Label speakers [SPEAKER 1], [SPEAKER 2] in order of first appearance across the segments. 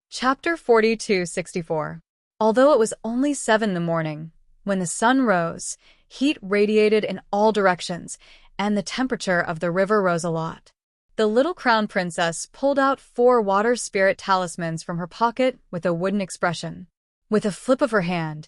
[SPEAKER 1] Chapter 42-64. Although it was only 7 in the morning, when the sun rose, heat radiated in all directions, and the temperature of the river rose a lot. The little crown princess pulled out 4 water spirit talismans from her pocket with a wooden expression. With a flip of her hand,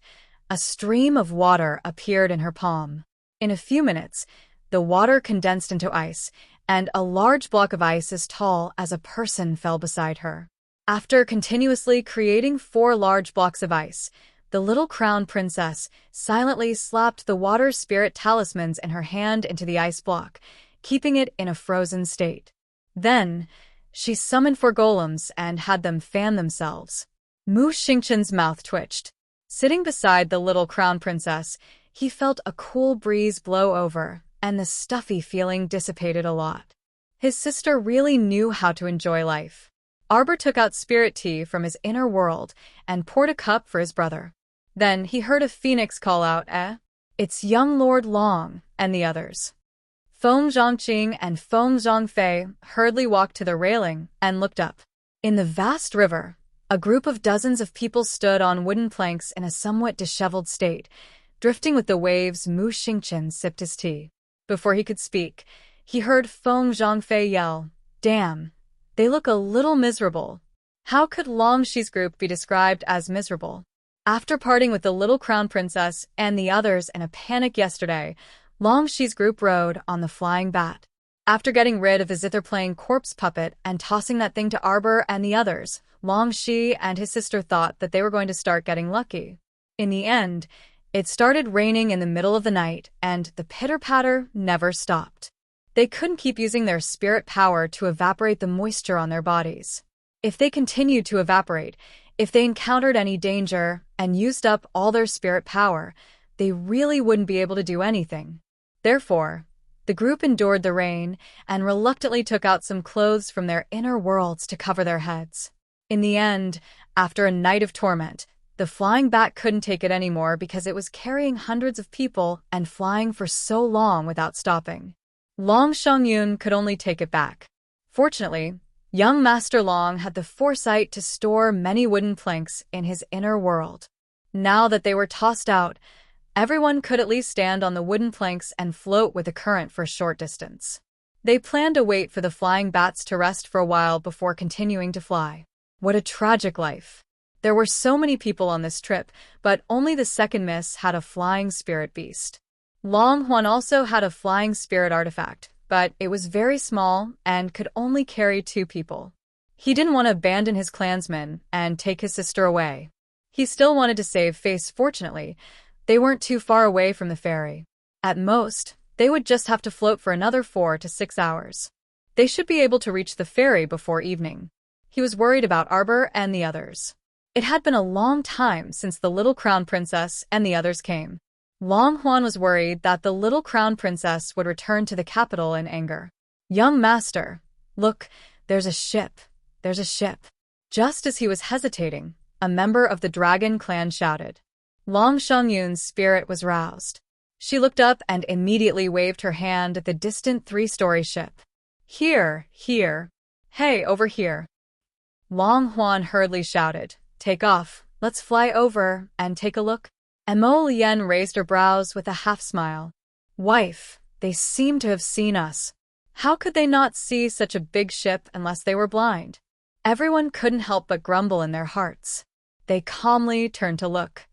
[SPEAKER 1] a stream of water appeared in her palm. In a few minutes, the water condensed into ice, and a large block of ice as tall as a person fell beside her. After continuously creating 4 large blocks of ice, the little crown princess silently slapped the water spirit talismans in her hand into the ice block, keeping it in a frozen state. Then, she summoned 4 golems and had them fan themselves. Mu Xingqian's mouth twitched. Sitting beside the little crown princess, he felt a cool breeze blow over, and the stuffy feeling dissipated a lot. His sister really knew how to enjoy life. Arbor took out spirit tea from his inner world and poured a cup for his brother. Then he heard a phoenix call out, It's young Lord Long and the others. Feng Zhongqing and Feng Zhongfei hurriedly walked to the railing and looked up. In the vast river, a group of dozens of people stood on wooden planks in a somewhat disheveled state. Drifting with the waves, Mu Xingqian sipped his tea. Before he could speak, he heard Feng Zhongfei yell, Damn! They look a little miserable. How could Long Shi's group be described as miserable? After parting with the little crown princess and the others in a panic yesterday, Long Shi's group rode on the flying bat. After getting rid of his zither-playing corpse puppet and tossing that thing to Arbor and the others, Long Shi and his sister thought that they were going to start getting lucky. In the end, it started raining in the middle of the night, and the pitter-patter never stopped. They couldn't keep using their spirit power to evaporate the moisture on their bodies. If they continued to evaporate, if they encountered any danger and used up all their spirit power, they really wouldn't be able to do anything. Therefore, the group endured the rain and reluctantly took out some clothes from their inner worlds to cover their heads. In the end, after a night of torment, the flying bat couldn't take it anymore because it was carrying hundreds of people and flying for so long without stopping. Long Xiangyun could only take it back. Fortunately, young Master Long had the foresight to store many wooden planks in his inner world. Now that they were tossed out, everyone could at least stand on the wooden planks and float with the current for a short distance. They planned to wait for the flying bats to rest for a while before continuing to fly. What a tragic life. There were so many people on this trip, but only the second miss had a flying spirit beast. Long Huan also had a flying spirit artifact, but it was very small and could only carry 2 people. He didn't want to abandon his clansmen and take his sister away. He still wanted to save face. Fortunately, they weren't too far away from the ferry. At most, they would just have to float for another 4 to 6 hours. They should be able to reach the ferry before evening. He was worried about Arbor and the others. It had been a long time since the little crown princess and the others came. Long Huan was worried that the little crown princess would return to the capital in anger. Young master, look, there's a ship. There's a ship. Just as he was hesitating, a member of the dragon clan shouted. Long Xiangyun's spirit was roused. She looked up and immediately waved her hand at the distant 3-story ship. Here, here. Hey, over here. Long Huan hurriedly shouted, Take off, let's fly over and take a look. Mo Lian raised her brows with a half-smile. Wife, they seem to have seen us. How could they not see such a big ship unless they were blind? Everyone couldn't help but grumble in their hearts. They calmly turned to look.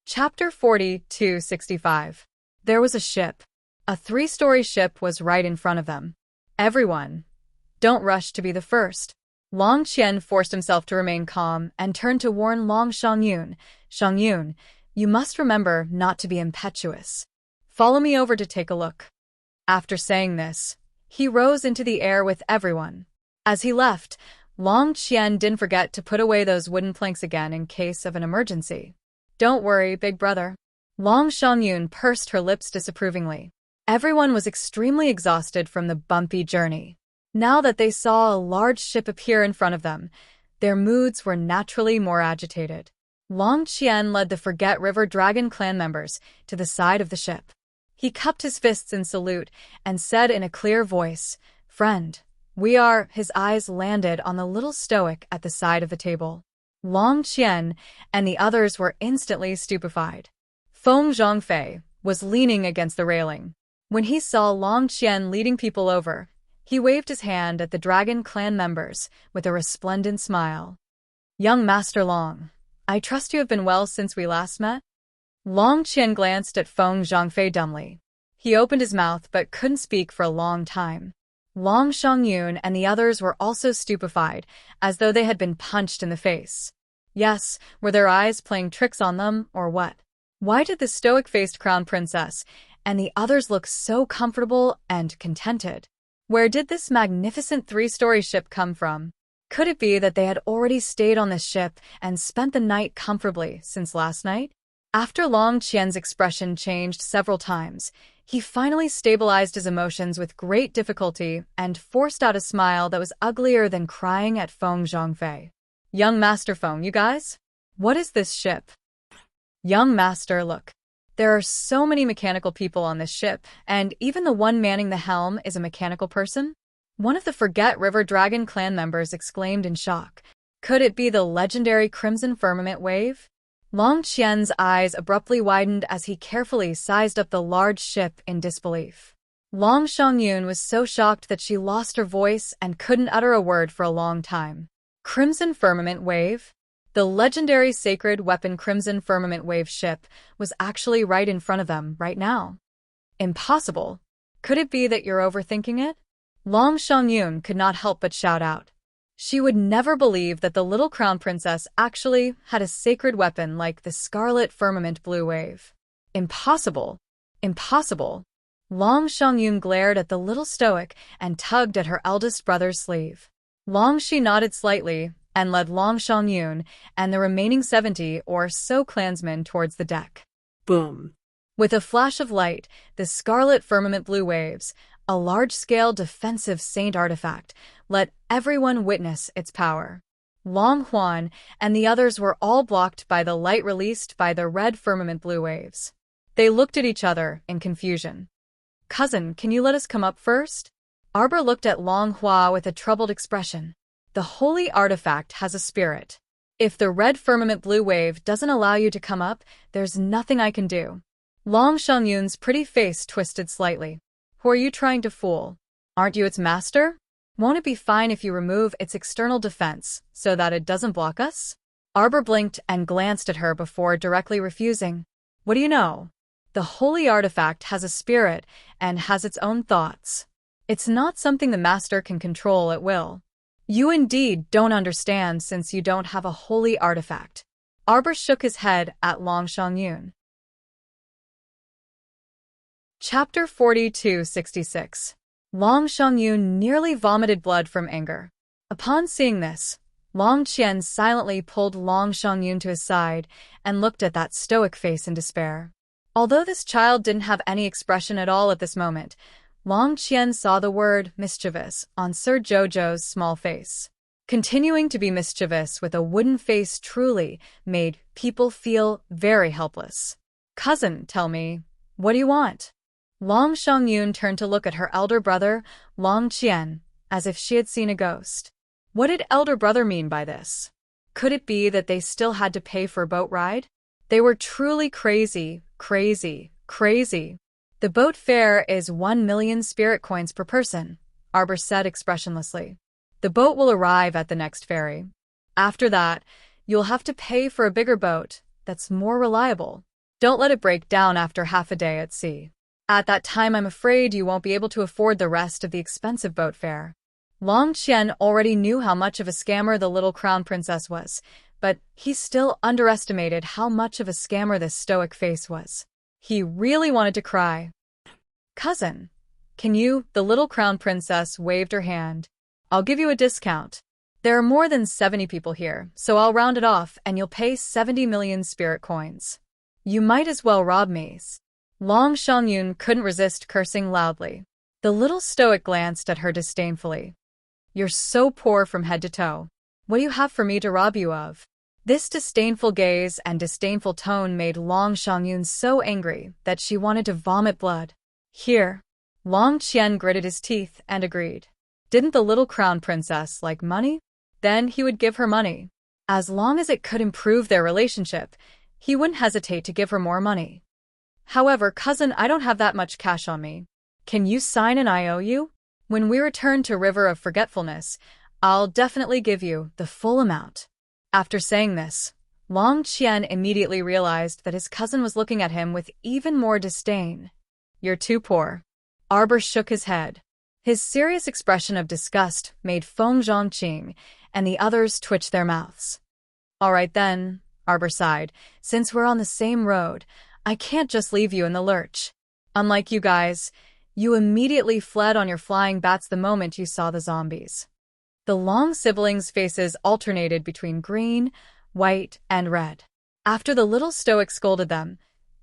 [SPEAKER 1] Chapter 42-65. There was a ship. A 3-story ship was right in front of them. Everyone, don't rush to be the first. Long Qian forced himself to remain calm and turned to warn Long Xiangyun. Xiangyun, you must remember not to be impetuous. Follow me over to take a look. After saying this, he rose into the air with everyone. As he left, Long Qian didn't forget to put away those wooden planks again in case of an emergency. Don't worry, big brother. Long Xiangyun pursed her lips disapprovingly. Everyone was extremely exhausted from the bumpy journey. Now that they saw a large ship appear in front of them, their moods were naturally more agitated. Long Qian led the Forget River Dragon clan members to the side of the ship. He cupped his fists in salute and said in a clear voice, Friend, His eyes landed on the little stoic at the side of the table. Long Qian and the others were instantly stupefied. Feng Zhongfei was leaning against the railing. When he saw Long Qian leading people over, he waved his hand at the Dragon Clan members with a resplendent smile. "Young Master Long, I trust you have been well since we last met?" Long Qian glanced at Feng Zhongfei dumbly. He opened his mouth but couldn't speak for a long time. Long Xiangyun and the others were also stupefied, as though they had been punched in the face. Yes, were their eyes playing tricks on them, or what? Why did the stoic-faced crown princess and the others look so comfortable and contented? Where did this magnificent 3-story ship come from? Could it be that they had already stayed on this ship and spent the night comfortably since last night? After Long Qian's expression changed several times, he finally stabilized his emotions with great difficulty and forced out a smile that was uglier than crying at Feng Zhongfei. "Young Master Feng, you guys? What is this ship?" "Young Master, look. There are so many mechanical people on this ship, and even the one manning the helm is a mechanical person?" One of the Forget River Dragon Clan members exclaimed in shock. Could it be the legendary Crimson Firmament Wave? Long Qian's eyes abruptly widened as he carefully sized up the large ship in disbelief. Long Xiangyun was so shocked that she lost her voice and couldn't utter a word for a long time. Crimson Firmament Wave? The legendary sacred weapon Crimson Firmament Wave ship was actually right in front of them right now. Impossible. Could it be that you're overthinking it? Long Xiangyun could not help but shout out. She would never believe that the little crown princess actually had a sacred weapon like the Scarlet Firmament Blue Wave. Impossible. Impossible. Long Xiangyun glared at the little stoic and tugged at her eldest brother's sleeve. Long Shi nodded slightly and led Long Xiangyun and the remaining 70 or so clansmen towards the deck.
[SPEAKER 2] Boom.
[SPEAKER 1] With a flash of light, the Scarlet Firmament Blue Waves, a large-scale defensive saint artifact, let everyone witness its power. Long Huan and the others were all blocked by the light released by the red Firmament Blue Waves. They looked at each other in confusion. "Cousin, can you let us come up first?" Arbor looked at Long Hua with a troubled expression. "The holy artifact has a spirit. If the red Firmament Blue Wave doesn't allow you to come up, there's nothing I can do." Long Xiangyun's pretty face twisted slightly. "Who are you trying to fool? Aren't you its master? Won't it be fine if you remove its external defense so that it doesn't block us?" Arbor blinked and glanced at her before directly refusing. "What do you know? The holy artifact has a spirit and has its own thoughts. It's not something the master can control at will. You indeed don't understand since you don't have a holy artifact." Arbor shook his head at Long Xiangyun. Chapter 4266. Long Xiangyun nearly vomited blood from anger. Upon seeing this, Long Qian silently pulled Long Xiangyun to his side and looked at that stoic face in despair. Although this child didn't have any expression at all at this moment, Long Qian saw the word mischievous on Sir Jojo's small face. Continuing to be mischievous with a wooden face truly made people feel very helpless. "Cousin, tell me, what do you want?" Long Xiangyun turned to look at her elder brother, Long Qian, as if she had seen a ghost. What did elder brother mean by this? Could it be that they still had to pay for a boat ride? They were truly crazy, crazy, crazy. "The boat fare is 1 million spirit coins per person," Arbor said expressionlessly. "The boat will arrive at the next ferry. After that, you'll have to pay for a bigger boat that's more reliable. Don't let it break down after half a day at sea. At that time, I'm afraid you won't be able to afford the rest of the expensive boat fare." Long Qian already knew how much of a scammer the little crown princess was, but he still underestimated how much of a scammer this stoic face was. He really wanted to cry. "Cousin, can you?" The little crown princess waved her hand. "I'll give you a discount. There are more than 70 people here, so I'll round it off and you'll pay 70 million spirit coins. You might as well rob me." Long Xiangyun couldn't resist cursing loudly. The little stoic glanced at her disdainfully. "You're so poor from head to toe. What do you have for me to rob you of?" This disdainful gaze and disdainful tone made Long Xiangyun so angry that she wanted to vomit blood. "Here." Long Qian gritted his teeth and agreed. Didn't the little crown princess like money? Then he would give her money. As long as it could improve their relationship, he wouldn't hesitate to give her more money. However, cousin, I don't have that much cash on me. Can you sign an IOU? When we return to River of Forgetfulness, I'll definitely give you the full amount. After saying this, Long Qian immediately realized that his cousin was looking at him with even more disdain. You're too poor. Arbor shook his head. His serious expression of disgust made Feng Zhongqing and the others twitch their mouths. All right then, Arbor sighed, since we're on the same road, I can't just leave you in the lurch. Unlike you guys, you immediately fled on your flying bats the moment you saw the zombies. The Long siblings' faces alternated between green, white, and red. After the little stoic scolded them,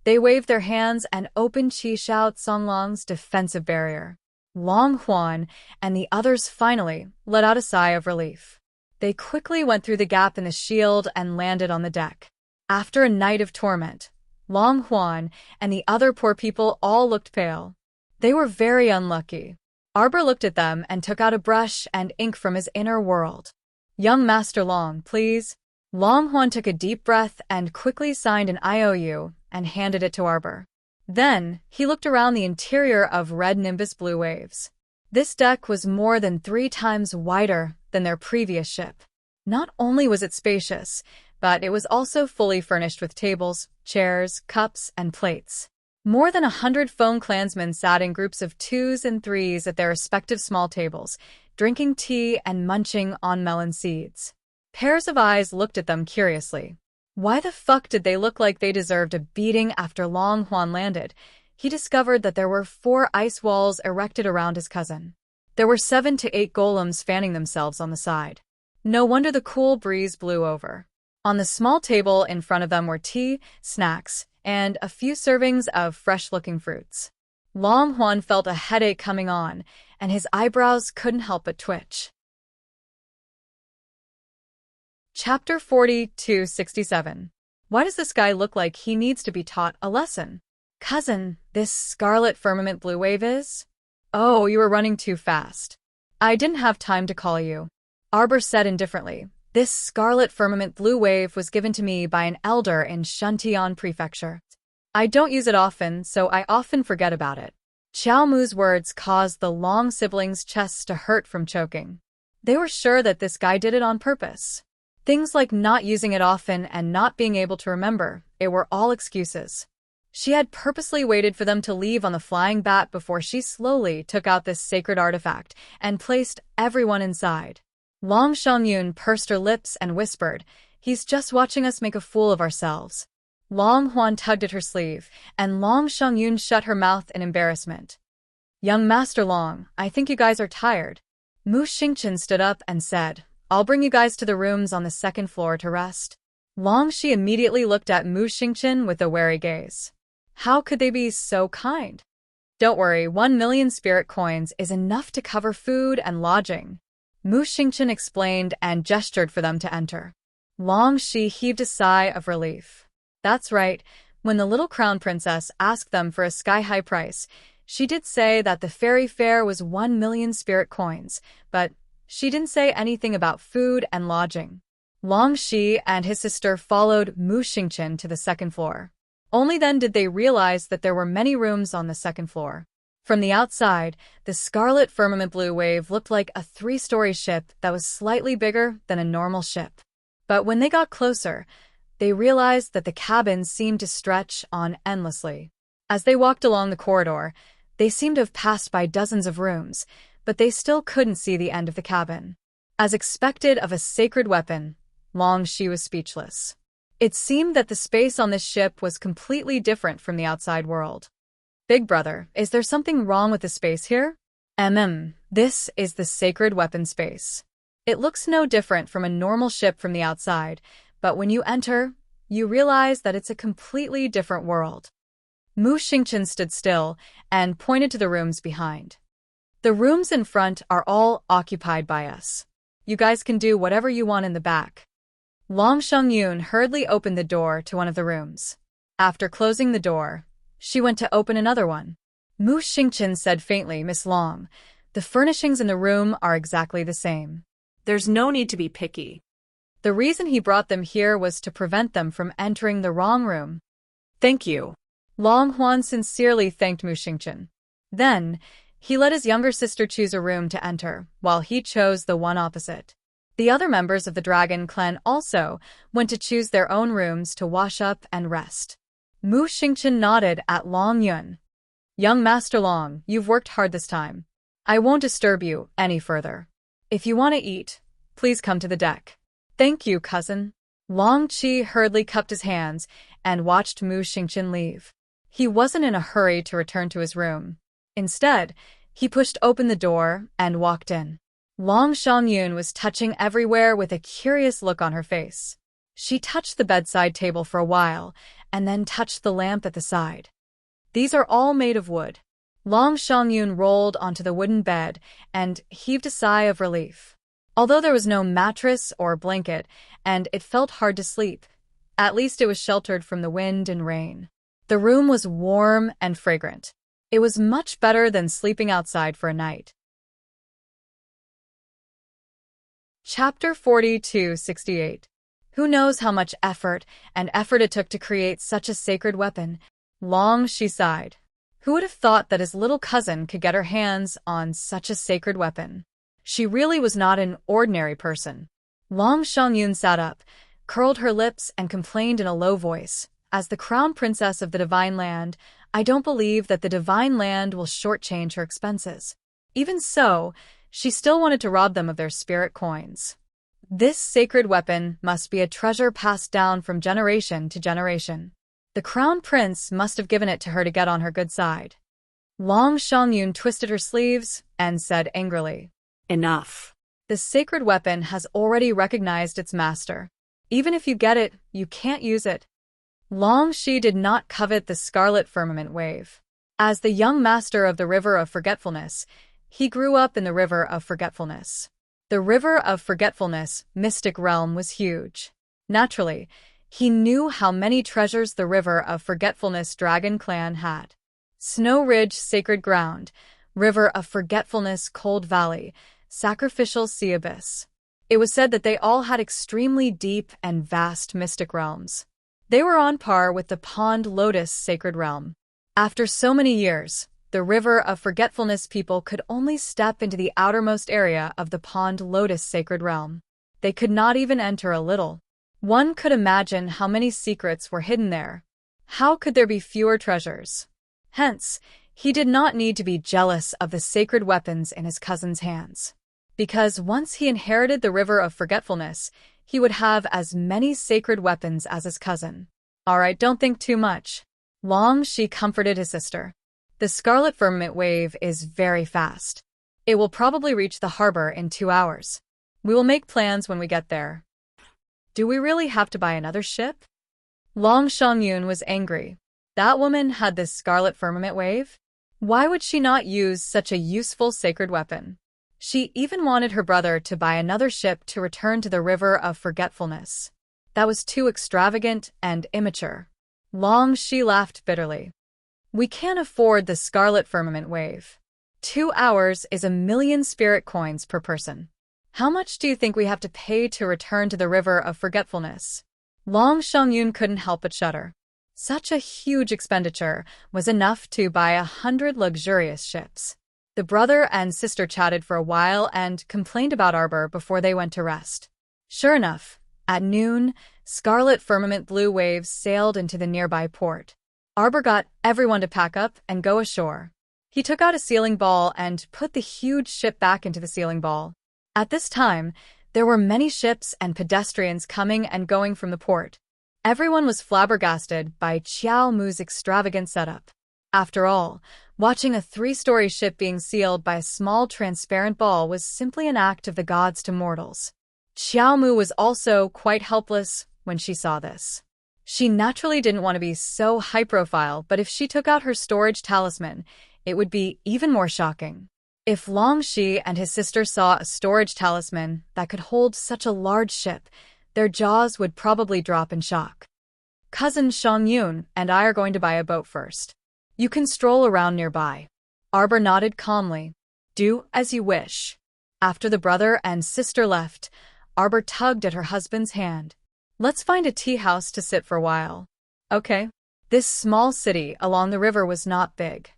[SPEAKER 1] they waved their hands and opened Qi Shao Songlong's defensive barrier. Long Huan and the others finally let out a sigh of relief. They quickly went through the gap in the shield and landed on the deck. After a night of torment, Long Huan and the other poor people all looked pale. They were very unlucky. Arbor looked at them and took out a brush and ink from his inner world. Young Master Long, please. Long Huan took a deep breath and quickly signed an IOU and handed it to Arbor. Then, he looked around the interior of Red Nimbus Blue Waves. This deck was more than 3 times wider than their previous ship. Not only was it spacious, but it was also fully furnished with tables, chairs, cups, and plates. More than 100 Feng clansmen sat in groups of 2s and 3s at their respective small tables, drinking tea and munching on melon seeds. Pairs of eyes looked at them curiously. Why the fuck did they look like they deserved a beating? After Long Huan landed, he discovered that there were 4 ice walls erected around his cousin. There were 7 to 8 golems fanning themselves on the side. No wonder the cool breeze blew over. On the small table in front of them were tea, snacks, and a few servings of fresh-looking fruits. Long Huan felt a headache coming on, and his eyebrows couldn't help but twitch. Chapter 40-67. Why does this guy look like he needs to be taught a lesson? Cousin, this scarlet firmament blue wave is? Oh, you were running too fast. I didn't have time to call you. Arbor said indifferently. This scarlet firmament blue wave was given to me by an elder in Shuntian Prefecture. I don't use it often, so I often forget about it. Xiao Mu's words caused the Long siblings' chests to hurt from choking. They were sure that this guy did it on purpose. Things like not using it often and not being able to remember, it were all excuses. She had purposely waited for them to leave on the flying bat before she slowly took out this sacred artifact and placed everyone inside. Long Shengyun pursed her lips and whispered, "He's just watching us make a fool of ourselves." Long Huan tugged at her sleeve, and Long Shengyun shut her mouth in embarrassment. Young Master Long, I think you guys are tired. Mu Xingchen stood up and said, I'll bring you guys to the rooms on the 2nd floor to rest. Long Shi immediately looked at Mu Xingchen with a wary gaze. How could they be so kind? Don't worry, 1 million spirit coins is enough to cover food and lodging. Mu Xingchen explained and gestured for them to enter. Long Shi heaved a sigh of relief. That's right, when the little crown princess asked them for a sky-high price, she did say that the fairy fare was 1 million spirit coins, but she didn't say anything about food and lodging. Long Shi and his sister followed Mu Xingchen to the 2nd floor. Only then did they realize that there were many rooms on the 2nd floor. From the outside, the scarlet firmament blue wave looked like a 3-story ship that was slightly bigger than a normal ship. But when they got closer, they realized that the cabins seemed to stretch on endlessly. As they walked along the corridor, they seemed to have passed by dozens of rooms, but they still couldn't see the end of the cabin. As expected of a sacred weapon, Long Shi was speechless. It seemed that the space on this ship was completely different from the outside world. Big brother, is there something wrong with the space here? This is the sacred weapon space. It looks no different from a normal ship from the outside, but when you enter, you realize that it's a completely different world. Mu Xingchen stood still and pointed to the rooms behind. The rooms in front are all occupied by us. You guys can do whatever you want in the back. Long Shengyun hurriedly opened the door to one of the rooms. After closing the door, she went to open another one. Mu Xingchen said faintly, Miss Long, The furnishings in the room are exactly the same.
[SPEAKER 2] There's no need to be picky.
[SPEAKER 1] The reason he brought them here was to prevent them from entering the wrong room.
[SPEAKER 2] Thank you.
[SPEAKER 1] Long Huan sincerely thanked Mu Xingchen. Then, he let his younger sister choose a room to enter, while he chose the one opposite. The other members of the dragon clan also went to choose their own rooms to wash up and rest. Mu Xingchen nodded at Long Yun. Young Master Long, you've worked hard this time. I won't disturb you any further. If you want to eat, please come to the deck. Thank you, cousin. Long Qi hurriedly cupped his hands and watched Mu Xingchen leave. He wasn't in a hurry to return to his room. Instead, he pushed open the door and walked in. Long Xiangyun was touching everywhere with a curious look on her face. She touched the bedside table for a while, and then touched the lamp at the side. These are all made of wood. Long Xiangyun rolled onto the wooden bed and heaved a sigh of relief. Although there was no mattress or blanket, and it felt hard to sleep, at least it was sheltered from the wind and rain. The room was warm and fragrant. It was much better than sleeping outside for a night. Chapter 42-68. Who knows how much effort it took to create such a sacred weapon? Long she sighed. Who would have thought that his little cousin could get her hands on such a sacred weapon? She really was not an ordinary person. Long Xiangyun sat up, curled her lips, and complained in a low voice. As the crown princess of the Divine Land, I don't believe that the Divine Land will shortchange her expenses. Even so, she still wanted to rob them of their spirit coins. This sacred weapon must be a treasure passed down from generation to generation. The crown prince must have given it to her to get on her good side. Long Xiangyun twisted her sleeves and said angrily,
[SPEAKER 2] Enough.
[SPEAKER 1] The sacred weapon has already recognized its master. Even if you get it, you can't use it. Long Shi did not covet the scarlet firmament wave. As the young master of the River of Forgetfulness, he grew up in the River of Forgetfulness. The River of Forgetfulness mystic realm was huge. Naturally, he knew how many treasures the River of Forgetfulness Dragon Clan had. Snow Ridge Sacred Ground, River of Forgetfulness Cold Valley, Sacrificial Sea Abyss. It was said that they all had extremely deep and vast mystic realms. They were on par with the Pond Lotus Sacred Realm. After so many years, the River of Forgetfulness people could only step into the outermost area of the Pond Lotus Sacred Realm. They could not even enter a little. One could imagine how many secrets were hidden there. How could there be fewer treasures? Hence, he did not need to be jealous of the sacred weapons in his cousin's hands. Because once he inherited the River of Forgetfulness, he would have as many sacred weapons as his cousin. All right, don't think too much. Long Shi comforted his sister. The Scarlet Firmament Wave is very fast. It will probably reach the harbor in 2 hours. We will make plans when we get there. Do we really have to buy another ship? Long Xiangyun was angry. That woman had this Scarlet Firmament Wave? Why would she not use such a useful sacred weapon? She even wanted her brother to buy another ship to return to the River of Forgetfulness. That was too extravagant and immature. Long Shi laughed bitterly. We can't afford the Scarlet Firmament Wave. 2 hours is 1,000,000 spirit coins per person. How much do you think we have to pay to return to the River of Forgetfulness? Long Xiangyun couldn't help but shudder. Such a huge expenditure was enough to buy 100 luxurious ships. The brother and sister chatted for a while and complained about Arbor before they went to rest. Sure enough, at noon, scarlet firmament blue waves sailed into the nearby port. Arbor got everyone to pack up and go ashore. He took out a sealing ball and put the huge ship back into the sealing ball. At this time, there were many ships and pedestrians coming and going from the port. Everyone was flabbergasted by Qiao Mu's extravagant setup. After all, watching a 3-story ship being sealed by a small transparent ball was simply an act of the gods to mortals. Qiao Mu was also quite helpless when she saw this. She naturally didn't want to be so high-profile, but if she took out her storage talisman, it would be even more shocking. If Long Shi and his sister saw a storage talisman that could hold such a large ship, their jaws would probably drop in shock. Cousin Xiangyun and I are going to buy a boat first. You can stroll around nearby. Arbor nodded calmly. Do as you wish. After the brother and sister left, Arbor tugged at her husband's hand. Let's find a tea house to sit for a while. Okay. This small city along the river was not big.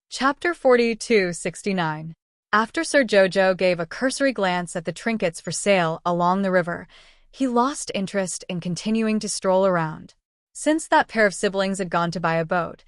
[SPEAKER 1] Chapter 42-69. After Sir Jojo gave a cursory glance at the trinkets for sale along the river, he lost interest in continuing to stroll around. Since that pair of siblings had gone to buy a boat,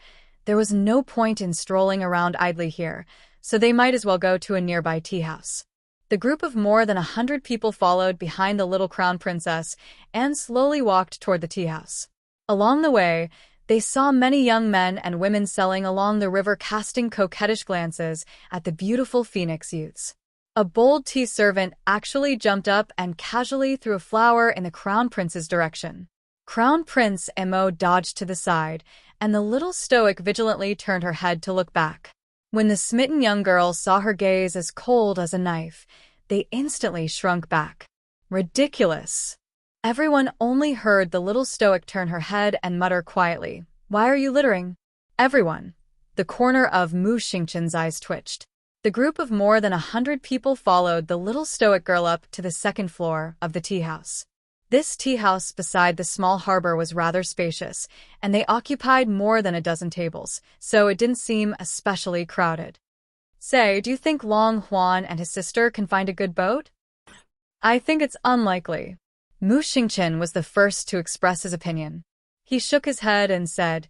[SPEAKER 1] there was no point in strolling around idly here, so they might as well go to a nearby tea house. The group of more than 100 people followed behind the little crown princess and slowly walked toward the tea house. Along the way, they saw many young men and women selling along the river, casting coquettish glances at the beautiful Phoenix youths. A bold tea servant actually jumped up and casually threw a flower in the Crown Prince's direction. Crown Prince Mo dodged to the side, and the little stoic vigilantly turned her head to look back. When the smitten young girls saw her gaze as cold as a knife, they instantly shrunk back. Ridiculous! Everyone only heard the little stoic turn her head and mutter quietly, "Why are you littering?" Everyone. The corner of Mu Xingchen's eyes twitched. The group of more than 100 people followed the little stoic girl up to the second floor of the tea house. This tea house beside the small harbor was rather spacious, and they occupied more than a dozen tables, so it didn't seem especially crowded. Say, do you think Long Huan and his sister can find a good boat? I think it's unlikely. Mu Xingchen was the first to express his opinion. He shook his head and said,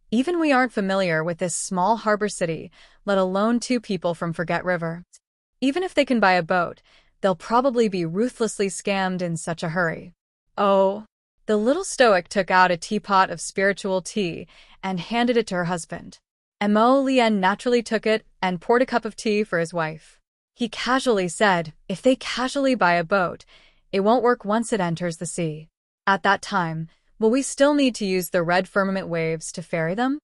[SPEAKER 1] "Even we aren't familiar with this small harbor city, let alone 2 people from Forget River. Even if they can buy a boat, they'll probably be ruthlessly scammed in such a hurry." Oh. The little stoic took out a teapot of spiritual tea and handed it to her husband. Mo Lien naturally took it and poured a cup of tea for his wife. He casually said, "If they casually buy a boat, it won't work once it enters the sea. At that time, will we still need to use the red firmament waves to ferry them?"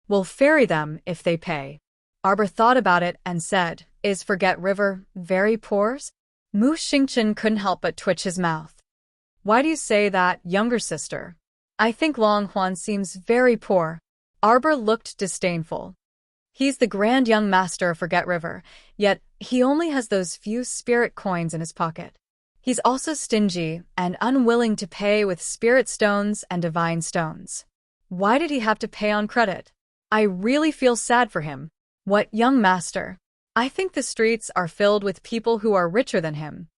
[SPEAKER 1] "We'll ferry them if they pay." Arbor thought about it and said, "Is Forget River very poor?" Mu Xingchen couldn't help but twitch his mouth. "Why do you say that, younger sister?" "I think Long Huan seems very poor." Arbor looked disdainful. "He's the grand young master of Forget River, yet he only has those few spirit coins in his pocket. He's also stingy and unwilling to pay with spirit stones and divine stones. Why did he have to pay on credit? I really feel sad for him." "What young master? I think the streets are filled with people who are richer than him."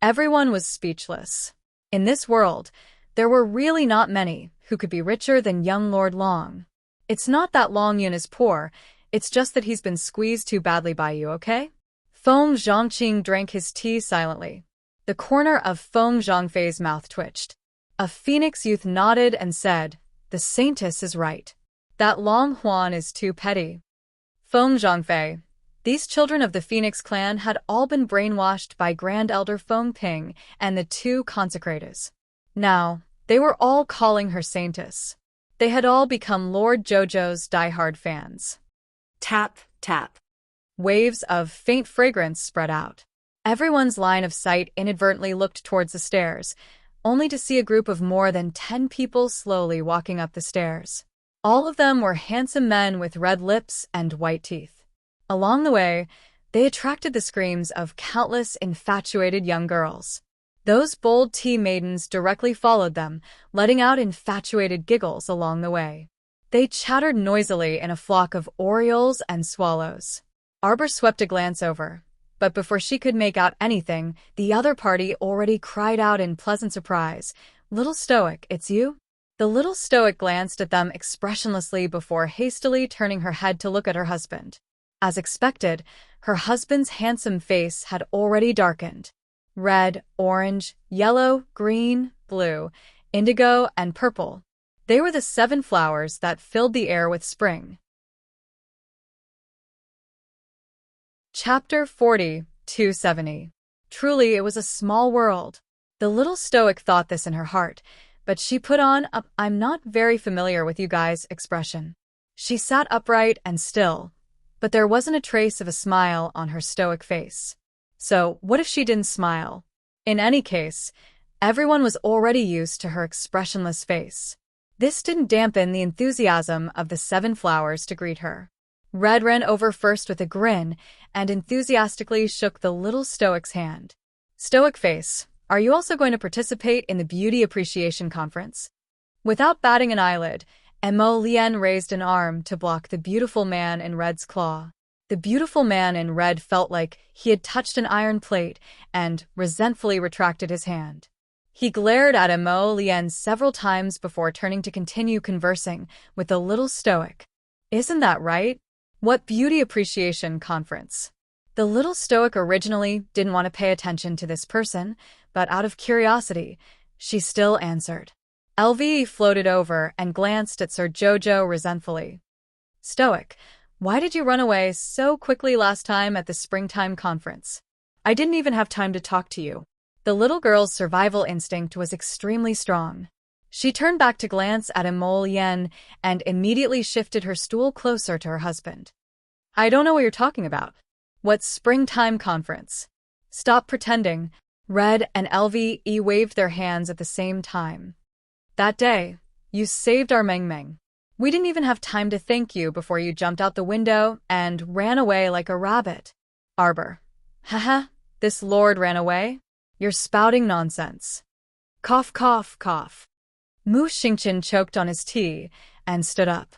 [SPEAKER 1] Everyone was speechless. In this world, there were really not many who could be richer than young Lord Long. It's not that Long Yun is poor, it's just that he's been squeezed too badly by you, okay? Feng Zhongqing drank his tea silently. The corner of Feng Zhongfei's mouth twitched. A Phoenix youth nodded and said, "The Saintess is right. That Long Huan is too petty." Feng Zhongfei. These children of the Phoenix clan had all been brainwashed by Grand Elder Feng Ping and the 2 consecrators. Now, they were all calling her Saintess. They had all become Lord Jojo's diehard fans.
[SPEAKER 2] Tap, tap.
[SPEAKER 1] Waves of faint fragrance spread out. Everyone's line of sight inadvertently looked towards the stairs, only to see a group of more than 10 people slowly walking up the stairs. All of them were handsome men with red lips and white teeth. Along the way, they attracted the screams of countless infatuated young girls. Those bold tea maidens directly followed them, letting out infatuated giggles along the way. They chattered noisily in a flock of orioles and swallows. Arbor swept a glance over, but before she could make out anything, the other party already cried out in pleasant surprise, "Little Stoic, it's you?" The little Stoic glanced at them expressionlessly before hastily turning her head to look at her husband. As expected, her husband's handsome face had already darkened. Red, orange, yellow, green, blue, indigo, and purple. They were the 7 flowers that filled the air with spring. Chapter 40-270. Truly, it was a small world. The little Stoic thought this in her heart, but she put on a "I'm not very familiar with you guys" expression. She sat upright and still, but there wasn't a trace of a smile on her stoic face. So, what if she didn't smile? In any case, everyone was already used to her expressionless face. This didn't dampen the enthusiasm of the 7 flowers to greet her. Red ran over first with a grin and enthusiastically shook the little Stoic's hand. Stoic face, are you also going to participate in the Beauty Appreciation Conference? Without batting an eyelid, Emolien raised an arm to block the beautiful man in red's claw. The beautiful man in red felt like he had touched an iron plate and resentfully retracted his hand. He glared at Emolien several times before turning to continue conversing with the little Stoic. Isn't that right? What Beauty Appreciation Conference? The little Stoic originally didn't want to pay attention to this person, but out of curiosity, she still answered. LV floated over and glanced at Sir Jojo resentfully. Stoic, why did you run away so quickly last time at the springtime conference? I didn't even have time to talk to you. The little girl's survival instinct was extremely strong. She turned back to glance at Emolien and immediately shifted her stool closer to her husband. I don't know what you're talking about. What springtime conference? Stop pretending. Red and LVE waved their hands at the same time. That day, you saved our Meng Meng. We didn't even have time to thank you before you jumped out the window and ran away like a rabbit. Arbor. Haha, this lord ran away? You're spouting nonsense. Cough, cough, cough. Mu Xingqian choked on his tea and stood up.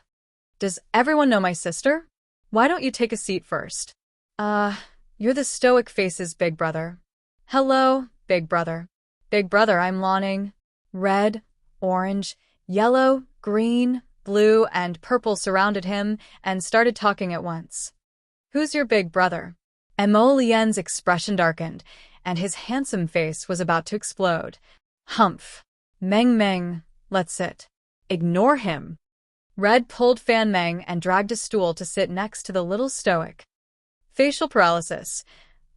[SPEAKER 1] Does everyone know my sister? Why don't you take a seat first? You're the Stoic face's big brother. Hello, big brother. Big brother, I'm Lawning. Red, orange, yellow, green, blue, and purple surrounded him and started talking at once. Who's your big brother? Emolien's expression darkened, and his handsome face was about to explode. Humph. Meng Meng, let's sit. Ignore him. Red pulled Fan Meng and dragged a stool to sit next to the little Stoic. Facial paralysis.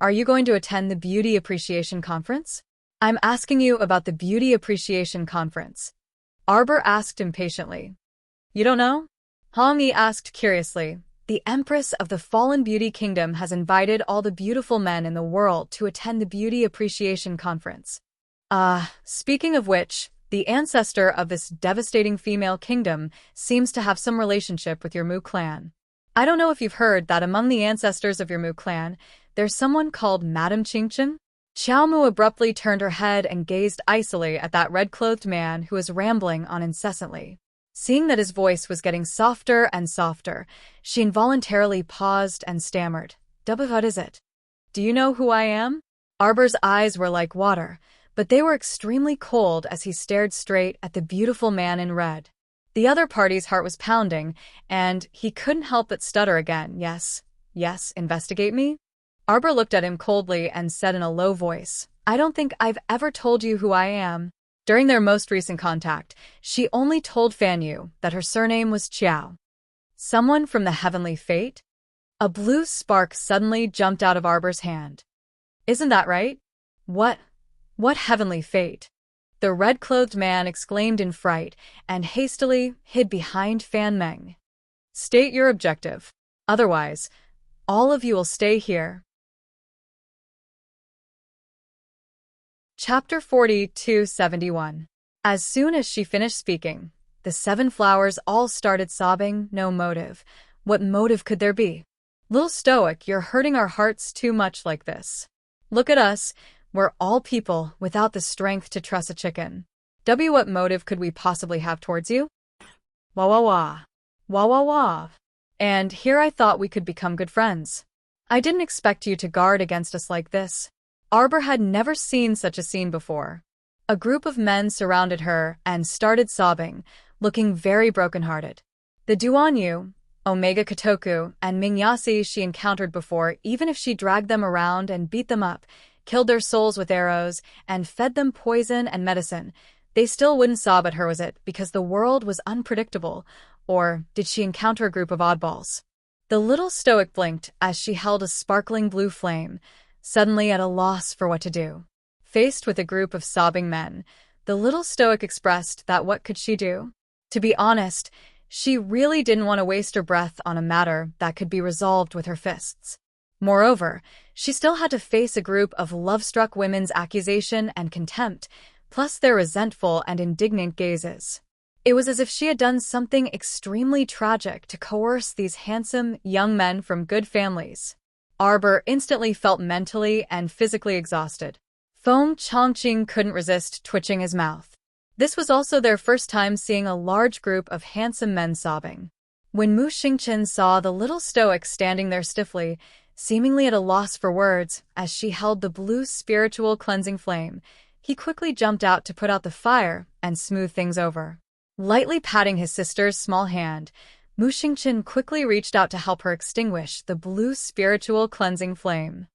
[SPEAKER 1] Are you going to attend the Beauty Appreciation Conference? I'm asking you about the Beauty Appreciation Conference. Arbor asked impatiently. You don't know? Hong Yi asked curiously. The Empress of the Fallen Beauty Kingdom has invited all the beautiful men in the world to attend the Beauty Appreciation Conference. Speaking of which, the ancestor of this devastating female kingdom seems to have some relationship with your Mu clan. I don't know if you've heard that among the ancestors of your Mu clan, there's someone called Madame Qingqian? Xiao Mu abruptly turned her head and gazed icily at that red-clothed man who was rambling on incessantly. Seeing that his voice was getting softer and softer, she involuntarily paused and stammered. What is it? Do you know who I am? Arbor's eyes were like water, but they were extremely cold as he stared straight at the beautiful man in red. The other party's heart was pounding, and he couldn't help but stutter again. Yes, investigate me? Arbor looked at him coldly and said in a low voice, I don't think I've ever told you who I am. During their most recent contact, she only told Fan Yu that her surname was Qiao. Someone from the heavenly fate? A blue spark suddenly jumped out of Arbor's hand. Isn't that right? What heavenly fate? The red-clothed man exclaimed in fright and hastily hid behind Fan Meng. State your objective. Otherwise, all of you will stay here. Chapter 42-71. As soon as she finished speaking, the 7 flowers all started sobbing. No motive. What motive could there be? Little Stoic, you're hurting our hearts too much like this. Look at us. We're all people without the strength to truss a chicken. What motive could we possibly have towards you? Wah wah wah. Wah wah wah. And here I thought we could become good friends. I didn't expect you to guard against us like this. Arbor had never seen such a scene before. A group of men surrounded her and started sobbing, looking very brokenhearted. The Duanyu, Omega Kotoku, and Mingyasi she encountered before, even if she dragged them around and beat them up, killed their souls with arrows, and fed them poison and medicine, they still wouldn't sob at her, was it because the world was unpredictable, or did she encounter a group of oddballs? The little Stoic blinked as she held a sparkling blue flame, suddenly at a loss for what to do. Faced with a group of sobbing men, the little Stoic expressed that what could she do? To be honest, she really didn't want to waste her breath on a matter that could be resolved with her fists. Moreover, she still had to face a group of love-struck women's accusation and contempt, plus their resentful and indignant gazes. It was as if she had done something extremely tragic to coerce these handsome young men from good families. Arbor instantly felt mentally and physically exhausted. Feng Chongqing couldn't resist twitching his mouth. This was also their first time seeing a large group of handsome men sobbing. When Mu Xingqian saw the little stoic standing there stiffly, seemingly at a loss for words, as she held the blue spiritual cleansing flame, he quickly jumped out to put out the fire and smooth things over. Lightly patting his sister's small hand, Mu Xingqian quickly reached out to help her extinguish the blue spiritual cleansing flame.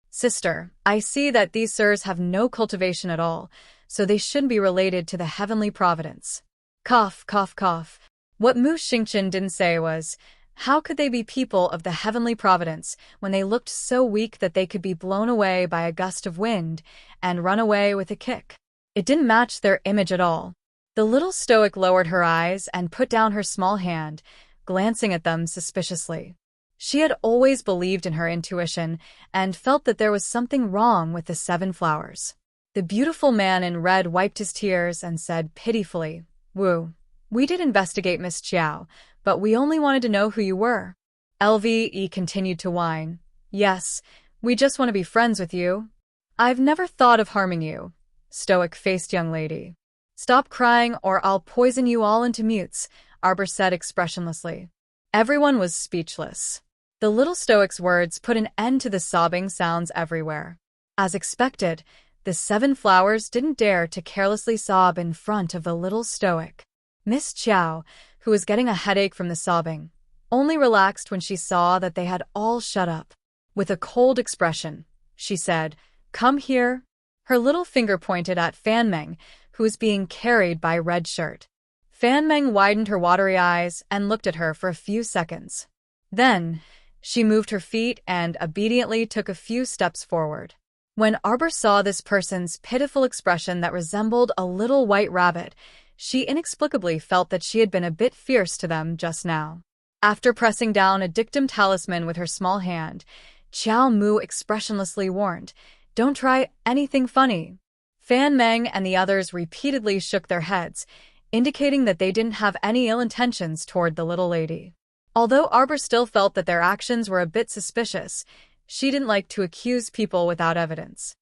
[SPEAKER 1] Sister, I see that these sirs have no cultivation at all, so they shouldn't be related to the heavenly providence. Cough, cough, cough. What Mu Xingqian didn't say was, how could they be people of the heavenly providence when they looked so weak that they could be blown away by a gust of wind and run away with a kick? It didn't match their image at all. The little stoic lowered her eyes and put down her small hand, glancing at them suspiciously. She had always believed in her intuition and felt that there was something wrong with the 7 flowers. The beautiful man in red wiped his tears and said pitifully, "Wu, we did investigate Miss Chiao, but we only wanted to know who you were." LVE continued to whine. "Yes, we just want to be friends with you. I've never thought of harming you." Stoic-faced young lady. "Stop crying or I'll poison you all into mutes," Arbor said expressionlessly. Everyone was speechless. The little stoic's words put an end to the sobbing sounds everywhere. As expected, the 7 flowers didn't dare to carelessly sob in front of the little stoic. Miss Chiao, who was getting a headache from the sobbing, only relaxed when she saw that they had all shut up. With a cold expression, she said, "Come here." Her little finger pointed at Fan Meng, who was being carried by Red Shirt. Fan Meng widened her watery eyes and looked at her for a few seconds. Then, she moved her feet and obediently took a few steps forward. When Arbor saw this person's pitiful expression that resembled a little white rabbit, she inexplicably felt that she had been a bit fierce to them just now. After pressing down a dictum talisman with her small hand, Qiao Mu expressionlessly warned, "Don't try anything funny." Fan Meng and the others repeatedly shook their heads, indicating that they didn't have any ill intentions toward the little lady. Although Arbor still felt that their actions were a bit suspicious, she didn't like to accuse people without evidence.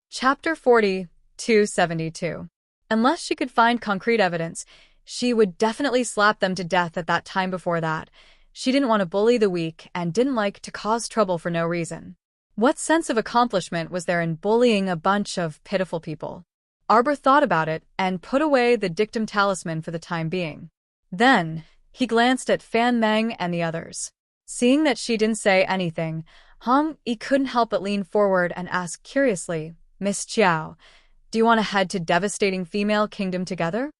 [SPEAKER 1] Chapter 40-272. Unless she could find concrete evidence, she would definitely slap them to death at that time. Before that, she didn't want to bully the weak and didn't like to cause trouble for no reason. What sense of accomplishment was there in bullying a bunch of pitiful people? Arbor thought about it and put away the dictum talisman for the time being. Then, he glanced at Fan Meng and the others. Seeing that she didn't say anything, Hong Yi couldn't help but lean forward and ask curiously, "Miss Chiao, do you want to head to devastating female kingdom together?"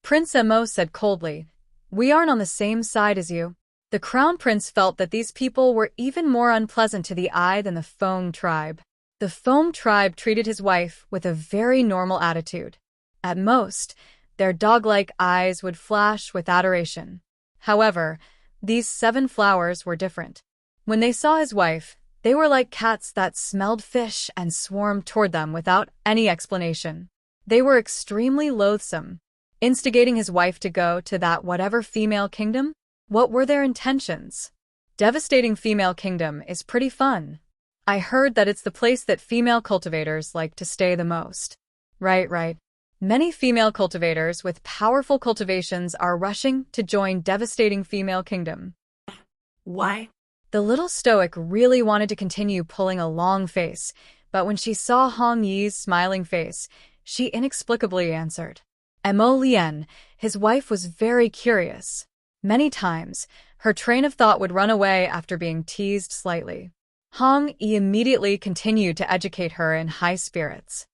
[SPEAKER 1] Prince Mo said coldly, "We aren't on the same side as you." The Crown Prince felt that these people were even more unpleasant to the eye than the Foam tribe. The Foam tribe treated his wife with a very normal attitude. At most, their dog-like eyes would flash with adoration. However, these 7 flowers were different. When they saw his wife, they were like cats that smelled fish and swarmed toward them without any explanation. They were extremely loathsome. Instigating his wife to go to that whatever female kingdom? What were their intentions? Devastating female kingdom is pretty fun. I heard that it's the place that female cultivators like to stay the most. Right. Many female cultivators with powerful cultivations are rushing to join devastating female kingdom.
[SPEAKER 2] Why?
[SPEAKER 1] The little stoic really wanted to continue pulling a long face, but when she saw Hong Yi's smiling face, she inexplicably answered. Mo Lien, his wife, was very curious. Many times, her train of thought would run away after being teased slightly. Hong Yi immediately continued to educate her in high spirits.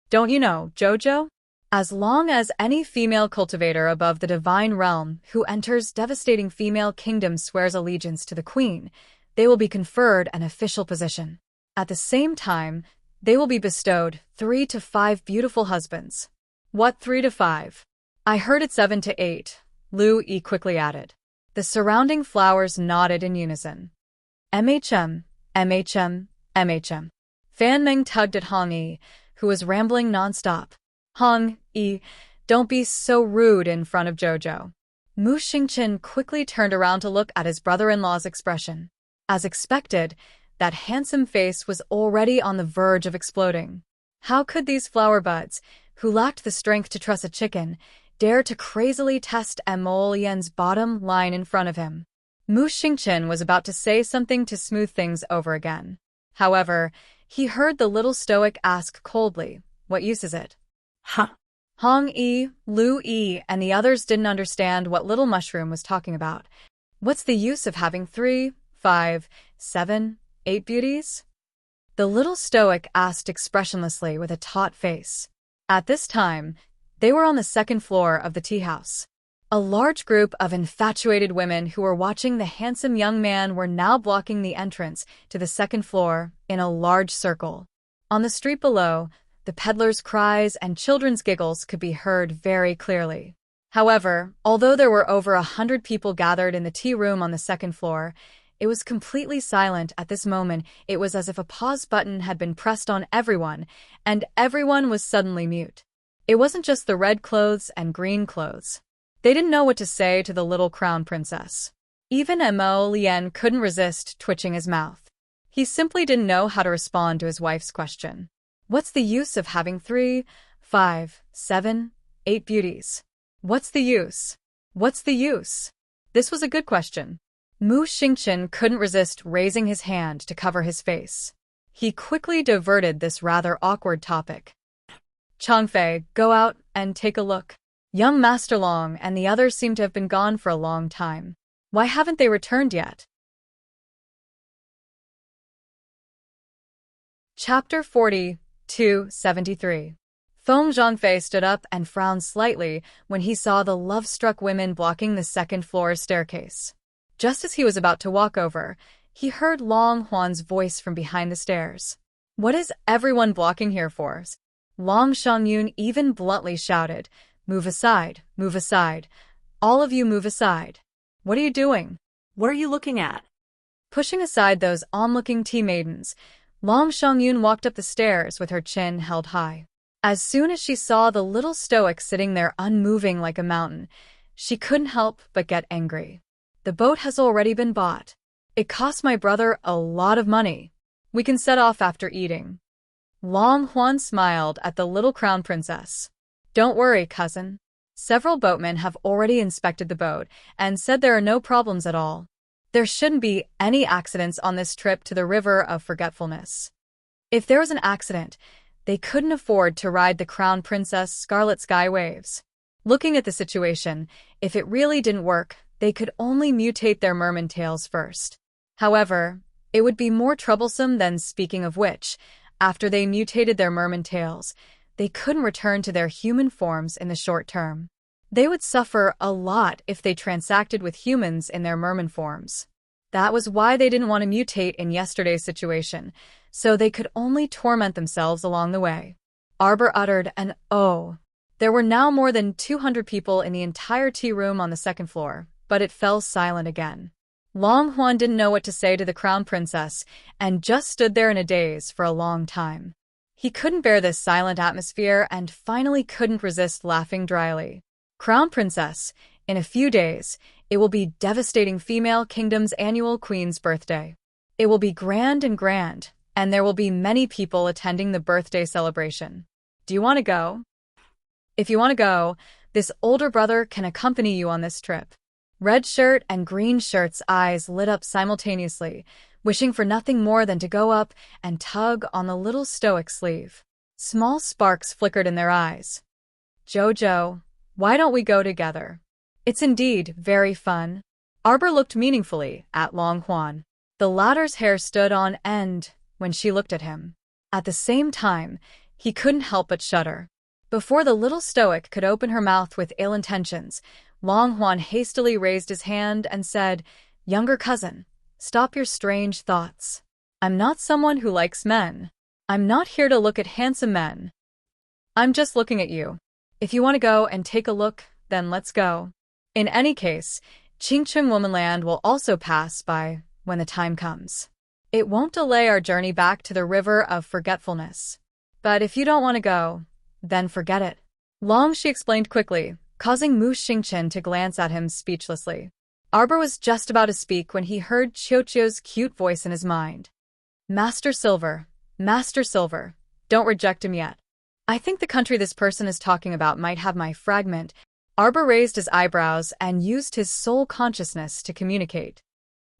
[SPEAKER 1] "Don't you know, Jojo? As long as any female cultivator above the divine realm who enters devastating female kingdom swears allegiance to the queen, they will be conferred an official position. At the same time, they will be bestowed 3 to 5 beautiful husbands." "What 3 to 5? I heard it 7 to 8. Lu Yi quickly added. The surrounding flowers nodded in unison. MHM. Fan Meng tugged at Hong Yi, who was rambling nonstop. Hong Yi, don't be so rude in front of Jojo. Mu Xingchen quickly turned around to look at his brother-in-law's expression. As expected, that handsome face was already on the verge of exploding. How could these flower buds, who lacked the strength to truss a chicken, dare to crazily test Mo Lian's bottom line in front of him? Mu Xingchen was about to say something to smooth things over again. However, he heard the little stoic ask coldly, "What use is it?"
[SPEAKER 2] Huh?
[SPEAKER 1] Hong Yi, Lu Yi, and the others didn't understand what Little Mushroom was talking about. What's the use of having 3, 5, 7, 8 beauties? The little stoic asked expressionlessly with a taut face. At this time, they were on the second floor of the tea house. A large group of infatuated women who were watching the handsome young man were now blocking the entrance to the second floor in a large circle. On the street below, the peddlers' cries and children's giggles could be heard very clearly. However, although there were over 100 people gathered in the tea room on the second floor, it was completely silent at this moment. It was as if a pause button had been pressed on everyone, and everyone was suddenly mute. It wasn't just the red clothes and green clothes. They didn't know what to say to the little crown princess. Even Mo Lian couldn't resist twitching his mouth. He simply didn't know how to respond to his wife's question. What's the use of having 3, 5, 7, 8 beauties? What's the use? What's the use? This was a good question. Mu Xingchen couldn't resist raising his hand to cover his face. He quickly diverted this rather awkward topic. Changfei, go out and take a look. Young Master Long and the others seem to have been gone for a long time. Why haven't they returned yet? Chapter 42-73. Feng Zhangfei stood up and frowned slightly when he saw the love-struck women blocking the second-floor staircase. Just as he was about to walk over, he heard Long Huan's voice from behind the stairs. What is everyone blocking here for? Long Shangyun even bluntly shouted, move aside, move aside. All of you move aside. What are you doing?
[SPEAKER 2] What are you looking at?
[SPEAKER 1] Pushing aside those onlooking tea maidens, Long Shangyun walked up the stairs with her chin held high. As soon as she saw the little stoic sitting there unmoving like a mountain, she couldn't help but get angry. The boat has already been bought. It cost my brother a lot of money. We can set off after eating. Long Huan smiled at the little crown princess. Don't worry, cousin. Several boatmen have already inspected the boat and said there are no problems at all. There shouldn't be any accidents on this trip to the River of Forgetfulness. If there was an accident, they couldn't afford to ride the Crown Princess Scarlet Sky Waves. Looking at the situation, if it really didn't work, they could only mutate their merman tails first. However, it would be more troublesome than, speaking of which, after they mutated their merman tails, they couldn't return to their human forms in the short term. They would suffer a lot if they transacted with humans in their merman forms. That was why they didn't want to mutate in yesterday's situation, so they could only torment themselves along the way. Arbor uttered an "oh." There were now more than 200 people in the entire tea room on the second floor, but it fell silent again. Long Huan didn't know what to say to the crown princess and just stood there in a daze for a long time. He couldn't bear this silent atmosphere and finally couldn't resist laughing dryly. Crown princess, in a few days, it will be devastating female kingdom's annual queen's birthday. It will be grand, and there will be many people attending the birthday celebration. Do you want to go? If you want to go, this older brother can accompany you on this trip. Red shirt and green shirt's eyes lit up simultaneously, wishing for nothing more than to go up and tug on the little stoic sleeve. Small sparks flickered in their eyes. Jojo, why don't we go together? It's indeed very fun. Arbor looked meaningfully at Long Huan. The latter's hair stood on end when she looked at him. At the same time, he couldn't help but shudder. Before the little stoic could open her mouth with ill intentions, Long Huan hastily raised his hand and said, "Younger cousin, stop your strange thoughts. I'm not someone who likes men. I'm not here to look at handsome men. I'm just looking at you. If you want to go and take a look, then let's go. In any case, Qingcheng Womanland will also pass by when the time comes. It won't delay our journey back to the River of Forgetfulness. But if you don't want to go, then forget it." Long, she explained quickly, causing Mu Xingchen to glance at him speechlessly. Arbor was just about to speak when he heard Qiuqiu's cute voice in his mind. Master Silver, don't reject him yet. I think the country this person is talking about might have my fragment. Arbor raised his eyebrows and used his soul consciousness to communicate.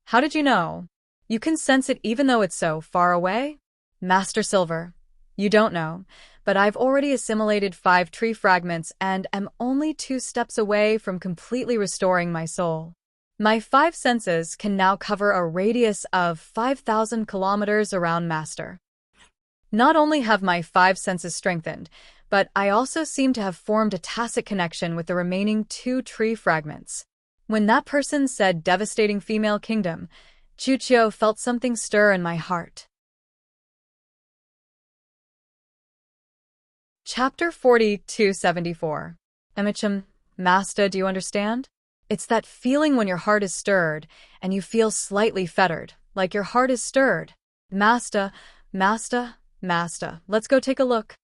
[SPEAKER 1] How did you know? You can sense it even though it's so far away? Master Silver, you don't know, but I've already assimilated 5 tree fragments and am only 2 steps away from completely restoring my soul. My 5 senses can now cover a radius of 5,000 kilometers around Master. Not only have my 5 senses strengthened, but I also seem to have formed a tacit connection with the remaining 2 tree fragments. When that person said devastating female kingdom, Qiuqiu felt something stir in my heart. Chapter 4274. Emichim, Master, do you understand? It's that feeling when your heart is stirred, and you feel slightly fettered, like your heart is stirred. Master, let's go take a look.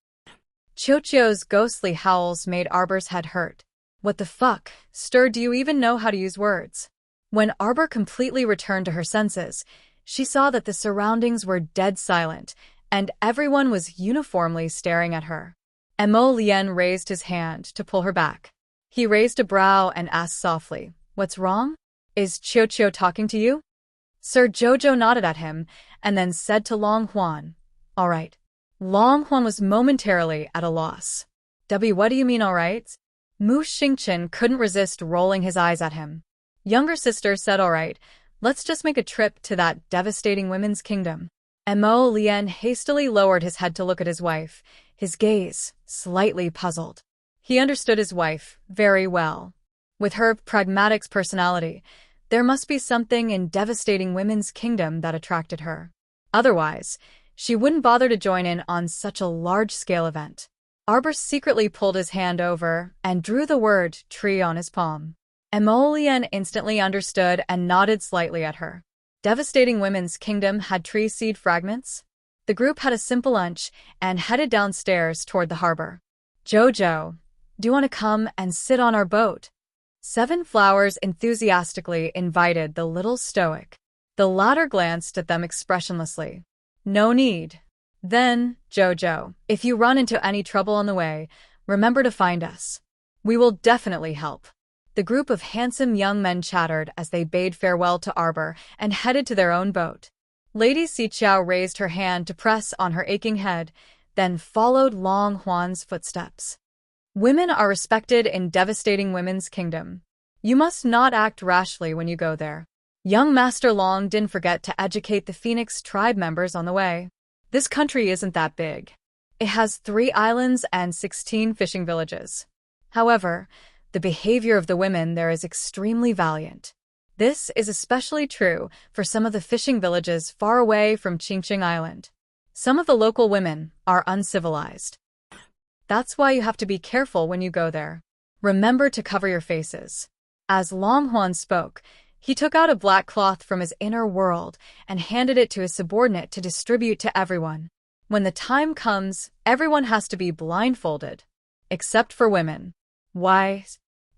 [SPEAKER 1] Qiuqiu's ghostly howls made Arbor's head hurt. What the fuck, Stir, do you even know how to use words? When Arbor completely returned to her senses, she saw that the surroundings were dead silent, and everyone was uniformly staring at her. Mo Lian raised his hand to pull her back. He raised a brow and asked softly, "What's wrong? Is Qiuqiu talking to you?" Sir Jojo nodded at him and then said to Long Huan, "All right." Long Huan was momentarily at a loss. What do you mean all right? Mu Xingchen couldn't resist rolling his eyes at him. Younger sister said, "All right, let's just make a trip to that devastating women's kingdom." Mo Lian hastily lowered his head to look at his wife, his gaze slightly puzzled. He understood his wife very well. With her pragmatic personality, there must be something in devastating women's kingdom that attracted her. Otherwise, she wouldn't bother to join in on such a large-scale event. Arbor secretly pulled his hand over and drew the word tree on his palm. Emolian instantly understood and nodded slightly at her. Devastating Women's Kingdom had tree seed fragments? The group had a simple lunch and headed downstairs toward the harbor. "Jojo, do you want to come and sit on our boat?" 7 Flowers enthusiastically invited the little stoic. The latter glanced at them expressionlessly. "No need." "Then, Jojo, if you run into any trouble on the way, remember to find us. We will definitely help." The group of handsome young men chattered as they bade farewell to Arbor and headed to their own boat. Lady Xiqiao raised her hand to press on her aching head, then followed Long Huan's footsteps. Women are respected in devastating Women's Kingdom. You must not act rashly when you go there. Young Master Long didn't forget to educate the Phoenix tribe members on the way. This country isn't that big. It has 3 islands and 16 fishing villages. However, the behavior of the women there is extremely valiant. This is especially true for some of the fishing villages far away from Qingqing Island. Some of the local women are uncivilized. That's why you have to be careful when you go there. Remember to cover your faces. As Long Huan spoke, he took out a black cloth from his inner world and handed it to his subordinate to distribute to everyone. When the time comes, everyone has to be blindfolded. Except for women. "Why?"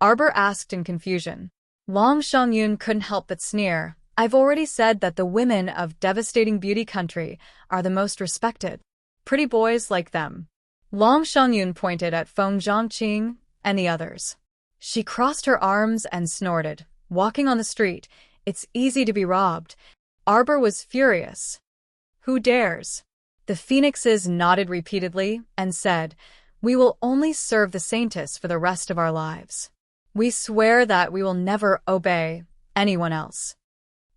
[SPEAKER 1] Arbor asked in confusion. Long Shangyun couldn't help but sneer. "I've already said that the women of devastating beauty country are the most respected. Pretty boys like them." Long Shangyun pointed at Feng Zhongqing and the others. She crossed her arms and snorted. "Walking on the street, it's easy to be robbed." Arbor was furious. "Who dares?" The phoenixes nodded repeatedly and said, "We will only serve the Saintess for the rest of our lives. We swear that we will never obey anyone else."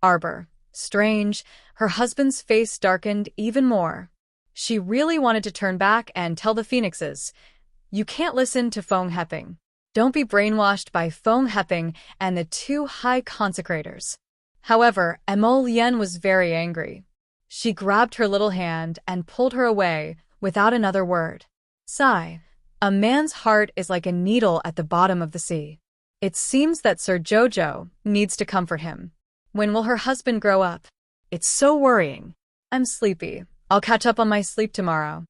[SPEAKER 1] Arbor, strange, her husband's face darkened even more. She really wanted to turn back and tell the phoenixes, "You can't listen to Feng Heping. Don't be brainwashed by Feng Heping and the 2 high consecrators." However, Mo Lian was very angry. She grabbed her little hand and pulled her away without another word. Sigh. A man's heart is like a needle at the bottom of the sea. It seems that Sir Jojo needs to comfort him. When will her husband grow up? It's so worrying. I'm sleepy. I'll catch up on my sleep tomorrow.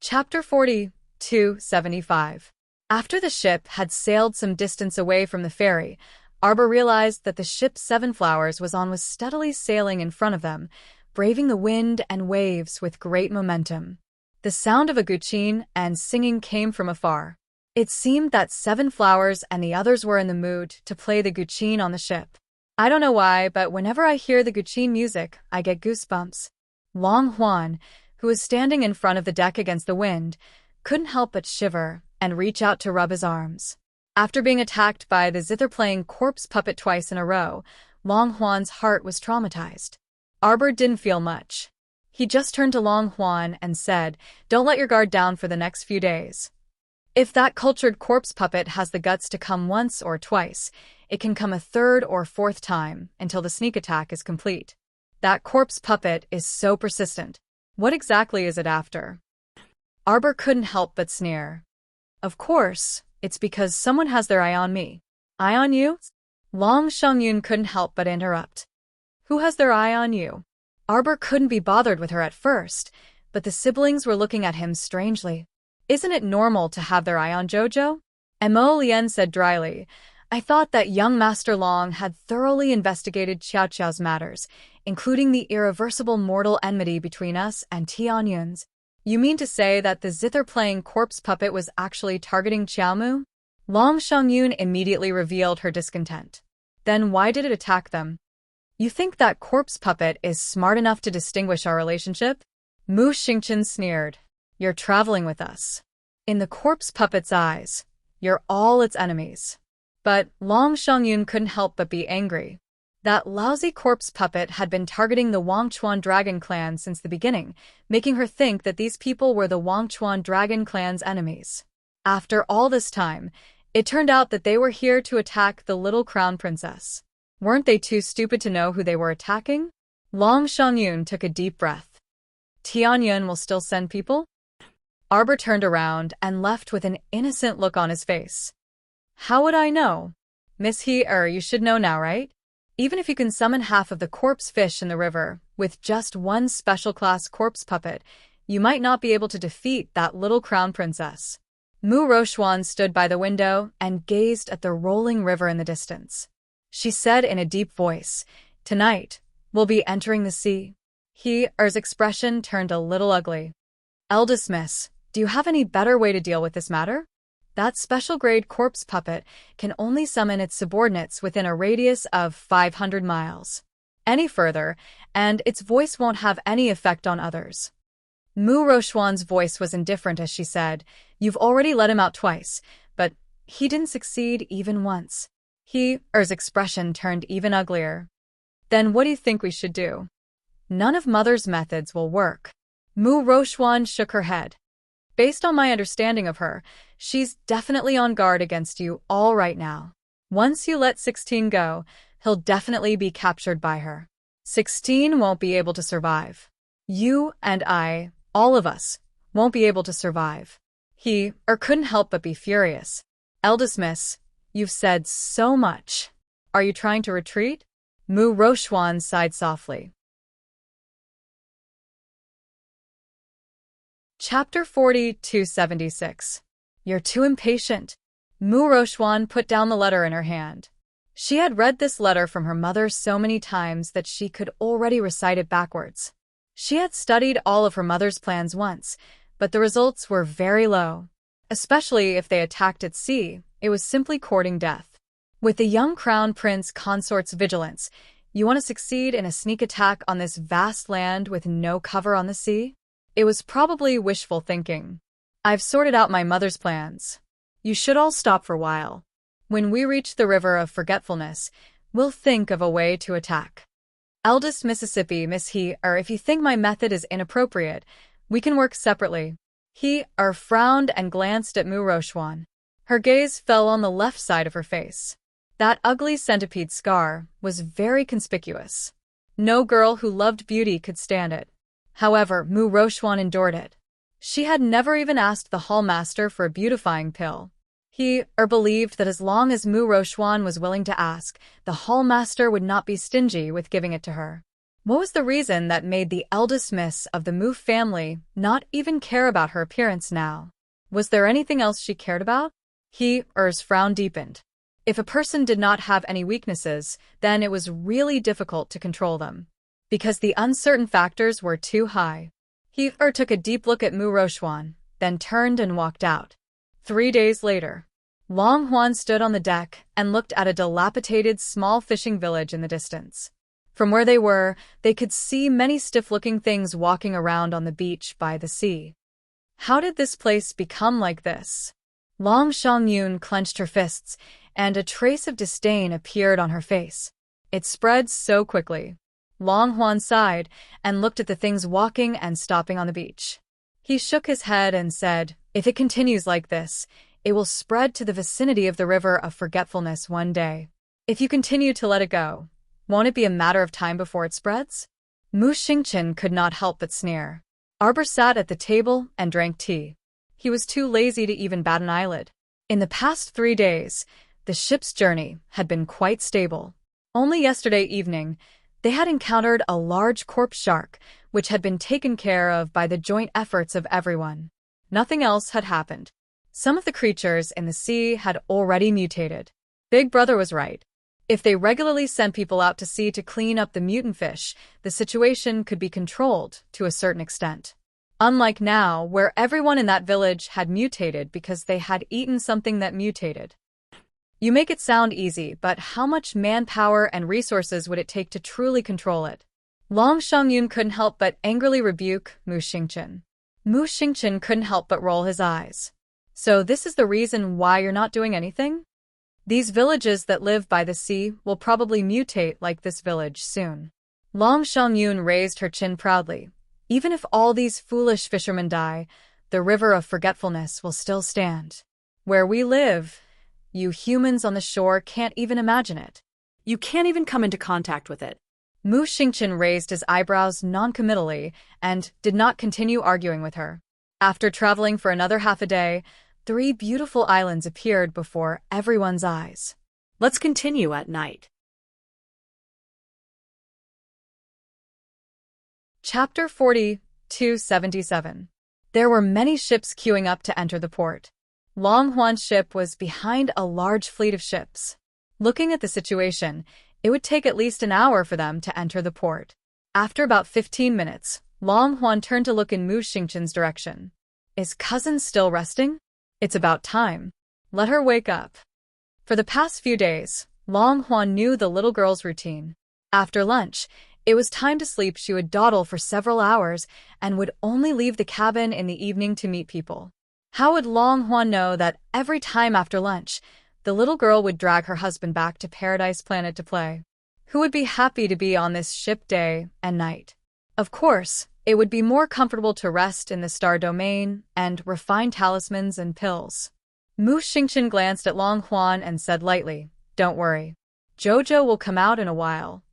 [SPEAKER 1] Chapter 4275. After the ship had sailed some distance away from the ferry, Arbor realized that the ship Seven Flowers was on was steadily sailing in front of them, braving the wind and waves with great momentum. The sound of a guccine and singing came from afar. It seemed that Seven Flowers and the others were in the mood to play the guccine on the ship. I don't know why, but whenever I hear the guccine music, I get goosebumps. Long Huan, who was standing in front of the deck against the wind, couldn't help but shiver and reach out to rub his arms. After being attacked by the zither-playing corpse puppet twice in a row, Long Huan's heart was traumatized. Arbor didn't feel much. He just turned to Long Huan and said, "Don't let your guard down for the next few days. If that cultured corpse puppet has the guts to come once or twice, it can come a third or fourth time until the sneak attack is complete. That corpse puppet is so persistent. What exactly is it after?" Arbor couldn't help but sneer. "Of course, it's because someone has their eye on me." "Eye on you?" Long Shengyun couldn't help but interrupt. "Who has their eye on you?" Arbor couldn't be bothered with her at first, but the siblings were looking at him strangely. "Isn't it normal to have their eye on Jojo?" Mo Lien said dryly. "I thought that young Master Long had thoroughly investigated Xiao Xiao's matters, including the irreversible mortal enmity between us and Tianyun's. You mean to say that the zither-playing corpse puppet was actually targeting Xiaomu?" Long Shengyun immediately revealed her discontent. "Then why did it attack them?" "You think that corpse puppet is smart enough to distinguish our relationship?" Mu Xingchen sneered. "You're traveling with us. In the corpse puppet's eyes, you're all its enemies." But Long Shengyun couldn't help but be angry. That lousy corpse puppet had been targeting the Wangchuan Dragon Clan since the beginning, making her think that these people were the Wangchuan Dragon Clan's enemies. After all this time, it turned out that they were here to attack the little crown princess. Weren't they too stupid to know who they were attacking? Long Shengyun took a deep breath. "Tianyun will still send people?" Arbor turned around and left with an innocent look on his face. "How would I know? Miss He, you should know now, right? Even if you can summon half of the corpse fish in the river with just one special class corpse puppet, you might not be able to defeat that little crown princess." Mu Rochuan stood by the window and gazed at the rolling river in the distance. She said in a deep voice, "Tonight, we'll be entering the sea." He's expression turned a little ugly. "Eldest Miss, do you have any better way to deal with this matter? That special-grade corpse puppet can only summon its subordinates within a radius of 500 miles. Any further, and its voice won't have any effect on others." Mu Rochuan's voice was indifferent as she said, "You've already let him out twice, but he didn't succeed even once." He's expression turned even uglier. "Then what do you think we should do?" "None of Mother's methods will work." Mu Rochuan shook her head. "Based on my understanding of her, she's definitely on guard against you all right now. Once you let 16 go, he'll definitely be captured by her. 16 won't be able to survive. You and I, all of us, won't be able to survive." He couldn't help but be furious. "Eldest Miss, you've said so much. Are you trying to retreat?" Mu Rochuan sighed softly. Chapter 4276. "You're too impatient." Mu Rochuan put down the letter in her hand. She had read this letter from her mother so many times that she could already recite it backwards. She had studied all of her mother's plans once, but the results were very low. Especially if they attacked at sea, it was simply courting death. With the young crown prince Consort's vigilance, you want to succeed in a sneak attack on this vast land with no cover on the sea? It was probably wishful thinking. "I've sorted out my mother's plans. You should all stop for a while. When we reach the river of forgetfulness, we'll think of a way to attack. Eldest Mississippi, Miss He, if you think my method is inappropriate, we can work separately." He frowned and glanced at Mu Rochuan. Her gaze fell on the left side of her face. That ugly centipede scar was very conspicuous. No girl who loved beauty could stand it. However, Mu Rochuan endured it. She had never even asked the hallmaster for a beautifying pill. He believed that as long as Mu Rochuan was willing to ask, the hallmaster would not be stingy with giving it to her. What was the reason that made the eldest miss of the Moo family not even care about her appearance now? Was there anything else she cared about? His frown deepened. If a person did not have any weaknesses, then it was really difficult to control them, because the uncertain factors were too high. He took a deep look at Mu Rochuan, then turned and walked out. 3 days later, Long Huan stood on the deck and looked at a dilapidated small fishing village in the distance. From where they were, they could see many stiff-looking things walking around on the beach by the sea. How did this place become like this? Long Xiangyun clenched her fists, and a trace of disdain appeared on her face. It spread so quickly. Long Huan sighed and looked at the things walking and stopping on the beach. He shook his head and said, "If it continues like this, it will spread to the vicinity of the river of forgetfulness one day. If you continue to let it go, won't it be a matter of time before it spreads?" Mu Xingchen could not help but sneer. Arbor sat at the table and drank tea. He was too lazy to even bat an eyelid. In the past 3 days, the ship's journey had been quite stable. Only yesterday evening, they had encountered a large corpse shark, which had been taken care of by the joint efforts of everyone. Nothing else had happened. Some of the creatures in the sea had already mutated. Big Brother was right. If they regularly sent people out to sea to clean up the mutant fish, the situation could be controlled to a certain extent. Unlike now, where everyone in that village had mutated because they had eaten something that mutated. You make it sound easy, but how much manpower and resources would it take to truly control it? Long Xiangyun couldn't help but angrily rebuke Mu Xingchen. Mu Xingchen couldn't help but roll his eyes. So this is the reason why you're not doing anything? These villages that live by the sea will probably mutate like this village soon. Long Xiangyun raised her chin proudly. Even if all these foolish fishermen die, the river of forgetfulness will still stand. Where we live, you humans on the shore can't even imagine it.
[SPEAKER 2] You can't even come into contact with it.
[SPEAKER 1] Mu Xingchen raised his eyebrows noncommittally and did not continue arguing with her. After traveling for another half a day, 3 beautiful islands appeared before everyone's eyes.
[SPEAKER 2] Let's continue at night.
[SPEAKER 1] Chapter 40-277. There were many ships queuing up to enter the port. Long Huan's ship was behind a large fleet of ships. Looking at the situation, it would take at least an hour for them to enter the port. After about 15 minutes, Long Huan turned to look in Mu Xingchen's direction. Is cousin still resting? It's about time. Let her wake up. For the past few days, Long Huan knew the little girl's routine. After lunch, it was time to sleep. She would dawdle for several hours and would only leave the cabin in the evening to meet people. How would Long Huan know that every time after lunch, the little girl would drag her husband back to Paradise Planet to play? Who would be happy to be on this ship day and night? Of course, it would be more comfortable to rest in the star domain and refine talismans and pills. Mu Xingchen glanced at Long Huan and said lightly, "Don't worry. Jojo will come out in a while."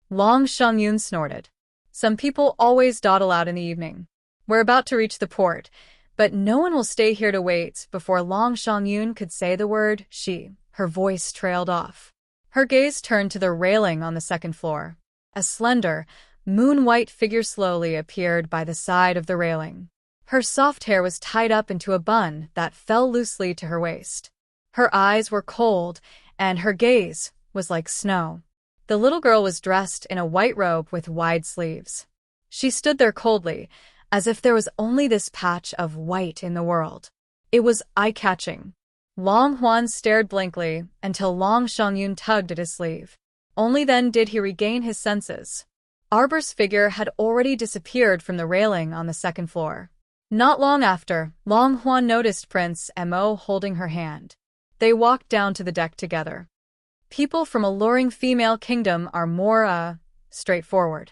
[SPEAKER 1] Long Xiangyun snorted. Some people always dawdle out in the evening. We're about to reach the port, but no one will stay here to wait. Before Long Xiangyun could say the word she, her voice trailed off. Her gaze turned to the railing on the second floor. A slender, moon-white figure slowly appeared by the side of the railing. Her soft hair was tied up into a bun that fell loosely to her waist. Her eyes were cold, and her gaze was like snow. The little girl was dressed in a white robe with wide sleeves. She stood there coldly, as if there was only this patch of white in the world. It was eye-catching. Long Huan stared blankly until Long Xiangyun tugged at his sleeve. Only then did he regain his senses. Arbor's figure had already disappeared from the railing on the second floor. Not long after, Long Huan noticed Prince Mo holding her hand. They walked down to the deck together. People from alluring female kingdom are more, straightforward.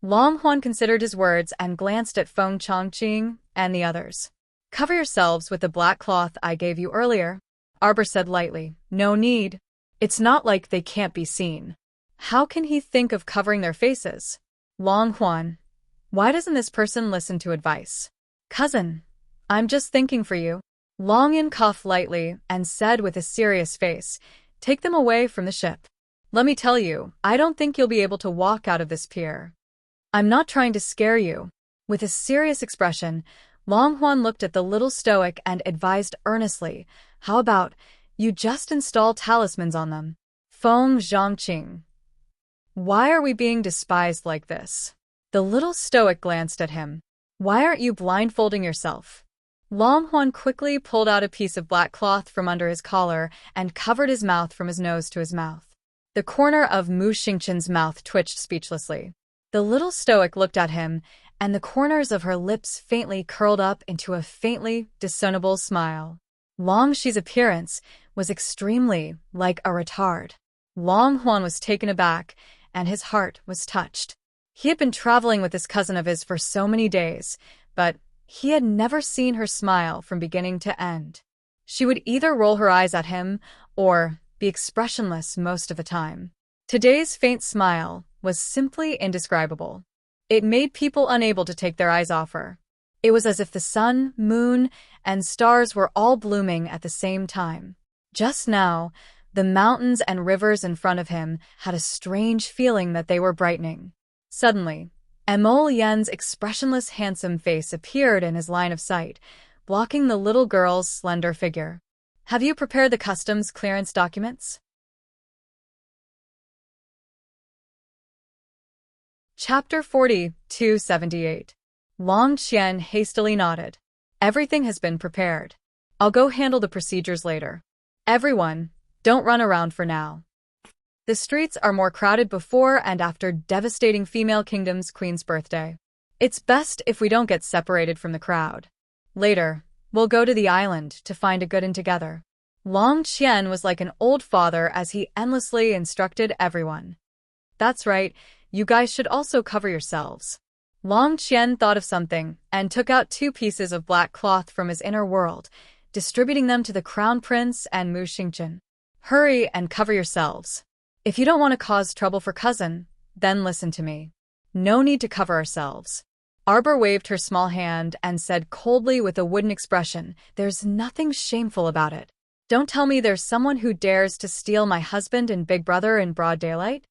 [SPEAKER 1] Long Huan considered his words and glanced at Feng Chongqing and the others. "Cover yourselves with the black cloth I gave you earlier," Arbor said lightly. "No need. It's not like they can't be seen." How can he think of covering their faces? Long Huan, why doesn't this person listen to advice? "Cousin, I'm just thinking for you." Long Yin coughed lightly and said with a serious face, "Take them away from the ship. Let me tell you, I don't think you'll be able to walk out of this pier." I'm not trying to scare you. With a serious expression, Long Huan looked at the little stoic and advised earnestly, how about you just install talismans on them? Feng Zhangqing. Why are we being despised like this? The little stoic glanced at him. Why aren't you blindfolding yourself? Long Huan quickly pulled out a piece of black cloth from under his collar and covered his mouth from his nose to his mouth. The corner of Mu Xingqian's mouth twitched speechlessly. The little stoic looked at him, and the corners of her lips faintly curled up into a faintly discernible smile. Long Shi's appearance was extremely like a retard. Long Huan was taken aback, and his heart was touched. He had been traveling with this cousin of his for so many days, but he had never seen her smile from beginning to end. She would either roll her eyes at him or be expressionless most of the time. Today's faint smile was simply indescribable. It made people unable to take their eyes off her. It was as if the sun, moon, and stars were all blooming at the same time. Just now, the mountains and rivers in front of him had a strange feeling that they were brightening. Suddenly, Mo Yan's expressionless handsome face appeared in his line of sight, blocking the little girl's slender figure. Have you prepared the customs clearance documents? Chapter 40-278. Long Qian hastily nodded. Everything has been prepared. I'll go handle the procedures later. Everyone, don't run around for now. The streets are more crowded before and after devastating female kingdom's queen's birthday. It's best if we don't get separated from the crowd. Later, we'll go to the island to find a good inn together. Long Qian was like an old father as he endlessly instructed everyone. That's right, you guys should also cover yourselves. Long Qian thought of something and took out 2 pieces of black cloth from his inner world, distributing them to the crown prince and Mu Xingqian. Hurry and cover yourselves. If you don't want to cause trouble for cousin, then listen to me. No need to cover ourselves. Arbor waved her small hand and said coldly with a wooden expression, there's nothing shameful about it. Don't tell me there's someone who dares to steal my husband and big brother in broad daylight?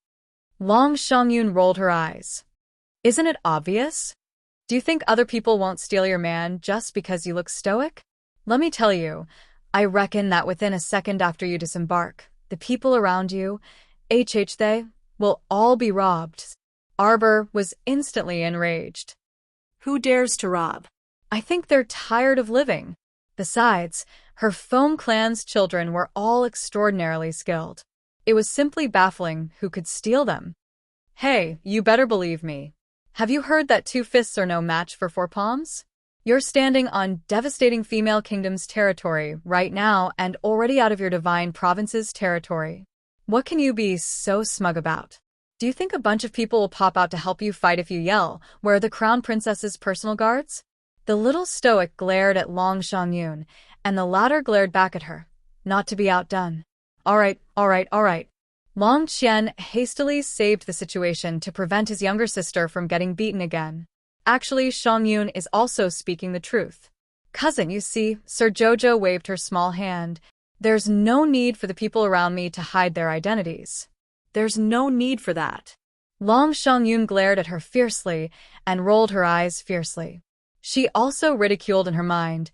[SPEAKER 1] Long Shangyun rolled her eyes. Isn't it obvious? Do you think other people won't steal your man just because you look stoic? Let me tell you, I reckon that within a second after you disembark, the people around you, they will all be robbed. Arbor was instantly enraged.
[SPEAKER 2] Who dares to rob?
[SPEAKER 1] I think they're tired of living. Besides, her Foam clan's children were all extraordinarily skilled. It was simply baffling who could steal them. Hey, you better believe me. Have you heard that 2 fists are no match for 4 palms? You're standing on devastating female kingdom's territory right now and already out of your divine province's territory. What can you be so smug about? Do you think a bunch of people will pop out to help you fight if you yell, "Where are the crown princess's personal guards?" The little stoic glared at Long Shangyun, and the latter glared back at her, not to be outdone. All right. Long Qian hastily saved the situation to prevent his younger sister from getting beaten again. Actually, Shangyun is also speaking the truth. Cousin, you see, Sir Jojo waved her small hand. There's no need for the people around me to hide their identities.
[SPEAKER 2] There's no need for that.
[SPEAKER 1] Long Shangyun glared at her fiercely and rolled her eyes fiercely. She also ridiculed in her mind,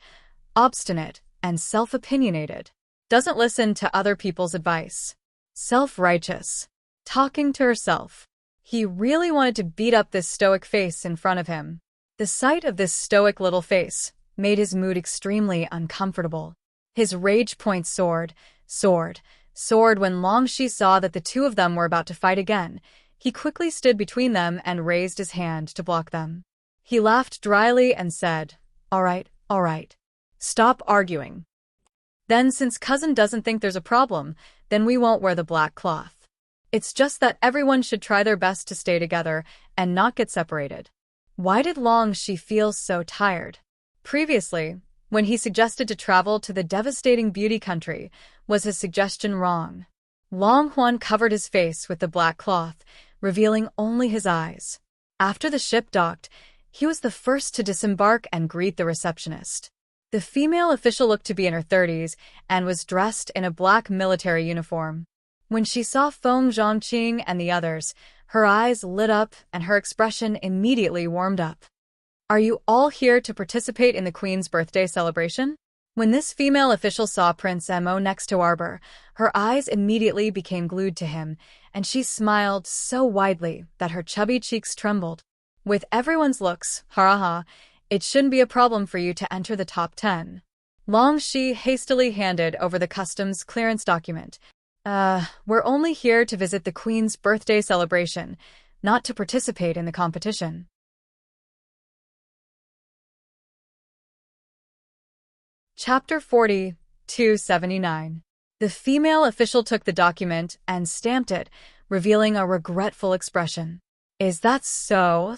[SPEAKER 1] obstinate and self-opinionated. Doesn't listen to other people's advice. Self-righteous. Talking to herself. He really wanted to beat up this stoic face in front of him. The sight of this stoic little face made his mood extremely uncomfortable. His rage point soared when Long Shi saw that the 2 of them were about to fight again. He quickly stood between them and raised his hand to block them. He laughed dryly and said, all right. Stop arguing. Then since cousin doesn't think there's a problem, then we won't wear the black cloth. It's just that everyone should try their best to stay together and not get separated. Why did Long Shi feel so tired? Previously, when he suggested to travel to the devastating beauty country, was his suggestion wrong? Long Huan covered his face with the black cloth, revealing only his eyes. After the ship docked, he was the first to disembark and greet the receptionist. The female official looked to be in her 30s and was dressed in a black military uniform. When she saw Feng Zhangqing and the others, Her eyes lit up and her expression immediately warmed up. Are you all here to participate in the Queen's birthday celebration? When this female official saw Prince Mo next to Arbor, her eyes immediately became glued to him, and she smiled so widely that her chubby cheeks trembled. With everyone's looks, ha, it shouldn't be a problem for you to enter the top 10. Long Shi hastily handed over the customs clearance document. We're only here to visit the Queen's birthday celebration, not to participate in the competition. Chapter 40, 279. The female official took the document and stamped it, revealing a regretful expression. Is that so?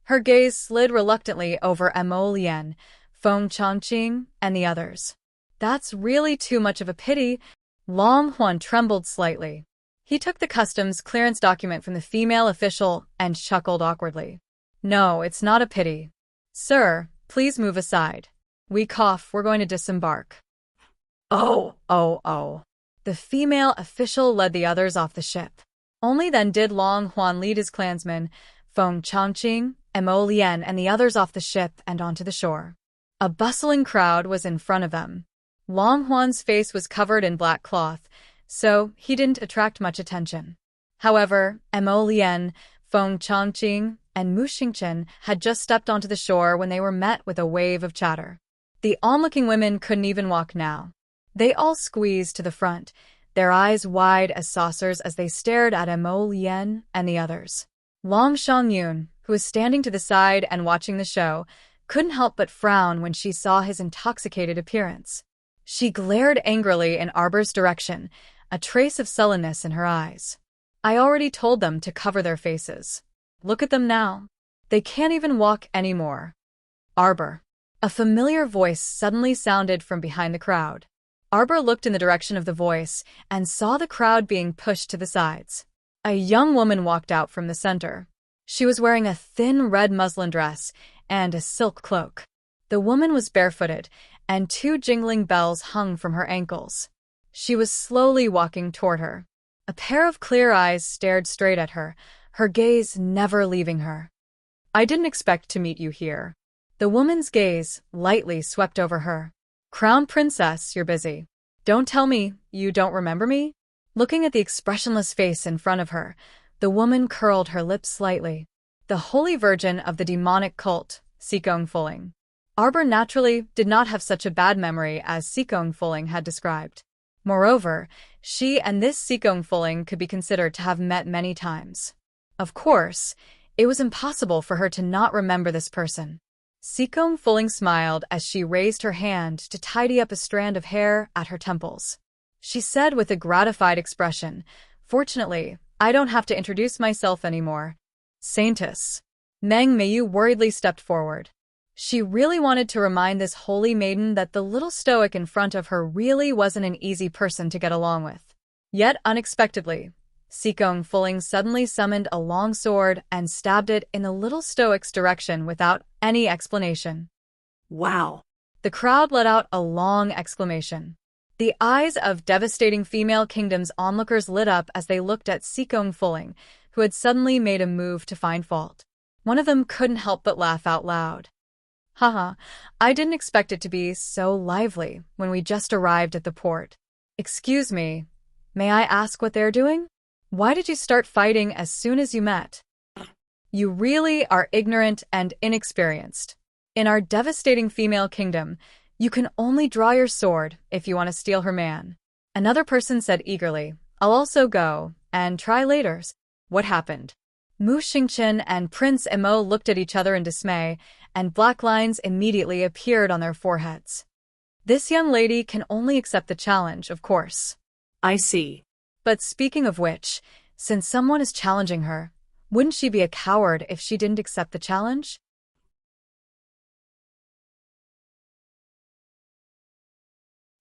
[SPEAKER 1] Her gaze slid reluctantly over Mo Lian, Feng Chongqing, and the others. That's really too much of a pity. Long Huan trembled slightly. He took the customs clearance document from the female official and chuckled awkwardly. No, it's not a pity. Sir, please move aside. We cough, we're going to disembark. Oh. The female official led the others off the ship. Only then did Long Huan lead his clansmen, Feng Chongqing, Mo Lian, and the others off the ship and onto the shore. A bustling crowd was in front of them. Long Huan's face was covered in black cloth, so he didn't attract much attention. However, Mo Lian, Feng Chongqing, and Mu Xingchen had just stepped onto the shore when they were met with a wave of chatter. The onlooking women couldn't even walk now. They all squeezed to the front, their eyes wide as saucers as they stared at Mo Lian and the others. Long Shangyun, who was standing to the side and watching the show, couldn't help but frown when she saw his intoxicated appearance. She glared angrily in Arbor's direction, a trace of sullenness in her eyes. I already told them to cover their faces. Look at them now. They can't even walk anymore. Arbor. A familiar voice suddenly sounded from behind the crowd. Arbor looked in the direction of the voice and saw the crowd being pushed to the sides. A young woman walked out from the center. She was wearing a thin red muslin dress and a silk cloak. The woman was barefooted, and 2 jingling bells hung from her ankles. She was slowly walking toward her. A pair of clear eyes stared straight at her, her gaze never leaving her. I didn't expect to meet you here. The woman's gaze lightly swept over her. Crown Princess, you're busy. Don't tell me you don't remember me? Looking at the expressionless face in front of her, the woman curled her lips slightly. The Holy Virgin of the demonic cult, Sikong Fuling. Arbor naturally did not have such a bad memory as Sikong Fuling had described. Moreover, she and this Sikong Fuling could be considered to have met many times. Of course, it was impossible for her to not remember this person. Sikong Fuling smiled as she raised her hand to tidy up a strand of hair at her temples. She said with a gratified expression, "Fortunately, I don't have to introduce myself anymore." Saintess. Meng Meiyu worriedly stepped forward. She really wanted to remind this holy maiden that the little stoic in front of her really wasn't an easy person to get along with. Yet unexpectedly, Sikong Fuling suddenly summoned a long sword and stabbed it in the little stoic's direction without any explanation.
[SPEAKER 2] Wow.
[SPEAKER 1] The crowd let out a long exclamation. The eyes of devastating female kingdom's onlookers lit up as they looked at Sikong Fuling, who had suddenly made a move to find fault. One of them couldn't help but laugh out loud. Haha, I didn't expect it to be so lively when we just arrived at the port. Excuse me, may I ask what they're doing? Why did you start fighting as soon as you met? You really are ignorant and inexperienced. In our devastating female kingdom, you can only draw your sword if you want to steal her man. Another person said eagerly, I'll also go, and try later. What happened? Mu Xingchen and Prince Mo looked at each other in dismay, and black lines immediately appeared on their foreheads. This young lady can only accept the challenge, of course.
[SPEAKER 2] I see.
[SPEAKER 1] But speaking of which, since someone is challenging her, wouldn't she be a coward if she didn't accept the challenge?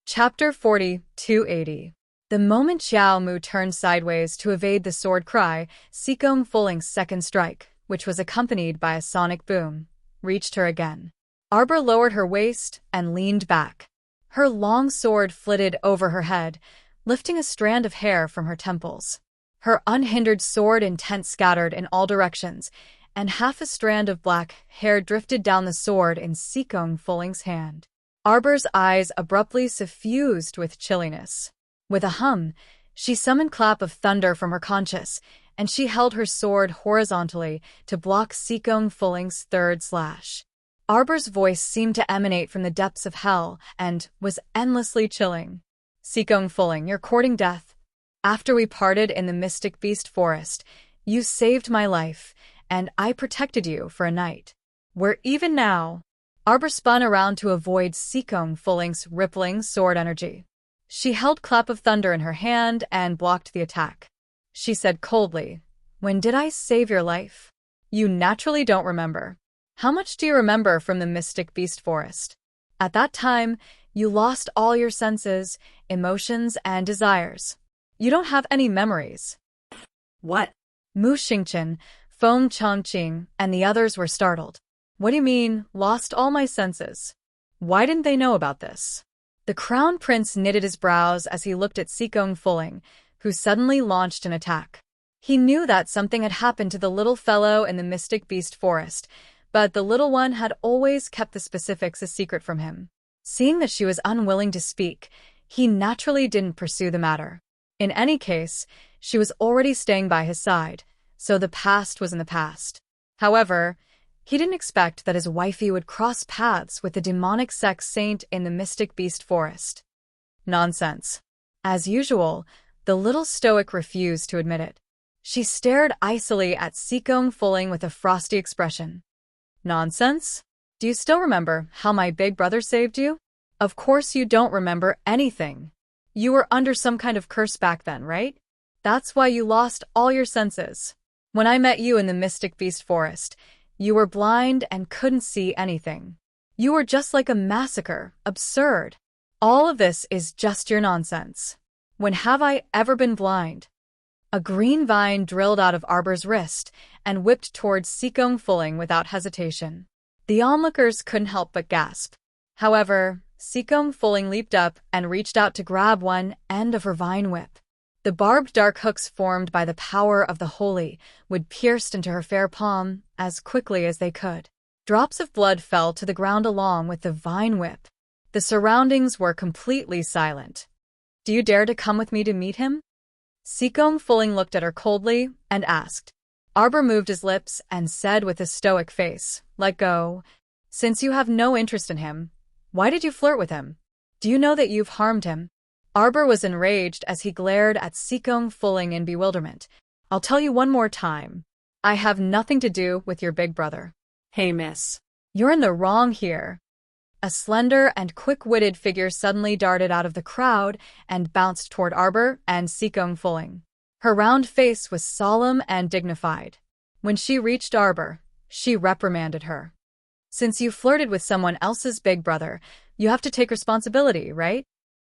[SPEAKER 1] Chapter 40, 280. The moment Xiao Mu turned sideways to evade the sword cry, Sikong Fuling's second strike, which was accompanied by a sonic boom, reached her again. Arbor lowered her waist and leaned back. Her long sword flitted over her head, lifting a strand of hair from her temples. Her unhindered sword intent scattered in all directions, and half a strand of black hair drifted down the sword in Sikong Fulling's hand. Arbor's eyes abruptly suffused with chilliness. With a hum, she summoned clap of thunder from her conscious, and she held her sword horizontally to block Sikong Fulling's third slash. Arbor's voice seemed to emanate from the depths of hell and was endlessly chilling. Sikong Fulling, you're courting death. After we parted in the Mystic Beast Forest, you saved my life, and I protected you for a night. We're even now. Arbor spun around to avoid Sikong Fulling's rippling sword energy. She held Clap of Thunder in her hand and blocked the attack. She said coldly, "When did I save your life? You naturally don't remember. How much do you remember from the Mystic Beast Forest? At that time, you lost all your senses, emotions, and desires. You don't have any memories."
[SPEAKER 2] What?
[SPEAKER 1] Mu Xingqian, Feng Chongqing, and the others were startled. What do you mean, lost all my senses? Why didn't they know about this? The Crown Prince knitted his brows as he looked at Sikong Fulling, who suddenly launched an attack. He knew that something had happened to the little fellow in the Mystic Beast Forest, but the little one had always kept the specifics a secret from him. Seeing that she was unwilling to speak, he naturally didn't pursue the matter. In any case, she was already staying by his side, so the past was in the past. However, he didn't expect that his wifey would cross paths with the demonic sex saint in the Mystic Beast Forest. Nonsense. As usual, the little stoic refused to admit it. She stared icily at Sikong Fulling with a frosty expression. Nonsense? Do you still remember how my big brother saved you? Of course you don't remember anything. You were under some kind of curse back then, right? That's why you lost all your senses. When I met you in the Mystic Beast Forest, you were blind and couldn't see anything. You were just like a massacre, absurd. All of this is just your nonsense. When have I ever been blind? A green vine drilled out of Arbor's wrist and whipped towards Sikong Fulling without hesitation. The onlookers couldn't help but gasp. However, Sikong Fulling leaped up and reached out to grab one end of her vine whip. The barbed dark hooks formed by the power of the holy would pierce into her fair palm as quickly as they could. Drops of blood fell to the ground along with the vine whip. The surroundings were completely silent. Do you dare to come with me to meet him? Sikong Fulling looked at her coldly and asked. Arbor moved his lips and said with a stoic face, "Let go. Since you have no interest in him, why did you flirt with him? Do you know that you've harmed him?" Arbor was enraged as he glared at Sikong Fulling in bewilderment. "I'll tell you one more time. I have nothing to do with your big brother."
[SPEAKER 2] Hey, miss.
[SPEAKER 1] You're in the wrong here. A slender and quick-witted figure suddenly darted out of the crowd and bounced toward Arbor and Sikong Fulling. Her round face was solemn and dignified. When she reached Arbor, she reprimanded her. "Since you flirted with someone else's big brother, you have to take responsibility, right?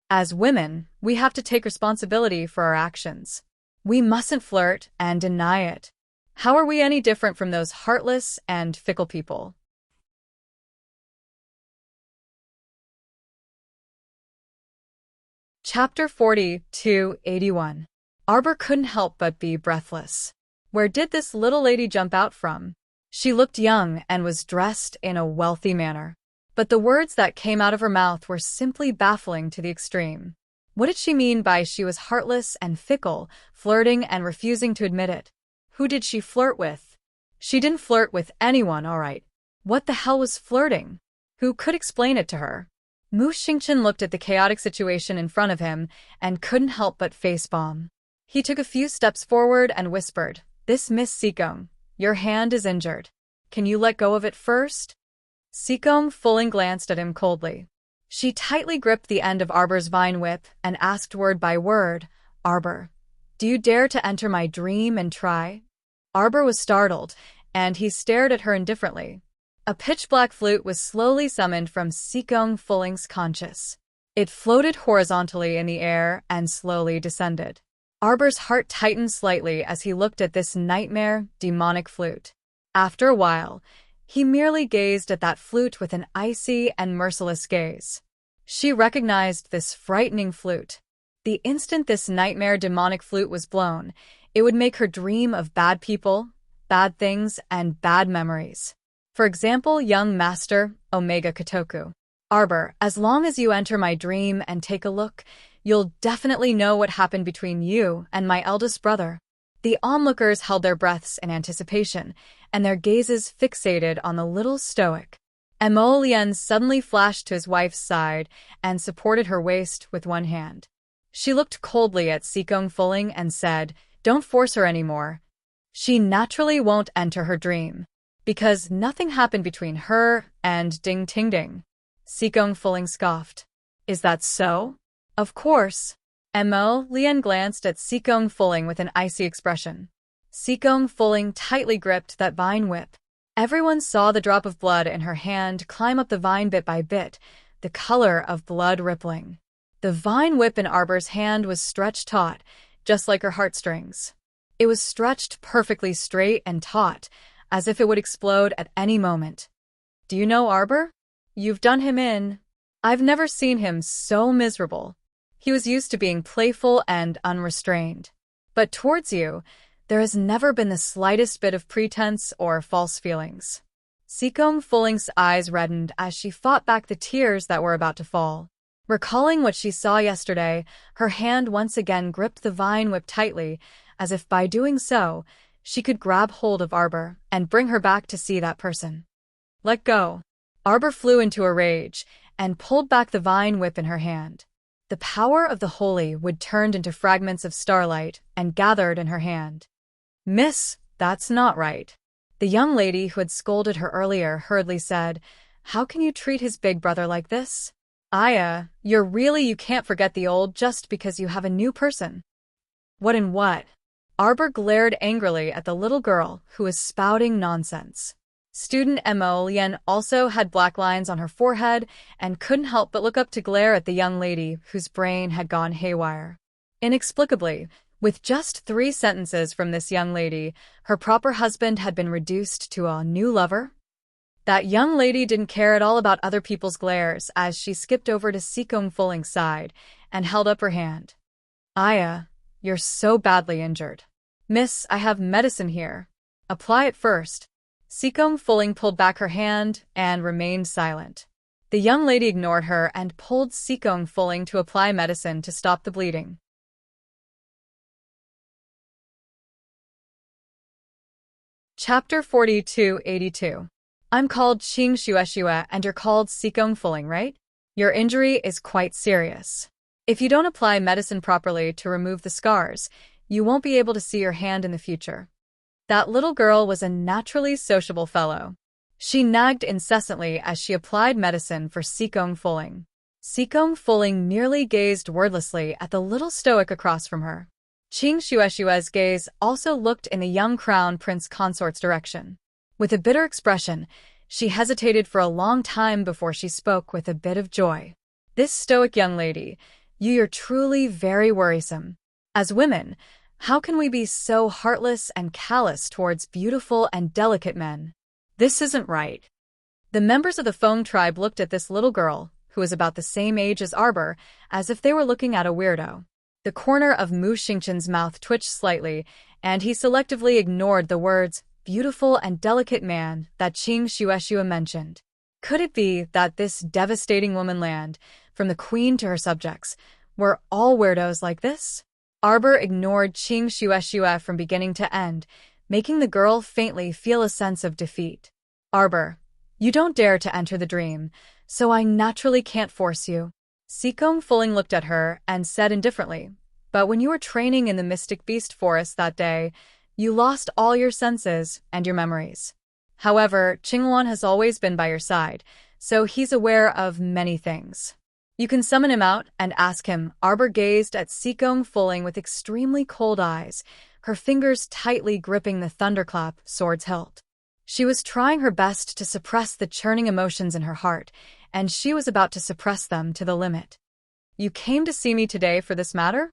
[SPEAKER 1] As women, we have to take responsibility for our actions. We mustn't flirt and deny it. How are we any different from those heartless and fickle people?" Chapter 40-81. Arbor couldn't help but be breathless. Where did this little lady jump out from? She looked young and was dressed in a wealthy manner. But the words that came out of her mouth were simply baffling to the extreme. What did she mean by she was heartless and fickle, flirting and refusing to admit it? Who did she flirt with? She didn't flirt with anyone, all right. What the hell was flirting? Who could explain it to her? Mu Xingqian looked at the chaotic situation in front of him and couldn't help but facepalm. He took a few steps forward and whispered, "This Miss Sikong, your hand is injured. Can you let go of it first?" Sikong Fulling glanced at him coldly. She tightly gripped the end of Arbor's vine whip and asked word by word, "Arbor, do you dare to enter my dream and try?" Arbor was startled, and he stared at her indifferently. A pitch-black flute was slowly summoned from Sikong Fulling's conscious. It floated horizontally in the air and slowly descended. Arbor's heart tightened slightly as he looked at this nightmare, demonic flute. After a while, he merely gazed at that flute with an icy and merciless gaze. She recognized this frightening flute. The instant this nightmare demonic flute was blown, It would make her dream of bad people, bad things, and bad memories. For example, young Master Omega Kotoku. Arbor, as long as you enter my dream and take a look, you'll definitely know what happened between you and my eldest brother. The onlookers held their breaths in anticipation, and their gazes fixated on the little stoic. Mo Lian suddenly flashed to his wife's side and supported her waist with one hand. She looked coldly at Sikong Fuling and said, "Don't force her anymore. She naturally won't enter her dream, because nothing happened between her and Ding Ting Ding." Sikong Fuling scoffed. "Is that so?" "Of course." Mo Lian glanced at Sikong Fuling with an icy expression. Sikong Fuling tightly gripped that vine whip. Everyone saw the drop of blood in her hand climb up the vine bit by bit, the color of blood rippling. The vine whip in Arbor's hand was stretched taut, just like her heartstrings. It was stretched perfectly straight and taut, as if it would explode at any moment. "Do you know Arbor? You've done him in." "I've never seen him so miserable. He was used to being playful and unrestrained. But towards you, there has never been the slightest bit of pretense or false feelings." Sikong Fuling's eyes reddened as she fought back the tears that were about to fall. Recalling what she saw yesterday, her hand once again gripped the vine whip tightly, as if by doing so, she could grab hold of Arbor and bring her back to see that person. "Let go." Arbor flew into a rage and pulled back the vine whip in her hand. The power of the holy wood turned into fragments of starlight and gathered in her hand. "Miss, that's not right." The young lady who had scolded her earlier hurriedly said, "How can you treat his big brother like this? You can't forget the old just because you have a new person." "What and what?" Arbor glared angrily at the little girl who was spouting nonsense. Student Mo Lian also had black lines on her forehead and couldn't help but look up to glare at the young lady whose brain had gone haywire. Inexplicably, with just 3 sentences from this young lady, her proper husband had been reduced to a new lover. That young lady didn't care at all about other people's glares as she skipped over to Sikong Fuling's side and held up her hand. You're so badly injured." "Miss, I have medicine here. Apply it first." Sikong Fuling pulled back her hand and remained silent. The young lady ignored her and pulled Sikong Fuling to apply medicine to stop the bleeding. Chapter 4282. I'm called Qing Xuexue and you're called Sikong Fuling, right? Your injury is quite serious. If you don't apply medicine properly to remove the scars, you won't be able to see your hand in the future. That little girl was a naturally sociable fellow. She nagged incessantly as she applied medicine for Sikong Fuling. Sikong Fuling merely gazed wordlessly at the little stoic across from her. Qing Xuexue's gaze also looked in the young crown prince consort's direction. With a bitter expression, she hesitated for a long time before she spoke with a bit of joy. "This stoic young lady, you're truly very worrisome. As women, how can we be so heartless and callous towards beautiful and delicate men? This isn't right." The members of the Feng tribe looked at this little girl, who was about the same age as Arbor, as if they were looking at a weirdo. The corner of Mu Xingchen's mouth twitched slightly, and he selectively ignored the words, "beautiful and delicate man," that Qing Xuexue mentioned. Could it be that this devastating woman land, from the queen to her subjects, were all weirdos like this? Arbor ignored Qing Xuexue from beginning to end, making the girl faintly feel a sense of defeat. "Arbor, you don't dare to enter the dream, so I naturally can't force you." Sikong Fuling looked at her and said indifferently, "But when you were training in the Mystic Beast Forest that day, you lost all your senses and your memories. However, Qingluan has always been by your side, so he's aware of many things. You can summon him out and ask him." Arbor gazed at Sikong Fuling with extremely cold eyes, her fingers tightly gripping the thunderclap sword's hilt. She was trying her best to suppress the churning emotions in her heart, and she was about to suppress them to the limit. "You came to see me today for this matter?"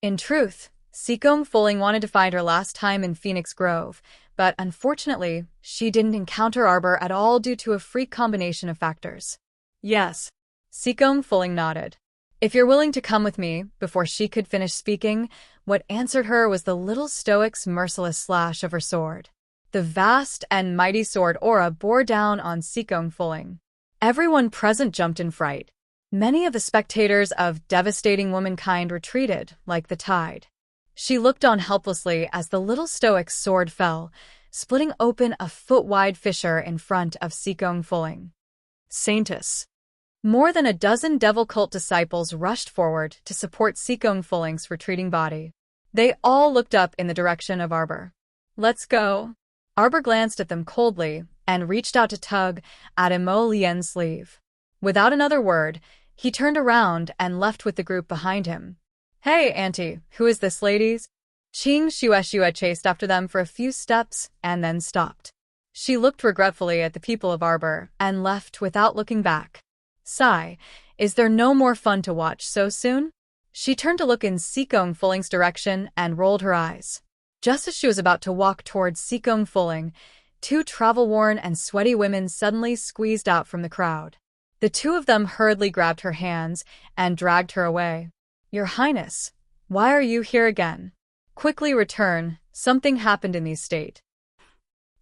[SPEAKER 1] In truth, Sikong Fuling wanted to find her last time in Phoenix Grove, but unfortunately, she didn't encounter Arbor at all due to a freak combination of factors. "Yes." Sikong Fuling nodded. If you're willing to come with me, before she could finish speaking, what answered her was the little stoic's merciless slash of her sword. The vast and mighty sword aura bore down on Sikong Fuling. Everyone present jumped in fright. Many of the spectators of devastating womankind retreated, like the tide. She looked on helplessly as the little stoic's sword fell, splitting open a foot-wide fissure in front of Sikong Fuling. Saintess. More than a dozen devil cult disciples rushed forward to support Sikong Fuling's retreating body. They all looked up in the direction of Arbor. Let's go. Arbor glanced at them coldly and reached out to tug at Imo Lien's sleeve. Without another word, he turned around and left with the group behind him. Hey, Auntie, who is this, ladies? Qing Shueshue chased after them for a few steps and then stopped. She looked regretfully at the people of Arbor and left without looking back. Sigh, is there no more fun to watch so soon? She turned to look in Sikong Fuling's direction and rolled her eyes. Just as she was about to walk towards Sikong Fuling, two travel-worn and sweaty women suddenly squeezed out from the crowd. The two of them hurriedly grabbed her hands and dragged her away. Your Highness, why are you here again? Quickly return, something happened in the estate.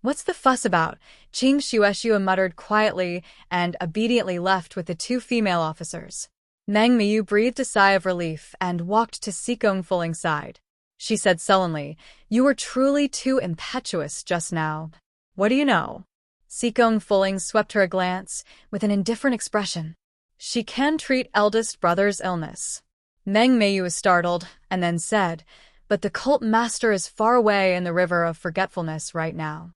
[SPEAKER 1] What's the fuss about? Qing Shueshue muttered quietly and obediently left with the two female officers. Meng Miyu breathed a sigh of relief and walked to Sikong Fuling's side. She said sullenly, You were truly too impetuous just now. What do you know? Sikong Fuling swept her a glance with an indifferent expression. She can treat eldest brother's illness. Meng Miyu was startled and then said, But the cult master is far away in the river of forgetfulness right now.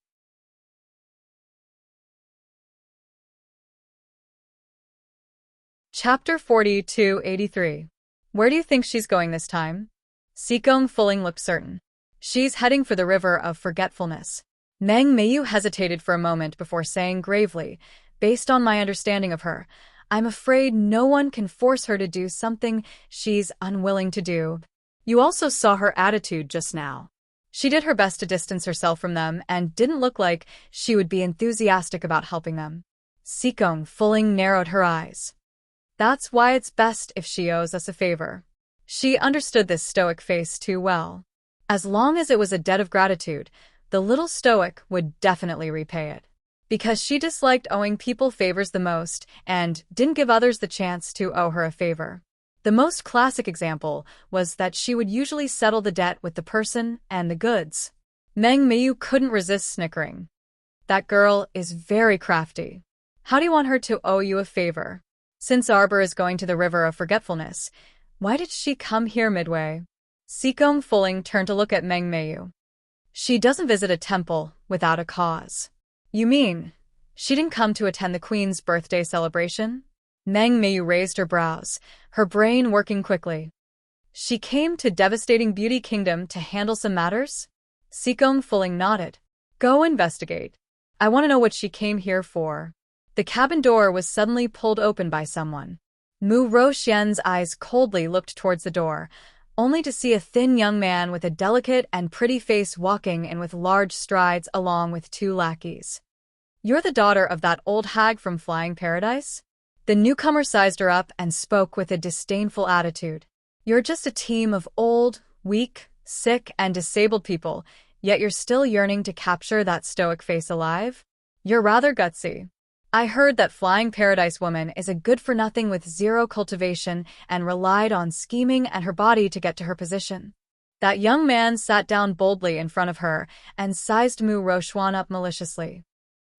[SPEAKER 1] Chapter 42-83. Where do you think she's going this time? Sikong Fuling looked certain. She's heading for the river of forgetfulness. Meng Miyu hesitated for a moment before saying gravely, Based on my understanding of her, I'm afraid no one can force her to do something she's unwilling to do. You also saw her attitude just now. She did her best to distance herself from them and didn't look like she would be enthusiastic about helping them. Sikong Fuling narrowed her eyes. That's why it's best if she owes us a favor. She understood this stoic face too well. As long as it was a debt of gratitude, the little stoic would definitely repay it. Because she disliked owing people favors the most and didn't give others the chance to owe her a favor. The most classic example was that she would usually settle the debt with the person and the goods. Meng Miyu couldn't resist snickering. That girl is very crafty. How do you want her to owe you a favor? Since Arbor is going to the river of forgetfulness, why did she come here midway? Sikong Fuling turned to look at Meng Miyu. She doesn't visit a temple without a cause. You mean, she didn't come to attend the Queen's birthday celebration? Meng Miyu raised her brows, her brain working quickly. She came to Devastating Beauty Kingdom to handle some matters? Sikong Fuling nodded. Go investigate. I want to know what she came here for. The cabin door was suddenly pulled open by someone. Mu Roxian's eyes coldly looked towards the door, only to see a thin young man with a delicate and pretty face walking in with large strides along with two lackeys. You're the daughter of that old hag from Flying Paradise? The newcomer sized her up and spoke with a disdainful attitude. You're just a team of old, weak, sick, and disabled people, yet you're still yearning to capture that stoic face alive? You're rather gutsy. I heard that Flying Paradise woman is a good-for-nothing with zero cultivation and relied on scheming and her body to get to her position. That young man sat down boldly in front of her and sized Mu Roxuan up maliciously.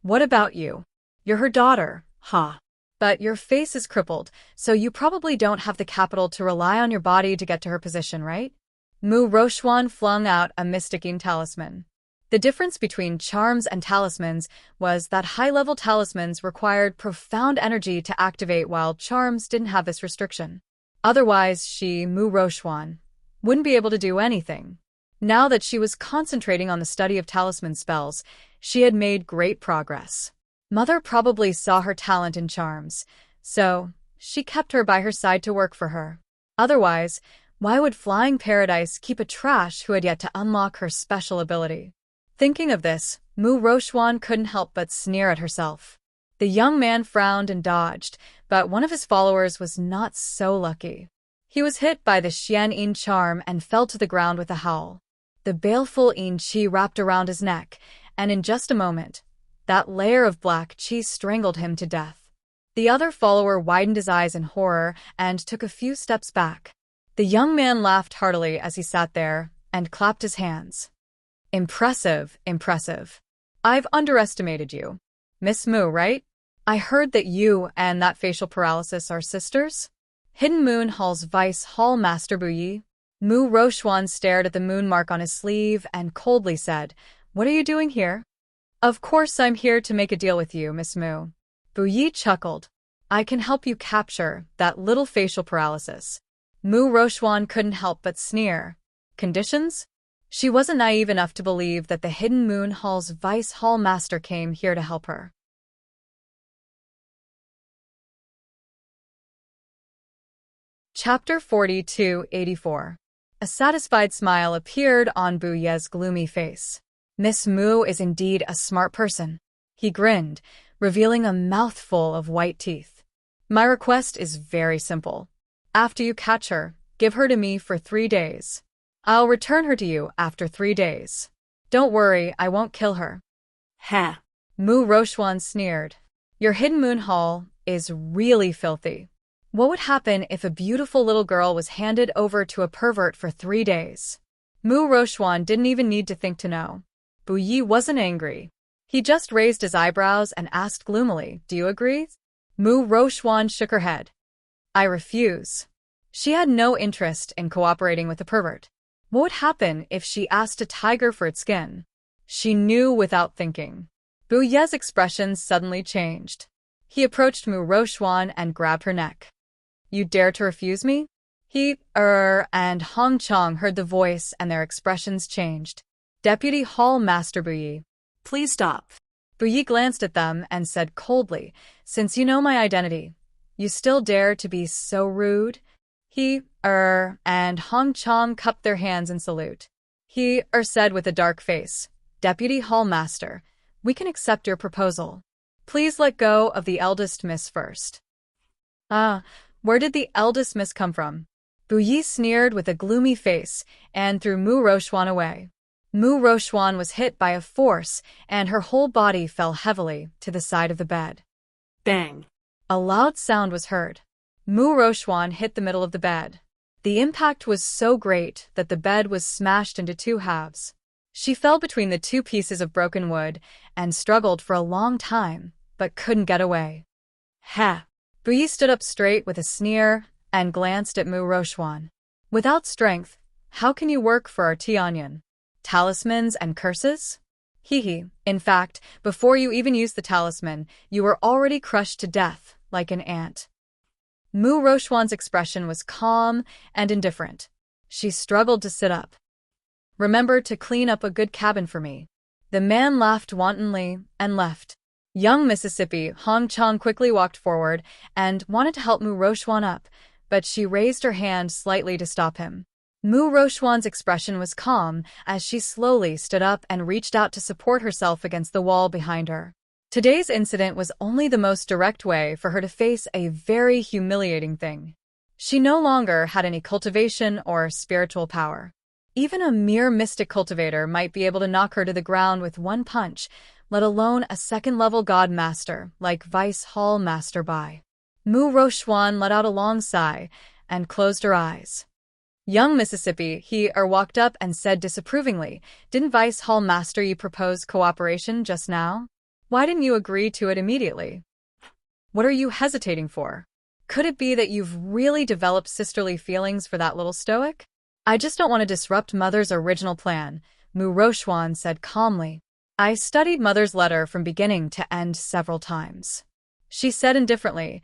[SPEAKER 1] What about you? You're her daughter, huh? But your face is crippled, so you probably don't have the capital to rely on your body to get to her position, right? Mu Roxuan flung out a mysticking talisman. The difference between charms and talismans was that high-level talismans required profound energy to activate while charms didn't have this restriction. Otherwise, she, Mu Roxuan, wouldn't be able to do anything. Now that she was concentrating on the study of talisman spells, she had made great progress. Mother probably saw her talent in charms, so she kept her by her side to work for her. Otherwise, why would Flying Paradise keep a trash who had yet to unlock her special ability? Thinking of this, Mu Roxuan couldn't help but sneer at herself. The young man frowned and dodged, but one of his followers was not so lucky. He was hit by the Xian charm and fell to the ground with a howl. The baleful qi wrapped around his neck, and in just a moment, that layer of black qi strangled him to death. The other follower widened his eyes in horror and took a few steps back. The young man laughed heartily as he sat there and clapped his hands. Impressive, impressive. I've underestimated you. Miss Mu, right? I heard that you and that facial paralysis are sisters? Hidden Moon Hall's Vice Hall Master Buyi. Mu Rochuan stared at the moon mark on his sleeve and coldly said, "What are you doing here?" "Of course I'm here to make a deal with you, Miss Mu." Buyi chuckled. "I can help you capture that little facial paralysis." Mu Rochuan couldn't help but sneer. Conditions? She wasn't naive enough to believe that the Hidden Moon Hall's Vice Hall Master came here to help her. Chapter 42-84. A satisfied smile appeared on Buye's gloomy face. Miss Mu is indeed a smart person. He grinned, revealing a mouthful of white teeth. My request is very simple. After you catch her, give her to me for 3 days. I'll return her to you after 3 days. Don't worry, I won't kill her.
[SPEAKER 2] Ha!
[SPEAKER 1] Mu Rochuan sneered. Your Hidden Moon Hall is really filthy. What would happen if a beautiful little girl was handed over to a pervert for 3 days? Mu Rochuan didn't even need to think to know. Buyi wasn't angry. He just raised his eyebrows and asked gloomily, "Do you agree?" Mu Rochuan shook her head. "I refuse." She had no interest in cooperating with the pervert. What would happen if she asked a tiger for its skin? She knew without thinking. Buye's expression suddenly changed. He approached Mu Rochuan and grabbed her neck. "You dare to refuse me?" He, and Hong Chong heard the voice and their expressions changed. Deputy Hall Master Buyi.
[SPEAKER 2] Please stop.
[SPEAKER 1] Buyi glanced at them and said coldly, "Since you know my identity, you still dare to be so rude?" He, and Hong Chong cupped their hands in salute. He, said with a dark face, "Deputy Hall Master, we can accept your proposal. Please let go of the eldest miss first." Where did the eldest miss come from? Buyi sneered with a gloomy face and threw Mu Rochuan away. Mu Rochuan was hit by a force and her whole body fell heavily to the side of the bed.
[SPEAKER 2] Bang!
[SPEAKER 1] A loud sound was heard. Mu Rochuan hit the middle of the bed. The impact was so great that the bed was smashed into 2 halves. She fell between the 2 pieces of broken wood and struggled for a long time, but couldn't get away. Ha! Buyi stood up straight with a sneer and glanced at Mu Rochuan. "Without strength, how can you work for our Tianyan? Talismans and curses?" Hee. In fact, before you even used the talisman, you were already crushed to death, like an ant. Mu Rochuan's expression was calm and indifferent. She struggled to sit up. "Remember to clean up a good cabin for me." The man laughed wantonly and left. Young Mississippi Hong Chong quickly walked forward and wanted to help Mu Rochuan up, but she raised her hand slightly to stop him. Mu Rochuan's expression was calm as she slowly stood up and reached out to support herself against the wall behind her. Today's incident was only the most direct way for her to face a very humiliating thing. She no longer had any cultivation or spiritual power. Even a mere mystic cultivator might be able to knock her to the ground with one punch, let alone a second-level god master like Vice Hall Master Bai. Mu Rochuan let out a long sigh and closed her eyes. Young Mississippi walked up and said disapprovingly, "Didn't Vice Hall Master Yi propose cooperation just now? Why didn't you agree to it immediately? What are you hesitating for? Could it be that you've really developed sisterly feelings for that little stoic?" "I just don't want to disrupt Mother's original plan," Mu Rochuan said calmly. "I studied Mother's letter from beginning to end several times." She said indifferently,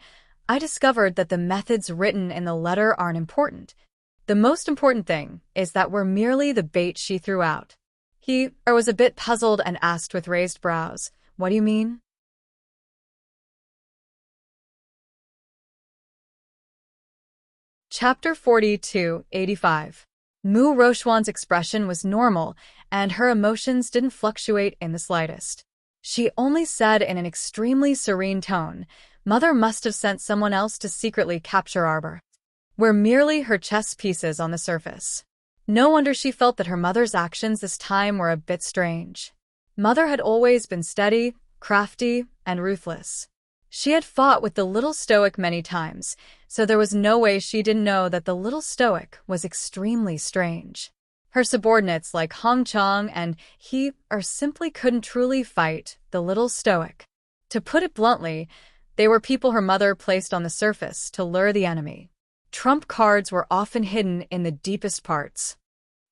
[SPEAKER 1] "I discovered that the methods written in the letter aren't important. The most important thing is that we're merely the bait she threw out." He was a bit puzzled and asked with raised brows, "What do you mean?" Chapter 42-85. Mu Rochuan's expression was normal, and her emotions didn't fluctuate in the slightest. She only said in an extremely serene tone, "Mother must have sent someone else to secretly capture Arbor." were merely her chess pieces on the surface. No wonder she felt that her mother's actions this time were a bit strange. Mother had always been steady, crafty, and ruthless. She had fought with the little stoic many times, so there was no way she didn't know that the little stoic was extremely strange. Her subordinates like Hong Chang and He simply couldn't truly fight the little stoic. To put it bluntly, they were people her mother placed on the surface to lure the enemy. Trump cards were often hidden in the deepest parts.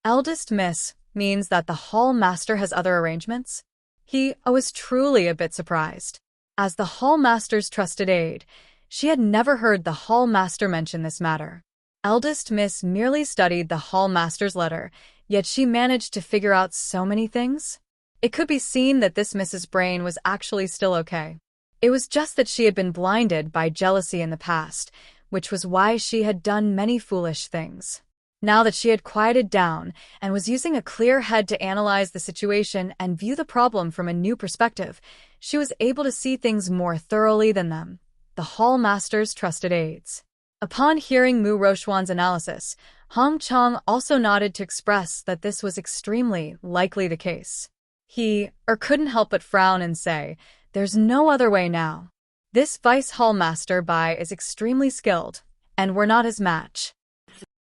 [SPEAKER 1] Eldest Miss means that the Hall Master has other arrangements? He was truly a bit surprised. As the Hall Master's trusted aide, she had never heard the Hall Master mention this matter. Eldest Miss merely studied the Hall Master's letter, yet she managed to figure out so many things. It could be seen that this Miss's brain was actually still okay. It was just that she had been blinded by jealousy in the past, which was why she had done many foolish things. Now that she had quieted down and was using a clear head to analyze the situation and view the problem from a new perspective, she was able to see things more thoroughly than them, the Hall Master's trusted aides. Upon hearing Mu Rochuan's analysis, Hong Chang also nodded to express that this was extremely likely the case. He couldn't help but frown and say, "There's no other way now. This Vice Hall Master Bai is extremely skilled, and we're not his match.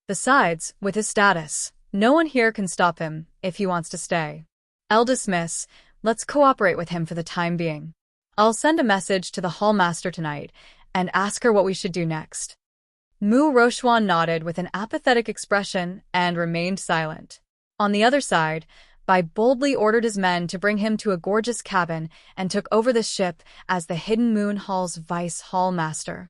[SPEAKER 1] Besides, with his status, no one here can stop him if he wants to stay. Eldest Miss, let's cooperate with him for the time being. I'll send a message to the Hall Master tonight and ask her what we should do next." Mu Rochuan nodded with an apathetic expression and remained silent. On the other side, Bai boldly ordered his men to bring him to a gorgeous cabin and took over the ship as the Hidden Moon Hall's Vice Hall Master.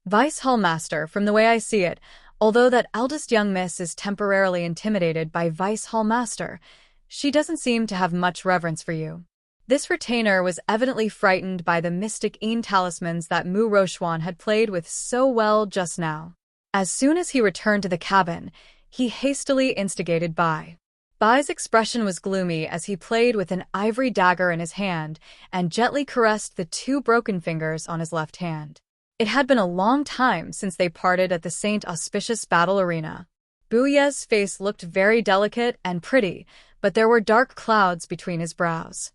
[SPEAKER 1] Vice Hall Master, from the way I see it, although that eldest young miss is temporarily intimidated by Vice Hall Master, she doesn't seem to have much reverence for you. This retainer was evidently frightened by the mystic talismans that Mu Rochuan had played with so well just now. As soon as he returned to the cabin, he hastily instigated Bai. Bai's expression was gloomy as he played with an ivory dagger in his hand and gently caressed the 2 broken fingers on his left hand. It had been a long time since they parted at the Saint Auspicious Battle Arena. Buyez's face looked very delicate and pretty, but there were dark clouds between his brows.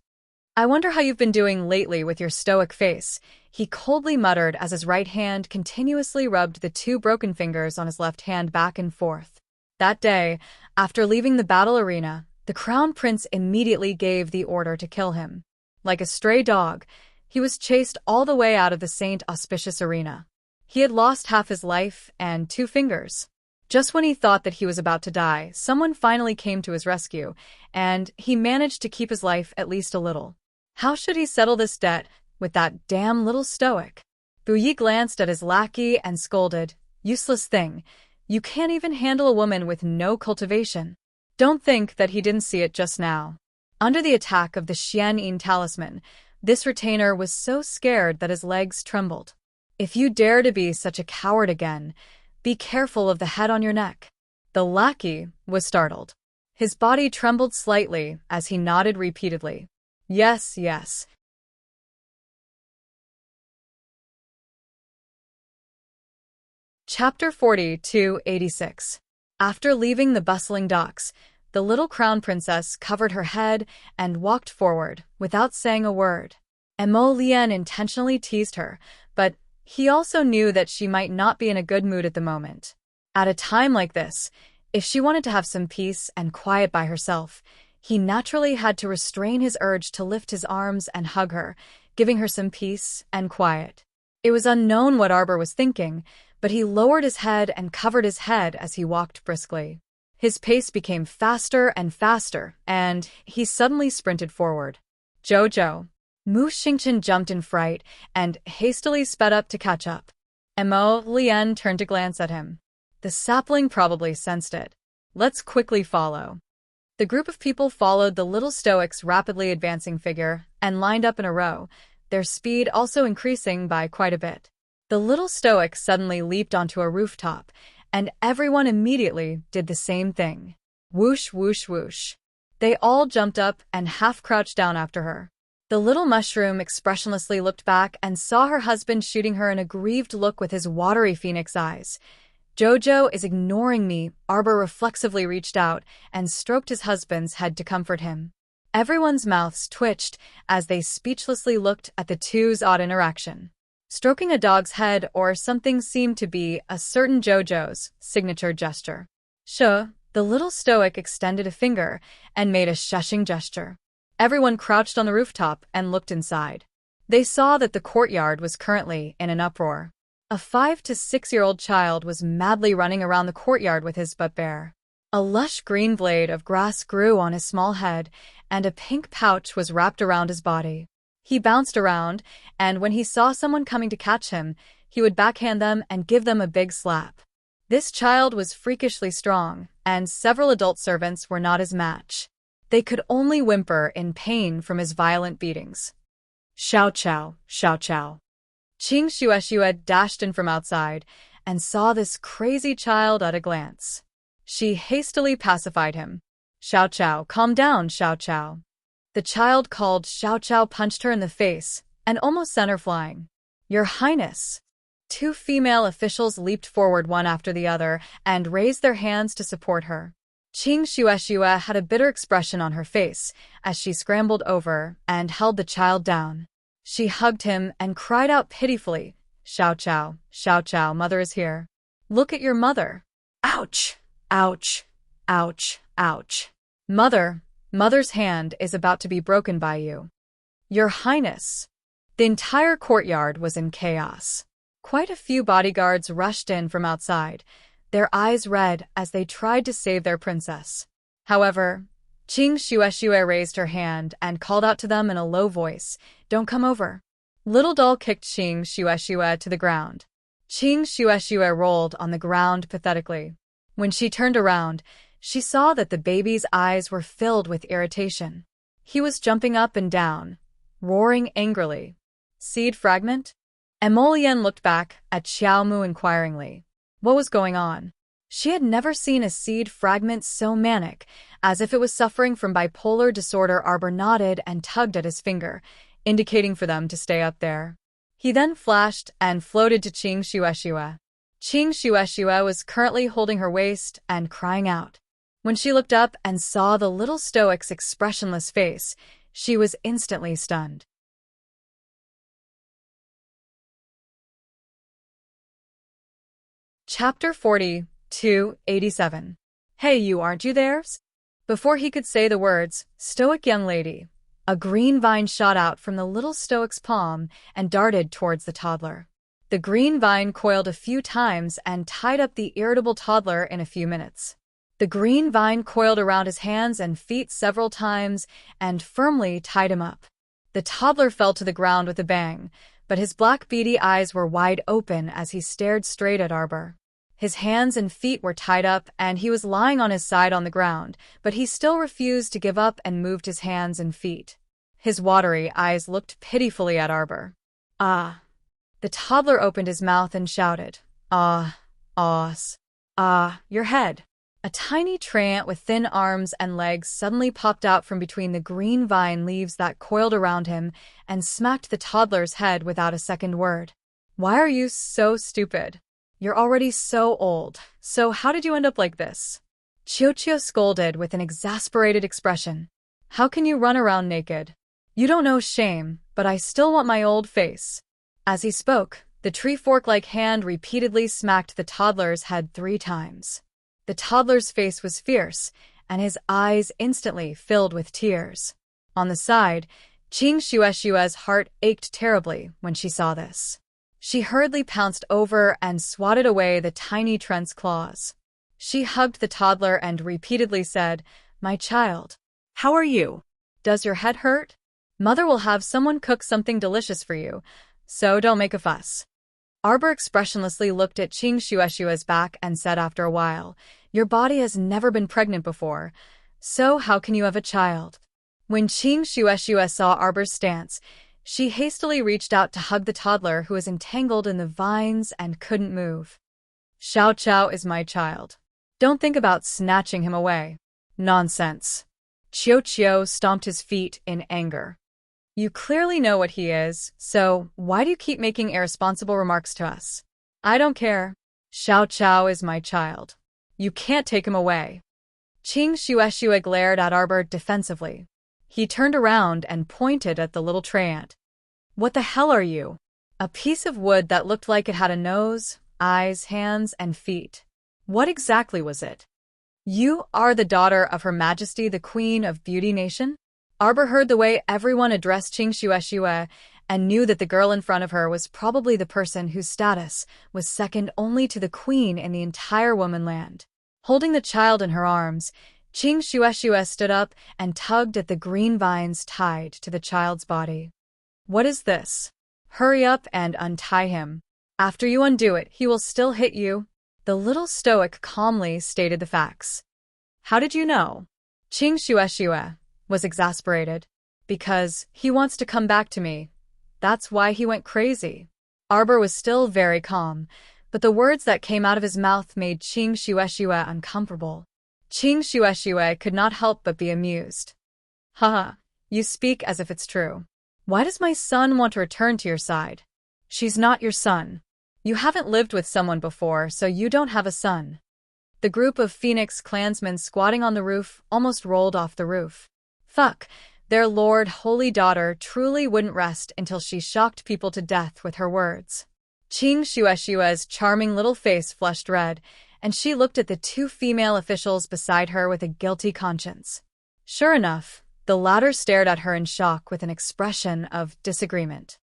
[SPEAKER 1] "I wonder how you've been doing lately with your stoic face," he coldly muttered as his right hand continuously rubbed the 2 broken fingers on his left hand back and forth. That day, after leaving the battle arena, the Crown Prince immediately gave the order to kill him. Like a stray dog, he was chased all the way out of the Saint Auspicious Arena. He had lost half his life and 2 fingers. Just when he thought that he was about to die, someone finally came to his rescue, and he managed to keep his life at least a little. How should he settle this debt with that damn little stoic? Bouyi glanced at his lackey and scolded, "Useless thing. You can't even handle a woman with no cultivation." Don't think that he didn't see it just now. Under the attack of the Xianyin talisman, this retainer was so scared that his legs trembled. "If you dare to be such a coward again, be careful of the head on your neck." The lackey was startled. His body trembled slightly as he nodded repeatedly. "Yes, yes." Chapter 40-86. After leaving the bustling docks, the little crown princess covered her head and walked forward without saying a word. Emo Lien intentionally teased her, but he also knew that she might not be in a good mood at the moment. At a time like this, if she wanted to have some peace and quiet by herself, he naturally had to restrain his urge to lift his arms and hug her, giving her some peace and quiet. It was unknown what Arbor was thinking, but he lowered his head and covered his head as he walked briskly. His pace became faster and faster, and he suddenly sprinted forward. "Jojo!" Mu Xingchen jumped in fright and hastily sped up to catch up. Emo Lien turned to glance at him. The sapling probably sensed it. "Let's quickly follow." The group of people followed the little stoic's rapidly advancing figure and lined up in a row, their speed also increasing by quite a bit. The little stoic suddenly leaped onto a rooftop, and everyone immediately did the same thing. Whoosh, whoosh, whoosh. They all jumped up and half-crouched down after her. The little mushroom expressionlessly looked back and saw her husband shooting her an aggrieved look with his watery phoenix eyes. Jojo is ignoring me. Arbor reflexively reached out and stroked his husband's head to comfort him. Everyone's mouths twitched as they speechlessly looked at the two's odd interaction. Stroking a dog's head or something seemed to be a certain Jojo's signature gesture. Sure, the little stoic extended a finger and made a shushing gesture. Everyone crouched on the rooftop and looked inside. They saw that the courtyard was currently in an uproar. A 5 to 6-year-old child was madly running around the courtyard with his butt bare. A lush green blade of grass grew on his small head, and a pink pouch was wrapped around his body. He bounced around, and when he saw someone coming to catch him, he would backhand them and give them a big slap. This child was freakishly strong, and several adult servants were not his match. They could only whimper in pain from his violent beatings. Xiao Qiao, Xiao Qiao. Qing Xuexue dashed in from outside and saw this crazy child at a glance. She hastily pacified him. Xiao Qiao, calm down, Xiao Qiao. The child called Xiao Qiao punched her in the face and almost sent her flying. Your Highness. Two female officials leaped forward one after the other and raised their hands to support her. Qing Xuexue had a bitter expression on her face as she scrambled over and held the child down. She hugged him and cried out pitifully, Xiao Qiao, mother is here. Look at your mother. Ouch, ouch, ouch, ouch. Mother's hand is about to be broken by you. Your Highness. The entire courtyard was in chaos. Quite a few bodyguards rushed in from outside, their eyes red as they tried to save their princess. However, Qing Xuexue raised her hand and called out to them in a low voice, don't come over. Little doll kicked Qing Xuexue to the ground. Qing Xuexue rolled on the ground pathetically. When she turned around, she saw that the baby's eyes were filled with irritation. He was jumping up and down, roaring angrily. Seed fragment? Emolienne looked back at Xiaomu inquiringly. What was going on? She had never seen a seed fragment so manic, as if it was suffering from bipolar disorder. Arbor nodded and tugged at his finger, indicating for them to stay up there. He then flashed and floated to Qing Xuexue. Qing Xuexue was currently holding her waist and crying out. When she looked up and saw the little stoic's expressionless face, she was instantly stunned. Chapter 40, 287. Hey, you aren't you there? Before he could say the words, stoic young lady, a green vine shot out from the little stoic's palm and darted towards the toddler. The green vine coiled a few times and tied up the irritable toddler in a few minutes. The green vine coiled around his hands and feet several times and firmly tied him up. The toddler fell to the ground with a bang, but his black beady eyes were wide open as he stared straight at Arbor. His hands and feet were tied up and he was lying on his side on the ground, but he still refused to give up and moved his hands and feet. His watery eyes looked pitifully at Arbor. Ah. The toddler opened his mouth and shouted, ah, your head. A tiny treant with thin arms and legs suddenly popped out from between the green vine leaves that coiled around him and smacked the toddler's head without a second word. Why are you so stupid? You're already so old, so how did you end up like this? Qiuqiu scolded with an exasperated expression. How can you run around naked? You don't know shame, but I still want my old face. As he spoke, the tree fork-like hand repeatedly smacked the toddler's head 3 times. The toddler's face was fierce, and his eyes instantly filled with tears. On the side, Qing Xuexue's heart ached terribly when she saw this. She hurriedly pounced over and swatted away the tiny treant's claws. She hugged the toddler and repeatedly said, My child.
[SPEAKER 2] How are you?
[SPEAKER 1] Does your head hurt? Mother will have someone cook something delicious for you, so don't make a fuss. Arbor expressionlessly looked at Qing Xuexue's back and said after a while, Your body has never been pregnant before, so how can you have a child? When Qing Xuexue saw Arbor's stance, she hastily reached out to hug the toddler who was entangled in the vines and couldn't move. Xiao Qiao is my child. Don't think about snatching him away. Nonsense. Qiuqiu stomped his feet in anger. You clearly know what he is, so why do you keep making irresponsible remarks to us? I don't care. Xiao Chao is my child. You can't take him away. Qing Shueshue glared at Arbor defensively. He turned around and pointed at the little tray ant. What the hell are you? A piece of wood that looked like it had a nose, eyes, hands, and feet. What exactly was it? You are the daughter of Her Majesty the Queen of Beauty Nation? Arbor heard the way everyone addressed Qing Shueshue and knew that the girl in front of her was probably the person whose status was second only to the queen in the entire womanland. Holding the child in her arms, Qing Shueshue stood up and tugged at the green vines tied to the child's body. What is this? Hurry up and untie him. After you undo it, he will still hit you. The little stoic calmly stated the facts. How did you know? Qing Shueshue was exasperated. Because he wants to come back to me. That's why he went crazy. Arbor was still very calm, but the words that came out of his mouth made Qing Shueshue uncomfortable. Qing Shueshue could not help but be amused. Haha, you speak as if it's true. Why does my son want to return to your side? She's not your son. You haven't lived with someone before, so you don't have a son. The group of Phoenix clansmen squatting on the roof almost rolled off the roof. Fuck, their lord holy daughter truly wouldn't rest until she shocked people to death with her words. Qing Shueshue's charming little face flushed red, and she looked at the two female officials beside her with a guilty conscience. Sure enough, the latter stared at her in shock with an expression of disagreement.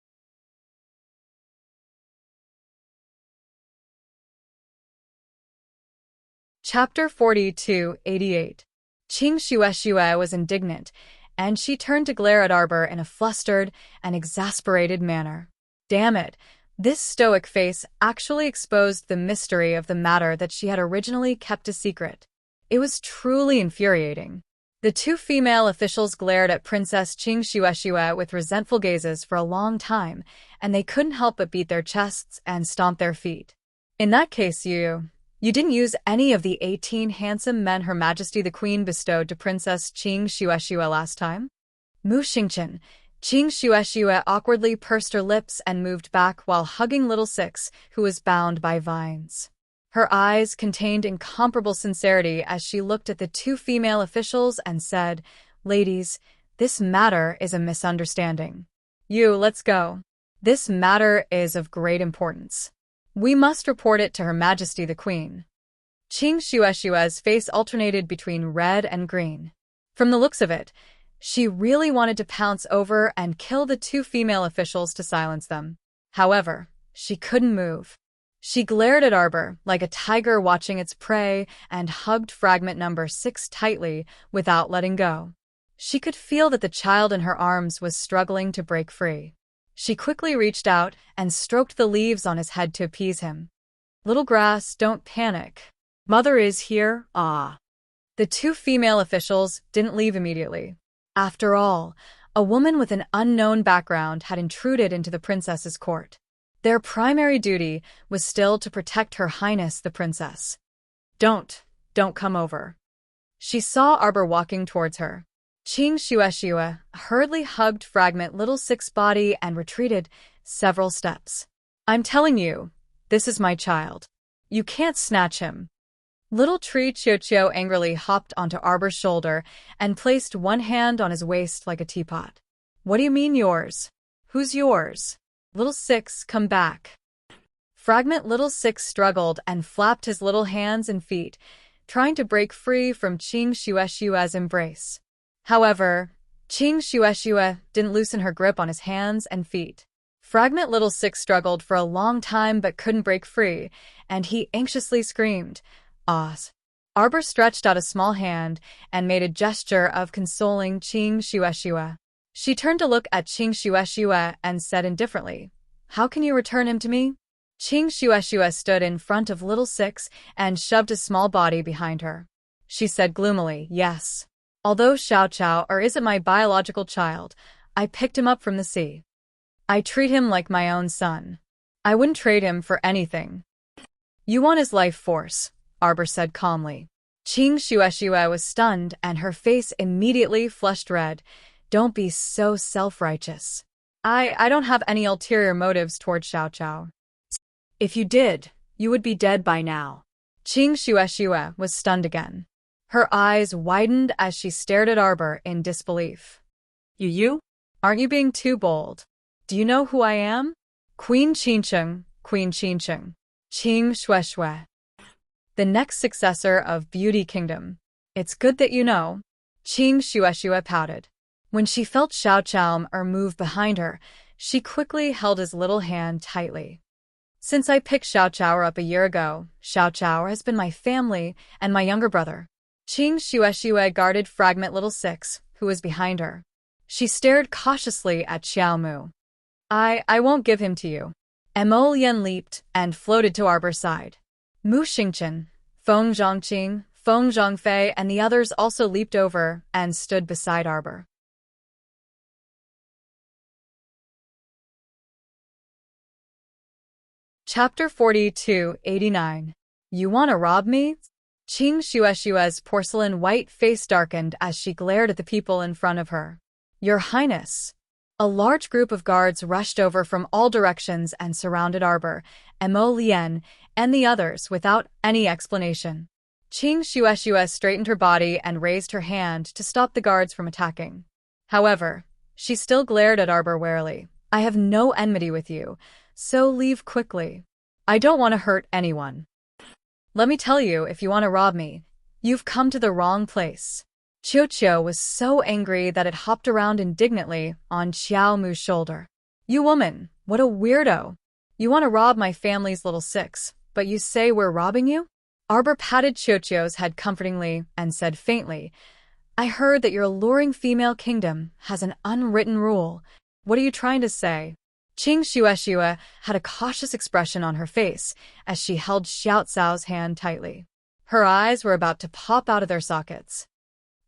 [SPEAKER 1] Chapter 42-88. Qing Shueshue was indignant, and she turned to glare at Arbor in a flustered and exasperated manner. Damn it, this stoic face actually exposed the mystery of the matter that she had originally kept a secret. It was truly infuriating. The two female officials glared at Princess Qing Shueshue with resentful gazes for a long time, and they couldn't help but beat their chests and stomp their feet. In that case, You didn't use any of the 18 handsome men Her Majesty the Queen bestowed to Princess Qing Shueshue last time? Mu Xingqian, Qing Shueshue awkwardly pursed her lips and moved back while hugging little Six, who was bound by vines. Her eyes contained incomparable sincerity as she looked at the two female officials and said, Ladies, this matter is a misunderstanding. Let's go. This matter is of great importance. We must report it to Her Majesty the Queen. Qing Shueshue's face alternated between red and green. From the looks of it, she really wanted to pounce over and kill the two female officials to silence them. However, she couldn't move. She glared at Arbor like a tiger watching its prey and hugged fragment number 6 tightly without letting go. She could feel that the child in her arms was struggling to break free. She quickly reached out and stroked the leaves on his head to appease him. Little grass, don't panic. Mother is here, ah. The two female officials didn't leave immediately. After all, a woman with an unknown background had intruded into the princess's court. Their primary duty was still to protect Her Highness the Princess. Don't come over. She saw Arbor walking towards her. Qing Shueshue hurriedly hugged fragment little Six's body and retreated several steps. I'm telling you, this is my child. You can't snatch him. Little Tree Qiuqiu angrily hopped onto Arbor's shoulder and placed one hand on his waist like a teapot. What do you mean yours? Who's yours? Little Six, come back. Fragment little Six struggled and flapped his little hands and feet, trying to break free from Qing Shueshue's embrace. However, Qing Shueshue didn't loosen her grip on his hands and feet. Fragment little Six struggled for a long time but couldn't break free, and he anxiously screamed, Oz. Arbor stretched out a small hand and made a gesture of consoling Qing Shueshue. She turned to look at Qing Shueshue and said indifferently, How can you return him to me? Qing Shueshue stood in front of little Six and shoved his small body behind her. She said gloomily, Yes. Although Xiao Chao isn't my biological child, I picked him up from the sea. I treat him like my own son. I wouldn't trade him for anything. You want his life force, Arbor said calmly. Qing Shueshue was stunned and her face immediately flushed red. Don't be so self-righteous. I don't have any ulterior motives toward Xiao Chao. If you did, You would be dead by now. Qing Shueshue was stunned again. Her eyes widened as she stared at Arbor in disbelief.
[SPEAKER 2] You?
[SPEAKER 1] Aren't you being too bold? Do you know who I am? Queen Qingcheng, Queen Qingcheng. Qing Shueshue. The next successor of Beauty Kingdom. It's good that you know. Qing Shueshue pouted. When she felt Xiao Chao move behind her, she quickly held his little hand tightly. Since I picked Xiao Chao up a year ago, Xiao Chao has been my family and my younger brother. Qing Shueshue guarded Fragment Little Six, who was behind her. She stared cautiously at Xiao Mu. I won't give him to you. Mo Lian leaped and floated to Arbor's side. Mu Xingchen, Feng Zhongqing, Feng Zhongfei, and the others also leaped over and stood beside Arbor. Chapter 42-89. You want to rob me? Qing Shueshue's porcelain white face darkened as she glared at the people in front of her. Your Highness. A large group of guards rushed over from all directions and surrounded Arbor, Mo Lian, and the others without any explanation. Qing Shueshue straightened her body and raised her hand to stop the guards from attacking. However, she still glared at Arbor warily. I have no enmity with you, so leave quickly. I don't want to hurt anyone. Let me tell you, if you want to rob me, you've come to the wrong place. Qiu was so angry that it hopped around indignantly on Xiao Mu's shoulder. You woman, what a weirdo. You want to rob my family's little six, but you say we're robbing you? Arbor patted Qiu's head comfortingly and said faintly, I heard that your alluring female kingdom has an unwritten rule. What are you trying to say? Qing Shueshue had a cautious expression on her face as she held Xiao Cao's hand tightly. Her eyes were about to pop out of their sockets.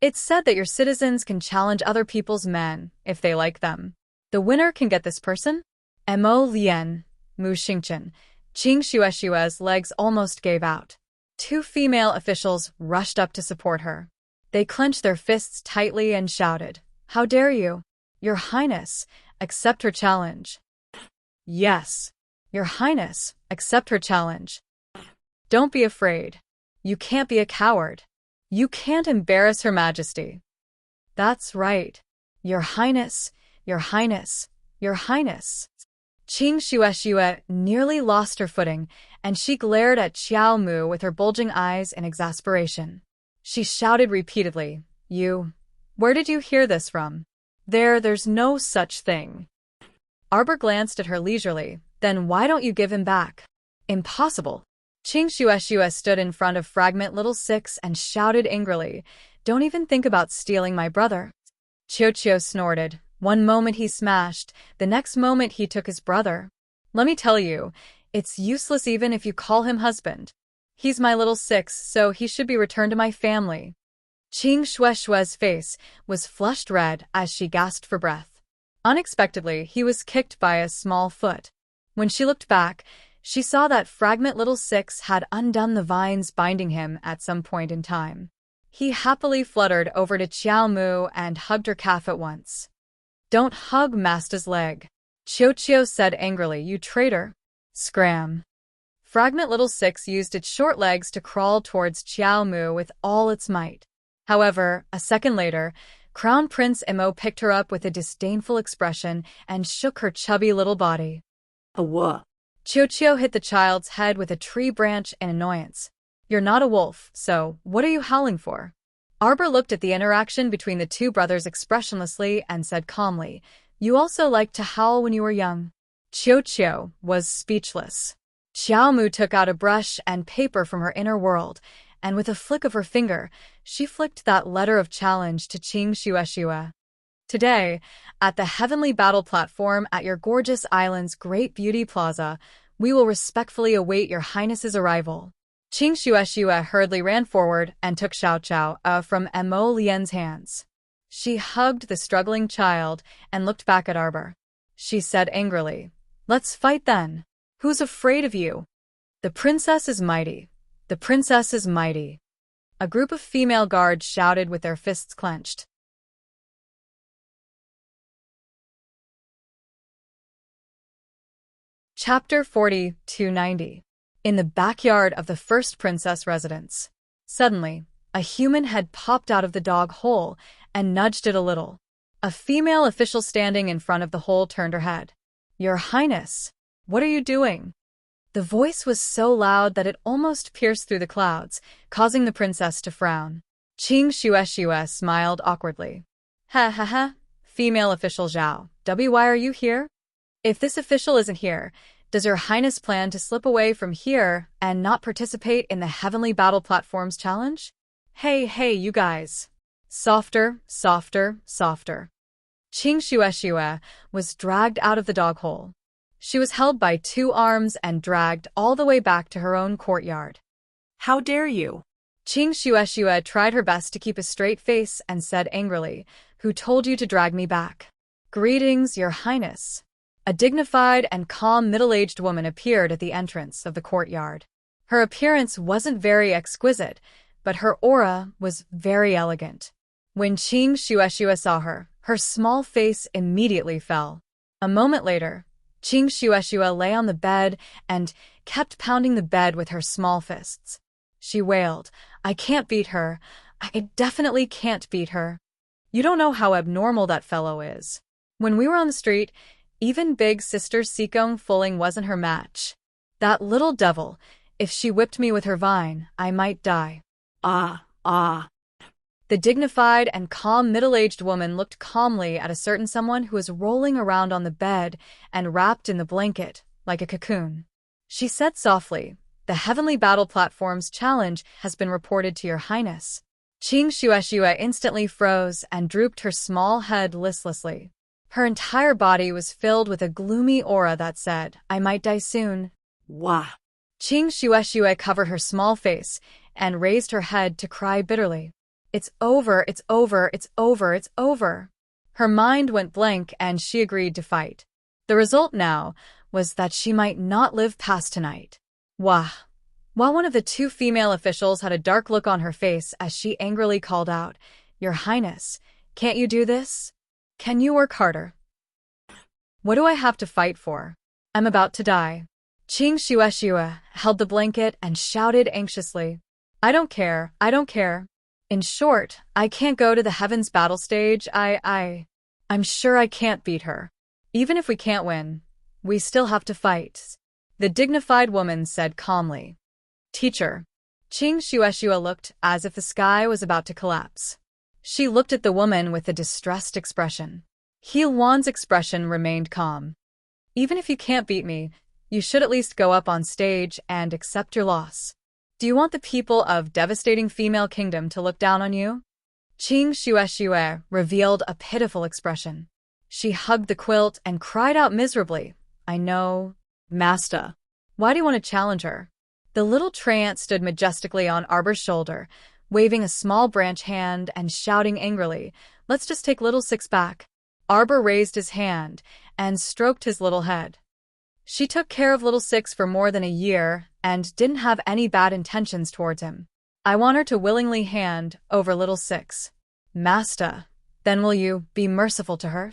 [SPEAKER 1] It's said that your citizens can challenge other people's men if they like them. The winner can get this person? Mo Lian, Mu Xingchen. Qing Shueshue's legs almost gave out. Two female officials rushed up to support her. They clenched their fists tightly and shouted, How dare you? Your Highness, accept her challenge. Yes, Your Highness, accept her challenge. Don't be afraid. You can't be a coward. You can't embarrass Her Majesty. That's right. Your Highness, Your Highness, Your Highness. Qing Shueshue nearly lost her footing, and she glared at Xiao Mu with her bulging eyes in exasperation. She shouted repeatedly, Where did you hear this from? There's no such thing. Arbor glanced at her leisurely. Then why don't you give him back? Impossible. Qing Shueshue stood in front of Fragment Little Six and shouted angrily, Don't even think about stealing my brother. Qiu snorted. One moment he smashed, the next moment he took his brother. Let me tell you, it's useless even if you call him husband. He's my little six, so he should be returned to my family. Qing Shueshue's face was flushed red as she gasped for breath. Unexpectedly, he was kicked by a small foot. When she looked back, she saw that Fragment Little Six had undone the vines binding him at some point in time. He happily fluttered over to Xiao Mu and hugged her calf at once. Don't hug Master's leg. Qiu said angrily, You traitor. Scram. Fragment Little Six used its short legs to crawl towards Xiao Mu with all its might. However, a second later, Crown Prince Mo picked her up with a disdainful expression and shook her chubby little body.
[SPEAKER 2] What?
[SPEAKER 1] Qiu hit the child's head with a tree branch in annoyance. You're not a wolf, so what are you howling for? Arbor looked at the interaction between the two brothers expressionlessly and said calmly, You also liked to howl when you were young. Qiu was speechless. Xiao Mu took out a brush and paper from her inner world, and with a flick of her finger, she flicked that letter of challenge to Qing Shueshue. Today, at the Heavenly Battle Platform at your gorgeous island's Great Beauty Plaza, we will respectfully await your Highness's arrival. Qing Shueshue hurriedly ran forward and took Xiao Chao from Mo Lian's hands. She hugged the struggling child and looked back at Arbor. She said angrily, Let's fight then. Who's afraid of you? The princess is mighty. The princess is mighty. A group of female guards shouted with their fists clenched. Chapter 40-90. in the backyard of the first princess residence. Suddenly, a human head popped out of the dog hole and nudged it a little. A female official standing in front of the hole turned her head. "Your Highness, what are you doing?" The voice was so loud that it almost pierced through the clouds, causing the princess to frown. Qing Shueshue smiled awkwardly. "Ha ha ha, female official Zhao, why are you here? If this official isn't here, does your Highness plan to slip away from here and not participate in the Heavenly Battle Platforms Challenge? Hey, you guys. Softer, softer, softer." Qing Shueshue was dragged out of the dog hole. She was held by 2 arms and dragged all the way back to her own courtyard.
[SPEAKER 2] How dare you?
[SPEAKER 1] Qing Shueshue tried her best to keep a straight face and said angrily, "Who told you to drag me back?" "Greetings, Your Highness." A dignified and calm middle-aged woman appeared at the entrance of the courtyard. Her appearance wasn't very exquisite, but her aura was very elegant. When Qing Shueshue saw her, her small face immediately fell. A moment later, Qing Shueshue lay on the bed and kept pounding the bed with her small fists. She wailed, "I can't beat her. I definitely can't beat her. You don't know how abnormal that fellow is. When we were on the street, even big sister Sikong Fuling wasn't her match. That little devil, if she whipped me with her vine, I might die."
[SPEAKER 2] Ah.
[SPEAKER 1] The dignified and calm middle-aged woman looked calmly at a certain someone who was rolling around on the bed and wrapped in the blanket, like a cocoon. She said softly, "The Heavenly Battle Platforms Challenge has been reported to Your Highness." Qing Shueshue instantly froze and drooped her small head listlessly. Her entire body was filled with a gloomy aura that said, "I might die soon."
[SPEAKER 2] Wah.
[SPEAKER 1] Qing Shueshue covered her small face and raised her head to cry bitterly. "It's over, it's over, it's over, it's over." Her mind went blank and she agreed to fight. The result now was that she might not live past tonight. Wah. While one of the 2 female officials had a dark look on her face as she angrily called out, "Your Highness, can't you do this? Can you work harder? What do I have to fight for? I'm about to die." Qing Shueshue held the blanket and shouted anxiously, I don't care. In short, I can't go to the Heavens battle stage. I'm sure I can't beat her. Even if we can't win, we still have to fight," the dignified woman said calmly. "Teacher." Qing Shueshue looked as if the sky was about to collapse. She looked at the woman with a distressed expression. He Wan's expression remained calm. "Even if you can't beat me, you should at least go up on stage and accept your loss. Do you want the people of devastating female kingdom to look down on you?" Qing Shueshue revealed a pitiful expression. She hugged the quilt and cried out miserably, "I know, Master. Why do you want to challenge her?" The little treant stood majestically on Arbor's shoulder, waving a small branch hand and shouting angrily, "Let's just take little Six back." Arbor raised his hand and stroked his little head. She took care of little Six for more than a year and didn't have any bad intentions towards him. I want her to willingly hand over little Six. Master, then will you be merciful to her?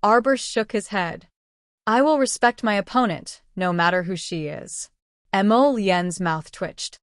[SPEAKER 1] Arbor shook his head. I will respect my opponent, no matter who she is. Emo Lien's mouth twitched.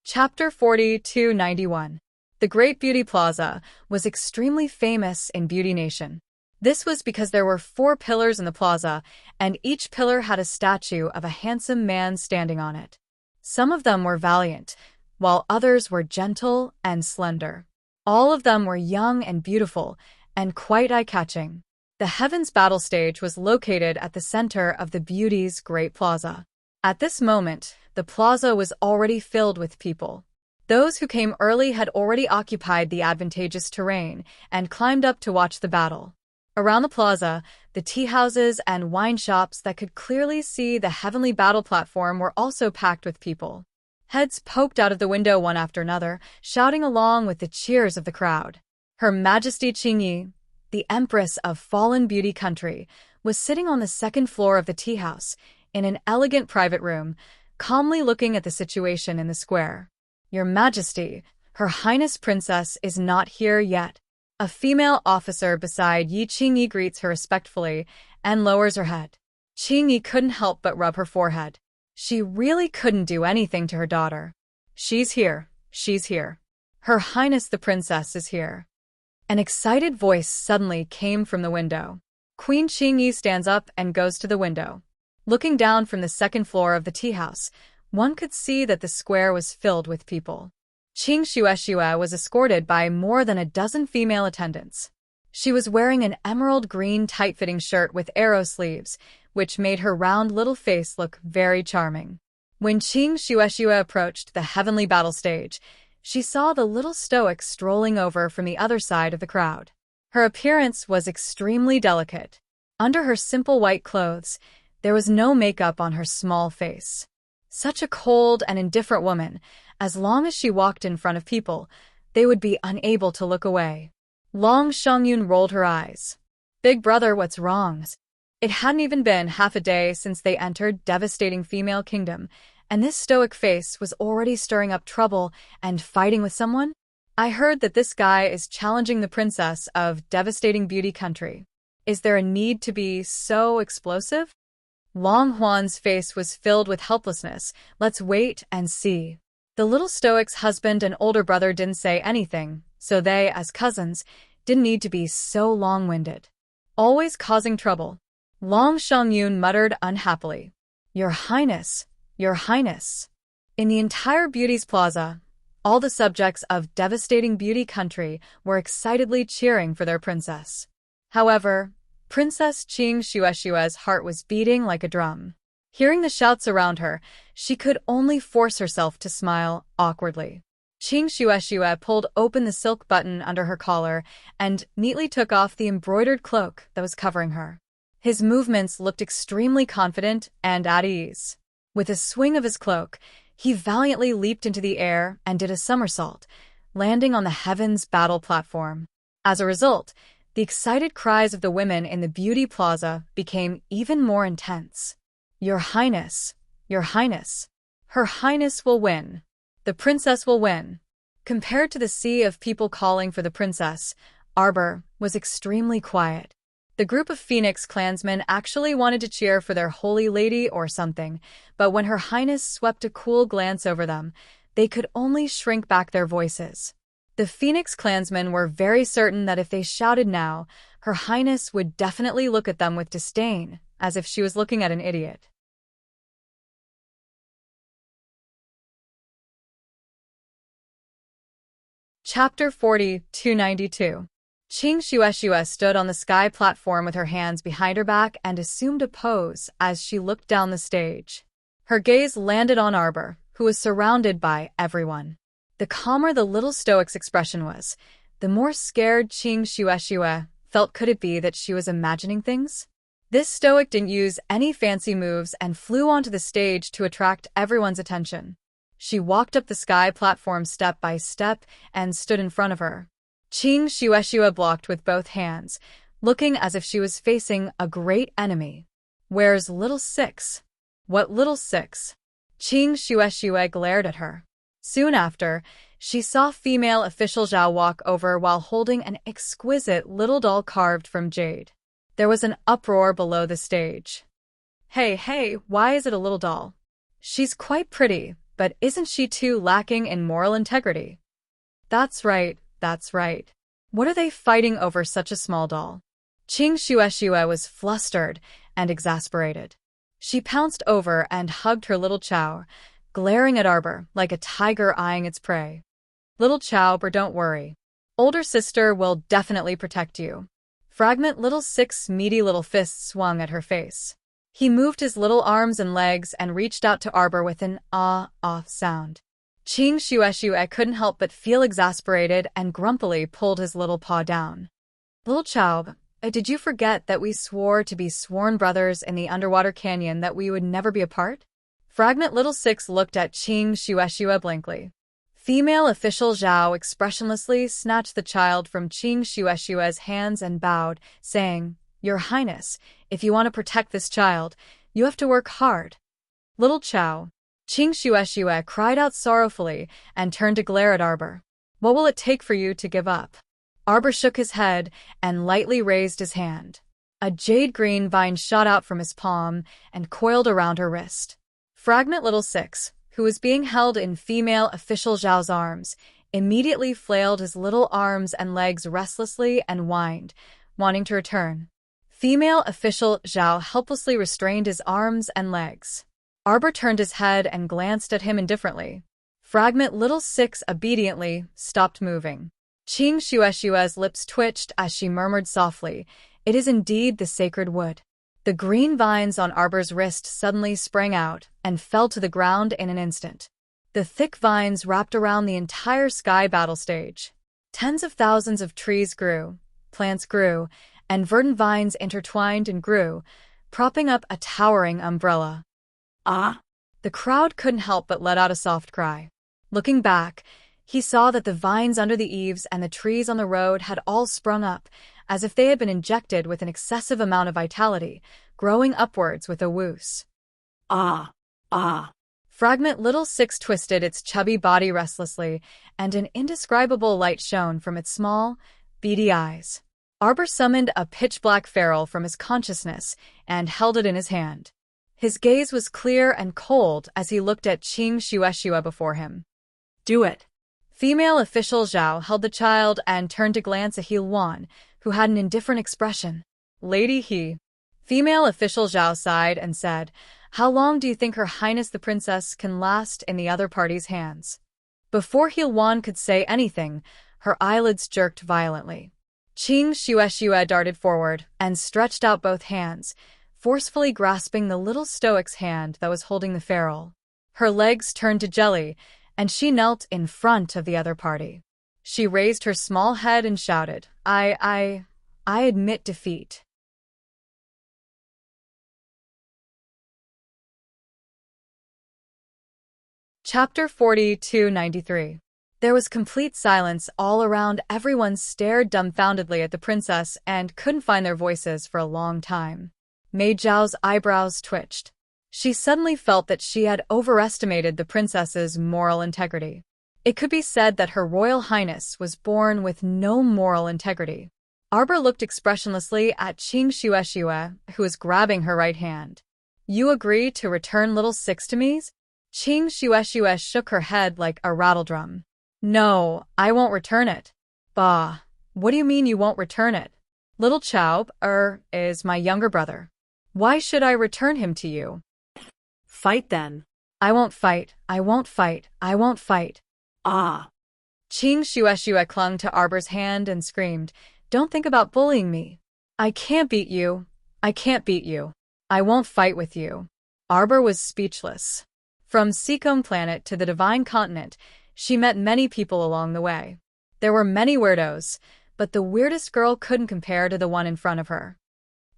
[SPEAKER 1] Chapter 4291. The Great Beauty Plaza was extremely famous in Beauty Nation. This was because there were 4 pillars in the plaza, and each pillar had a statue of a handsome man standing on it. Some of them were valiant, while others were gentle and slender. All of them were young and beautiful, and quite eye-catching. The Heavens Battle Stage was located at the center of the Beauty's Great Plaza. At this moment, the plaza was already filled with people. Those who came early had already occupied the advantageous terrain and climbed up to watch the battle. Around the plaza, the tea houses and wine shops that could clearly see the heavenly battle platform were also packed with people. Heads poked out of the window one after another, shouting along with the cheers of the crowd. Her Majesty Qingyi, the Empress of Fallen Beauty Country, was sitting on the 2nd floor of the tea house, in an elegant private room, calmly looking at the situation in the square. Your Majesty, Her Highness Princess is not here yet. A female officer beside Yi Qingyi greets her respectfully and lowers her head. Qingyi couldn't help but rub her forehead. She really couldn't do anything to her daughter. She's here. She's here. Her Highness the Princess is here. An excited voice suddenly came from the window. Queen Qingyi stands up and goes to the window. Looking down from the second floor of the tea house, one could see that the square was filled with people. Qing Shueshue was escorted by more than a dozen female attendants. She was wearing an emerald green tight-fitting shirt with arrow sleeves, which made her round little face look very charming. When Qing Shueshue approached the heavenly battle stage, she saw the little stoic strolling over from the other side of the crowd. Her appearance was extremely delicate. Under her simple white clothes, there was no makeup on her small face. Such a cold and indifferent woman, as long as she walked in front of people, they would be unable to look away. Long Shongyun rolled her eyes. Big brother, what's wrong? It hadn't even been half a day since they entered devastating female kingdom, and this stoic face was already stirring up trouble and fighting with someone? I heard that this guy is challenging the princess of devastating beauty country. Is there a need to be so explosive? Long Huan's face was filled with helplessness. Let's wait and see. The little stoic's husband and older brother didn't say anything, so they, as cousins, didn't need to be so long-winded. Always causing trouble. Long Shongyun muttered unhappily. Your Highness, Your Highness. In the entire Beauty's Plaza, all the subjects of devastating beauty country were excitedly cheering for their princess. However, Princess Qing Shueshue's heart was beating like a drum. Hearing the shouts around her, she could only force herself to smile awkwardly. Qing Shueshue pulled open the silk button under her collar and neatly took off the embroidered cloak that was covering her. His movements looked extremely confident and at ease. With a swing of his cloak, he valiantly leaped into the air and did a somersault, landing on the Heaven's battle platform. As a result, the excited cries of the women in the Beauty Plaza became even more intense. Your Highness, Your Highness. Her Highness will win. The princess will win. Compared to the sea of people calling for the princess, Arbor was extremely quiet. The group of Phoenix clansmen actually wanted to cheer for their holy lady or something, but when Her Highness swept a cool glance over them, they could only shrink back their voices. The Phoenix clansmen were very certain that if they shouted now, Her Highness would definitely look at them with disdain, as if she was looking at an idiot. Chapter 40-292. Qing Shueshue stood on the sky platform with her hands behind her back and assumed a pose as she looked down the stage. Her gaze landed on Arbor, who was surrounded by everyone. The calmer the little stoic's expression was, the more scared Qing Shueshue felt. Could it be that she was imagining things? This stoic didn't use any fancy moves and flew onto the stage to attract everyone's attention. She walked up the sky platform step by step and stood in front of her. Qing Shueshue blocked with both hands, looking as if she was facing a great enemy. Where's little six? What little six? Qing Shueshue glared at her. Soon after, she saw female official Zhao walk over while holding an exquisite little doll carved from jade. There was an uproar below the stage. Hey, why is it a little doll? She's quite pretty, but isn't she too lacking in moral integrity? That's right. What are they fighting over such a small doll? Qing Shueshue was flustered and exasperated. She pounced over and hugged her little Chao, glaring at Arbor like a tiger eyeing its prey. Little Chao, don't worry. Older sister will definitely protect you. Fragment little six meaty little fists swung at her face. He moved his little arms and legs and reached out to Arbor with an ah-off sound. Qing Shueshue couldn't help but feel exasperated and grumpily pulled his little paw down. Little Chao, did you forget that we swore to be sworn brothers in the underwater canyon, that we would never be apart? Fragment little six looked at Qing Shueshue blankly. Female official Zhao expressionlessly snatched the child from Qing Shueshue's hands and bowed, saying, Your Highness, if you want to protect this child, you have to work hard. Little Chao. Qing Shueshue cried out sorrowfully and turned to glare at Arbor. What will it take for you to give up? Arbor shook his head and lightly raised his hand. A jade-green vine shot out from his palm and coiled around her wrist. Fragment Little Six, who was being held in female official Zhao's arms, immediately flailed his little arms and legs restlessly and whined, wanting to return. Female official Zhao helplessly restrained his arms and legs. Arbor turned his head and glanced at him indifferently. Fragment Little Six obediently stopped moving. Qing Shueshue's lips twitched as she murmured softly, "It is indeed the sacred wood." The green vines on Arbor's wrist suddenly sprang out and fell to the ground in an instant. The thick vines wrapped around the entire sky battle stage. Tens of thousands of trees grew, plants grew, and verdant vines intertwined and grew, propping up a towering umbrella.
[SPEAKER 2] Ah!
[SPEAKER 1] The crowd couldn't help but let out a soft cry. Looking back, he saw that the vines under the eaves and the trees on the road had all sprung up, as if they had been injected with an excessive amount of vitality, growing upwards with a whoosh.
[SPEAKER 2] Ah! Ah!
[SPEAKER 1] Fragment Little Six twisted its chubby body restlessly, and an indescribable light shone from its small, beady eyes. Arbor summoned a pitch-black ferrule from his consciousness and held it in his hand. His gaze was clear and cold as he looked at Qing Shueshue before him.
[SPEAKER 2] Do it.
[SPEAKER 1] Female official Zhao held the child and turned to glance at He Luan, who had an indifferent expression. Lady He. Female official Zhao sighed and said, "How long do you think Her Highness the Princess can last in the other party's hands?" Before He Luan could say anything, her eyelids jerked violently. Qing Shueshue darted forward and stretched out both hands, forcefully grasping the little stoic's hand that was holding the ferrule. Her legs turned to jelly, and she knelt in front of the other party. She raised her small head and shouted, I admit defeat." Chapter 4293. There was complete silence all around. Everyone stared dumbfoundedly at the princess and couldn't find their voices for a long time. Mei Zhao's eyebrows twitched. She suddenly felt that she had overestimated the princess's moral integrity. It could be said that Her Royal Highness was born with no moral integrity. Arbor looked expressionlessly at Qing Shueshue, who was grabbing her right hand. "You agree to return Little Six to me?" Qing Shueshue shook her head like a rattledrum. "No, I won't return it." "Bah, what do you mean you won't return it? Little Chao, is my younger brother. Why should I return him to you?"
[SPEAKER 2] Fight then.
[SPEAKER 1] "I won't fight, I won't fight, I won't fight."
[SPEAKER 2] Ah!
[SPEAKER 1] Qing Shueshue clung to Arbor's hand and screamed, "Don't think about bullying me. I can't beat you. I can't beat you. I won't fight with you." Arbor was speechless. From Seacombe Planet to the Divine Continent, she met many people along the way. There were many weirdos, but the weirdest girl couldn't compare to the one in front of her.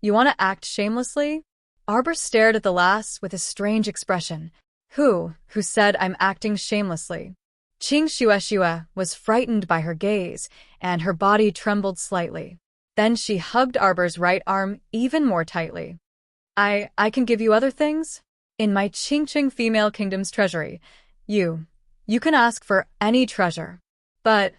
[SPEAKER 1] "You want to act shamelessly?" Arbor stared at the lass with a strange expression. Who said I'm acting shamelessly?" Qing Shueshue was frightened by her gaze, and her body trembled slightly. Then she hugged Arbor's right arm even more tightly. I can give you other things? In my Qingqing Female Kingdom's treasury, you can ask for any treasure. But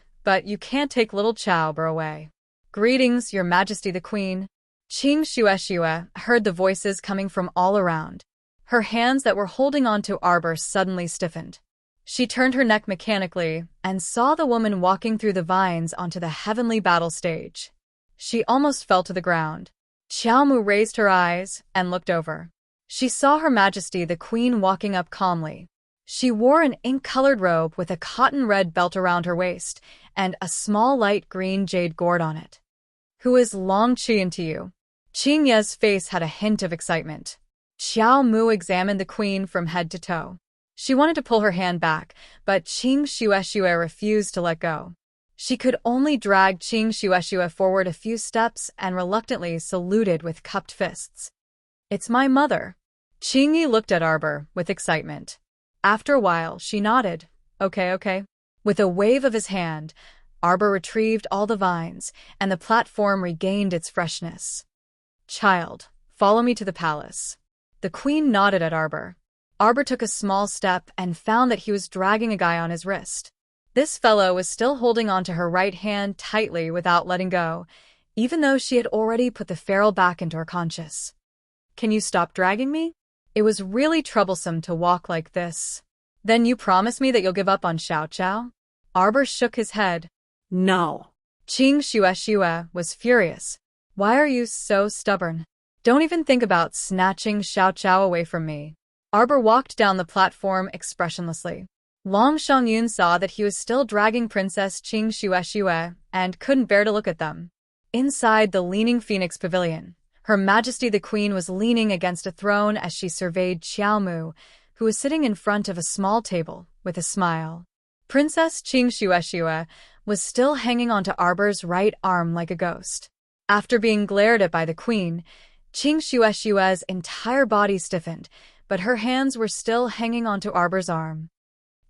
[SPEAKER 1] you can't take little Chao away." "Greetings, Your Majesty the Queen." Qing Shueshue heard the voices coming from all around. Her hands that were holding on to Arbor suddenly stiffened. She turned her neck mechanically and saw the woman walking through the vines onto the heavenly battle stage. She almost fell to the ground. Xiaomu raised her eyes and looked over. She saw Her Majesty the Queen walking up calmly. She wore an ink-colored robe with a cotton-red belt around her waist and a small light green jade gourd on it. "Who is Long Qian to you?" Qing Ye's face had a hint of excitement. Xiao Mu examined the queen from head to toe. She wanted to pull her hand back, but Qing Shueshue refused to let go. She could only drag Qing Shueshue forward a few steps and reluctantly saluted with cupped fists. "It's my mother." Qing Yi looked at Arbor with excitement. After a while, she nodded. Okay. With a wave of his hand, Arbor retrieved all the vines, and the platform regained its freshness. "Child, follow me to the palace." The queen nodded at Arbor. Arbor took a small step and found that he was dragging a guy on his wrist. This fellow was still holding onto her right hand tightly without letting go, even though she had already put the feral back into her conscious. Can you stop dragging me? It was really troublesome to walk like this. Then you promise me that you'll give up on Xiao Xiao? Arbor shook his head.
[SPEAKER 2] No.
[SPEAKER 1] Qing Xue was furious. Why are you so stubborn? Don't even think about snatching Xiao Xiao away from me. Arbor walked down the platform expressionlessly. Long Shangyun saw that he was still dragging Princess Qing Xue and couldn't bear to look at them. Inside the Leaning Phoenix Pavilion, Her Majesty the Queen was leaning against a throne as she surveyed Xiaomu, who was sitting in front of a small table, with a smile. Princess Qing Xue was still hanging onto Arbor's right arm like a ghost. After being glared at by the Queen, Qing Xue's entire body stiffened, but her hands were still hanging onto Arbor's arm.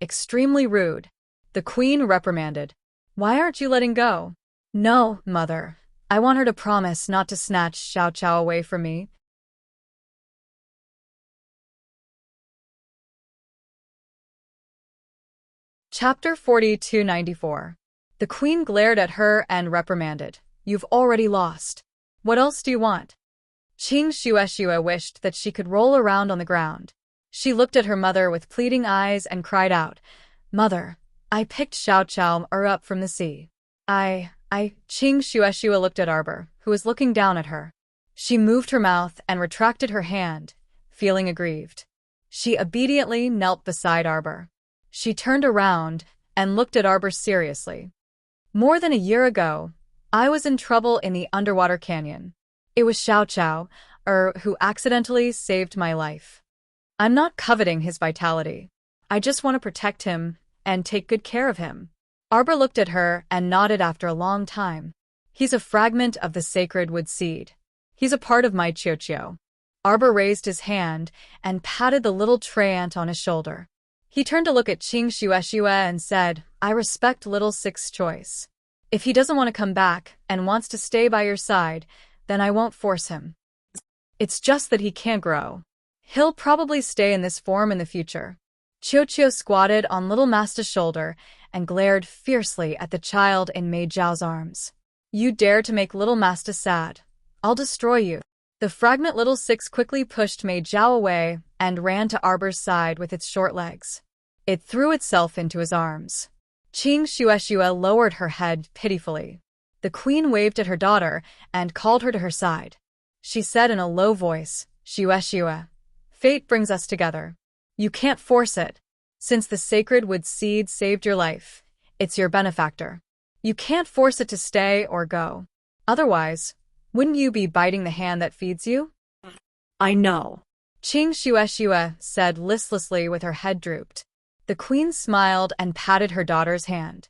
[SPEAKER 1] Extremely rude. The Queen reprimanded. Why aren't you letting go? No, Mother. I want her to promise not to snatch Xiao Xiao away from me. Chapter 4294. The Queen glared at her and reprimanded. You've already lost. What else do you want? Qing Xue wished that she could roll around on the ground. She looked at her mother with pleading eyes and cried out, Mother, I picked Xiao Xiao up from the sea. Qing Xue looked at Arbor, who was looking down at her. She moved her mouth and retracted her hand, feeling aggrieved. She obediently knelt beside Arbor. She turned around and looked at Arbor seriously. More than a year ago, I was in trouble in the underwater canyon. It was Xiao Xiao, who accidentally saved my life. I'm not coveting his vitality. I just want to protect him and take good care of him. Arbor looked at her and nodded after a long time. He's a fragment of the sacred wood seed. He's a part of my Qiuqiu. Arbor raised his hand and patted the little tray ant on his shoulder. He turned to look at Qing Xue and said, I respect Little Six's choice. If he doesn't want to come back and wants to stay by your side, then I won't force him. It's just that he can't grow. He'll probably stay in this form in the future. Qiuqiu squatted on Little Masta's shoulder and glared fiercely at the child in Mei Zhao's arms. You dare to make Little Masta sad. I'll destroy you. The fragment Little Six quickly pushed Mei Zhao away and ran to Arbor's side with its short legs. It threw itself into his arms. Qing Xue lowered her head pitifully. The Queen waved at her daughter and called her to her side. She said in a low voice, Xue, fate brings us together. You can't force it. Since the sacred wood seed saved your life, it's your benefactor. You can't force it to stay or go. Otherwise, wouldn't you be biting the hand that feeds you?
[SPEAKER 2] I know.
[SPEAKER 1] Qing Xue said listlessly with her head drooped. The Queen smiled and patted her daughter's hand.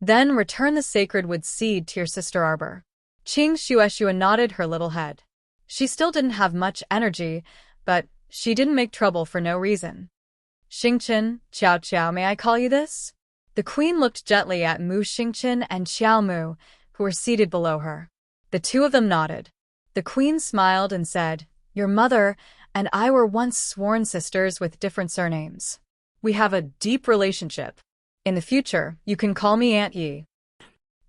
[SPEAKER 1] Then return the sacred wood seed to your sister Arbor. Qing Xue nodded her little head. She still didn't have much energy, but she didn't make trouble for no reason. Xingqian, Qiao, may I call you this? The Queen looked gently at Mu Xingqian and Xiao Mu, who were seated below her. The two of them nodded. The Queen smiled and said, Your mother and I were once sworn sisters with different surnames. We have a deep relationship. In the future, you can call me Aunt Yi.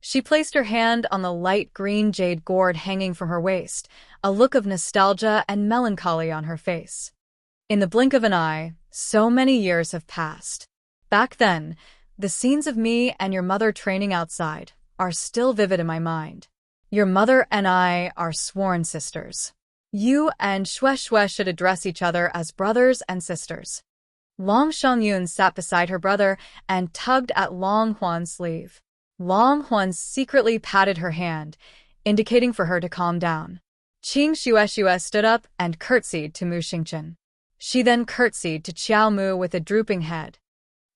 [SPEAKER 1] She placed her hand on the light green jade gourd hanging from her waist, a look of nostalgia and melancholy on her face. In the blink of an eye, so many years have passed. Back then, the scenes of me and your mother training outside are still vivid in my mind. Your mother and I are sworn sisters. You and Xue should address each other as brothers and sisters. Long Shangyun sat beside her brother and tugged at Long Huan's sleeve. Long Huan secretly patted her hand, indicating for her to calm down. Qing Xue stood up and curtsied to Mu Xingqian. She then curtsied to Qiao Mu with a drooping head.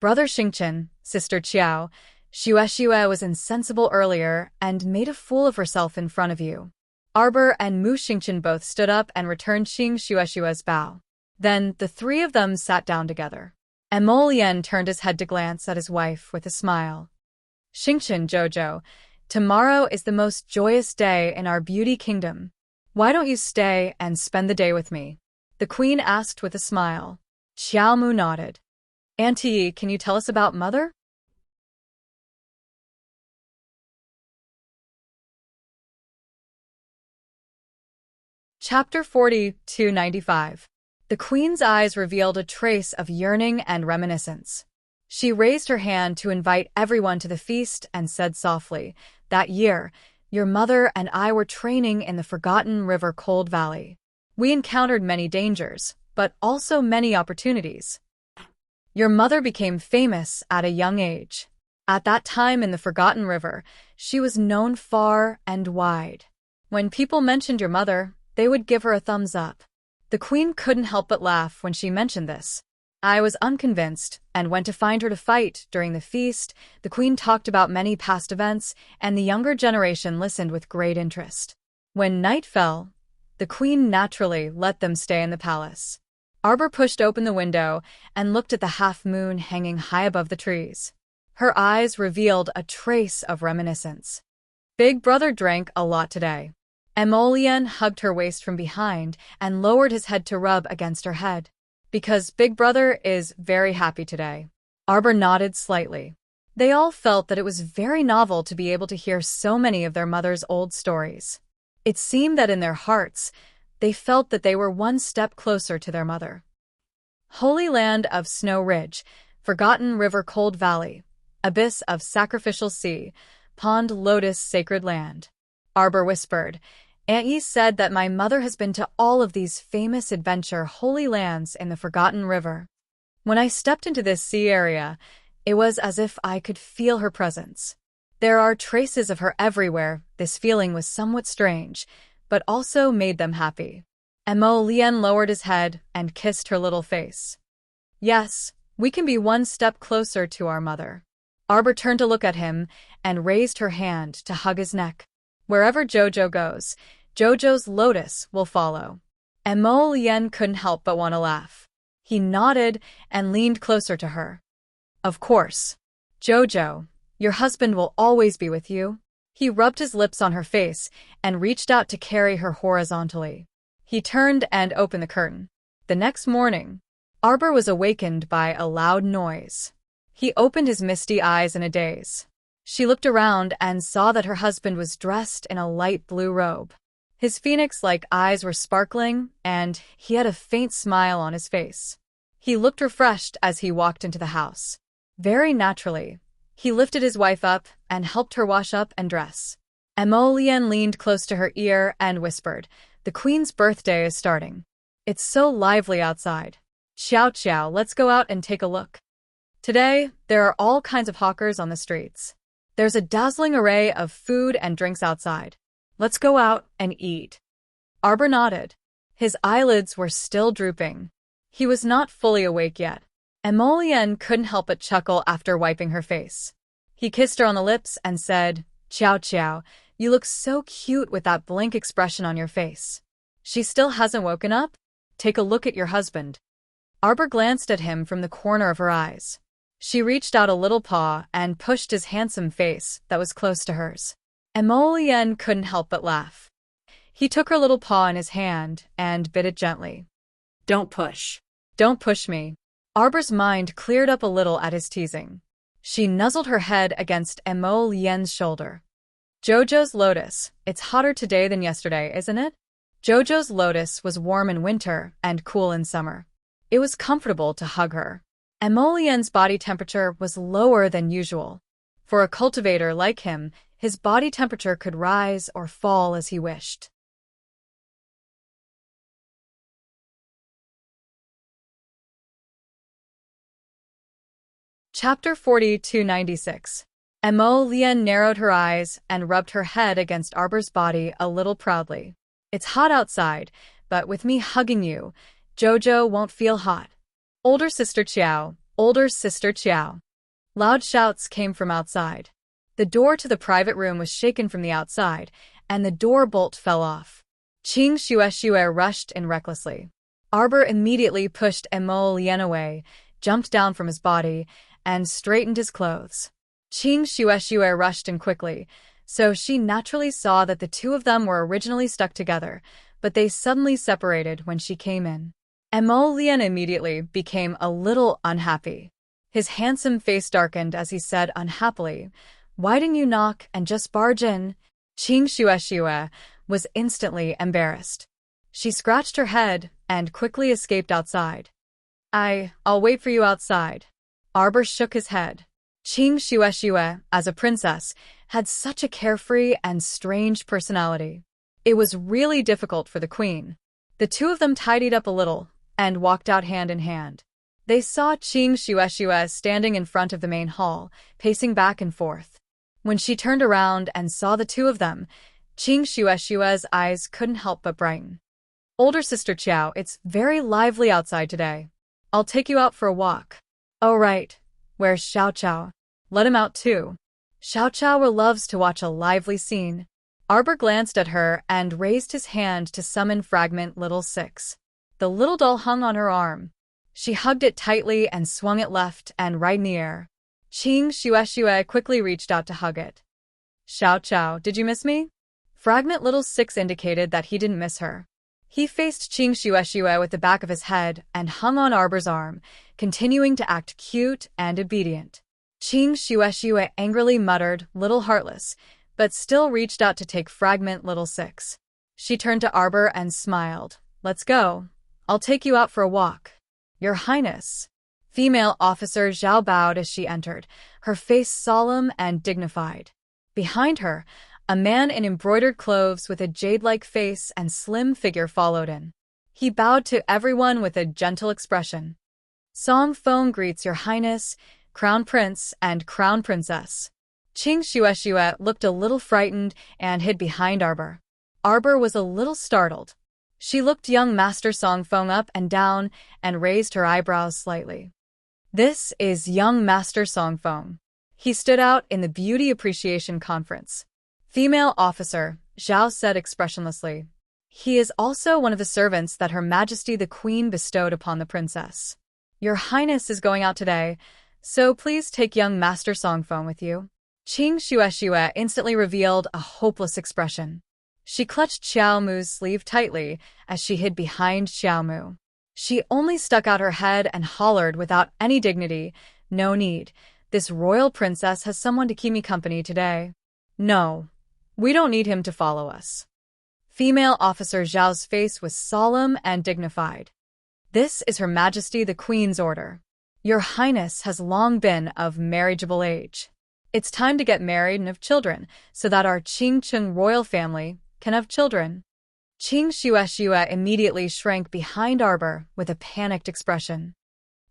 [SPEAKER 1] Brother Xingqian, sister Qiao, Xue was insensible earlier and made a fool of herself in front of you. Arbor and Mu Xingqian both stood up and returned Qing Xue's bow. Then the three of them sat down together. Emolian turned his head to glance at his wife with a smile. Xingqian Jojo, tomorrow is the most joyous day in our beauty kingdom. Why don't you stay and spend the day with me? The Queen asked with a smile. Xiao Mu nodded. Auntie, can you tell us about Mother? Chapter 4295. The Queen's eyes revealed a trace of yearning and reminiscence. She raised her hand to invite everyone to the feast and said softly, "That year, your mother and I were training in the forgotten river Cold Valley. We encountered many dangers, but also many opportunities. Your mother became famous at a young age. At that time in the Forgotten River, she was known far and wide. When people mentioned your mother, they would give her a thumbs up." The Queen couldn't help but laugh when she mentioned this. I was unconvinced and went to find her to fight. During the feast, the Queen talked about many past events, and the younger generation listened with great interest. When night fell, the Queen naturally let them stay in the palace. Arbor pushed open the window and looked at the half-moon hanging high above the trees. Her eyes revealed a trace of reminiscence. Big Brother drank a lot today. Emolien hugged her waist from behind and lowered his head to rub against her head. Because Big Brother is very happy today. Arbor nodded slightly. They all felt that it was very novel to be able to hear so many of their mother's old stories. It seemed that in their hearts, they felt that they were one step closer to their mother. Holy Land of Snow Ridge, Forgotten River Cold Valley, Abyss of Sacrificial Sea, Pond Lotus Sacred Land. Arbor whispered, "Aunt Yi said that my mother has been to all of these famous adventure holy lands in the Forgotten River. When I stepped into this sea area, it was as if I could feel her presence. There are traces of her everywhere." This feeling was somewhat strange, but also made them happy. Emolien lowered his head and kissed her little face. "Yes, we can be one step closer to our mother." Arbor turned to look at him and raised her hand to hug his neck. "Wherever Jojo goes, Jojo's lotus will follow." Emolien couldn't help but want to laugh. He nodded and leaned closer to her. "Of course. Jojo, your husband will always be with you." He rubbed his lips on her face and reached out to carry her horizontally. He turned and opened the curtain. The next morning, Arbor was awakened by a loud noise. He opened his misty eyes in a daze. She looked around and saw that her husband was dressed in a light blue robe. His phoenix-like eyes were sparkling, and he had a faint smile on his face. He looked refreshed as he walked into the house. Very naturally, he lifted his wife up and helped her wash up and dress. Emolien leaned close to her ear and whispered, "The Queen's birthday is starting. It's so lively outside. Chow chow, let's go out and take a look. Today, there are all kinds of hawkers on the streets. There's a dazzling array of food and drinks outside. Let's go out and eat." Arbor nodded. His eyelids were still drooping. He was not fully awake yet. Emolien couldn't help but chuckle after wiping her face. He kissed her on the lips and said, "Chow chow, you look so cute with that blank expression on your face. She still hasn't woken up? Take a look at your husband." Arbor glanced at him from the corner of her eyes. She reached out a little paw and pushed his handsome face that was close to hers. Emolien couldn't help but laugh. He took her little paw in his hand and bit it gently.
[SPEAKER 2] "Don't push."
[SPEAKER 1] "Don't push me." Arbor's mind cleared up a little at his teasing. She nuzzled her head against Emolien's shoulder. "Jojo's lotus, it's hotter today than yesterday, isn't it?" Jojo's lotus was warm in winter and cool in summer. It was comfortable to hug her. Emolien's body temperature was lower than usual. For a cultivator like him, his body temperature could rise or fall as he wished. Chapter 4296. Emolien narrowed her eyes and rubbed her head against Arbor's body a little proudly. "It's hot outside, but with me hugging you, Jojo won't feel hot. Older sister Chiao, older sister Chiao." Loud shouts came from outside. The door to the private room was shaken from the outside, and the door bolt fell off. Qing Shueshue rushed in recklessly. Arbor immediately pushed Emolien away, jumped down from his body, and straightened his clothes. Qing Shueshue rushed in quickly, so she naturally saw that the two of them were originally stuck together, but they suddenly separated when she came in. Emolien immediately became a little unhappy. His handsome face darkened as he said unhappily, "Why didn't you knock and just barge in?" Qing Shueshue was instantly embarrassed. She scratched her head and quickly escaped outside. I'll wait for you outside. Arbor shook his head. Qing Xuexue, as a princess, had such a carefree and strange personality. It was really difficult for the queen. The two of them tidied up a little and walked out hand in hand. They saw Qing Xuexue standing in front of the main hall, pacing back and forth. When she turned around and saw the two of them, Qing Xuexue's eyes couldn't help but brighten. Older sister Qiao, it's very lively outside today. I'll take you out for a walk. Oh right, where's Xiao Qiao? Let him out too. Xiao Qiao loves to watch a lively scene. Arbor glanced at her and raised his hand to summon Fragment Little 6. The little doll hung on her arm. She hugged it tightly and swung it left and right in the air. Qing Xuexue quickly reached out to hug it. Xiao Qiao, did you miss me? Fragment Little 6 indicated that he didn't miss her. He faced Qing Xuexue with the back of his head and hung on Arbor's arm, continuing to act cute and obedient. Qing Xuexue angrily muttered, "Little heartless," but still reached out to take Fragment Little 6. She turned to Arbor and smiled. "Let's go. I'll take you out for a walk." "Your Highness." Female officer Zhao bowed as she entered, her face solemn and dignified. Behind her, a man in embroidered clothes with a jade-like face and slim figure followed in. He bowed to everyone with a gentle expression. "Song Feng greets Your Highness, Crown Prince and Crown Princess." Qing Xuexue looked a little frightened and hid behind Arbor. Arbor was a little startled. She looked young Master Song Feng up and down and raised her eyebrows slightly. "This is young Master Song Feng." He stood out in the Beauty Appreciation Conference. Female officer, Zhao said expressionlessly. "He is also one of the servants that Her Majesty the Queen bestowed upon the princess. Your Highness is going out today, so please take young Master Song Feng with you." Qing Xuexue instantly revealed a hopeless expression. She clutched Xiao Mu's sleeve tightly as she hid behind Xiao Mu. She only stuck out her head and hollered without any dignity, "No need. This royal princess has someone to keep me company today. No, we don't need him to follow us." Female officer Zhao's face was solemn and dignified. "This is Her Majesty the Queen's order. Your Highness has long been of marriageable age. It's time to get married and have children, so that our Qingcheng royal family can have children." Qing Xuexue immediately shrank behind Arbor with a panicked expression.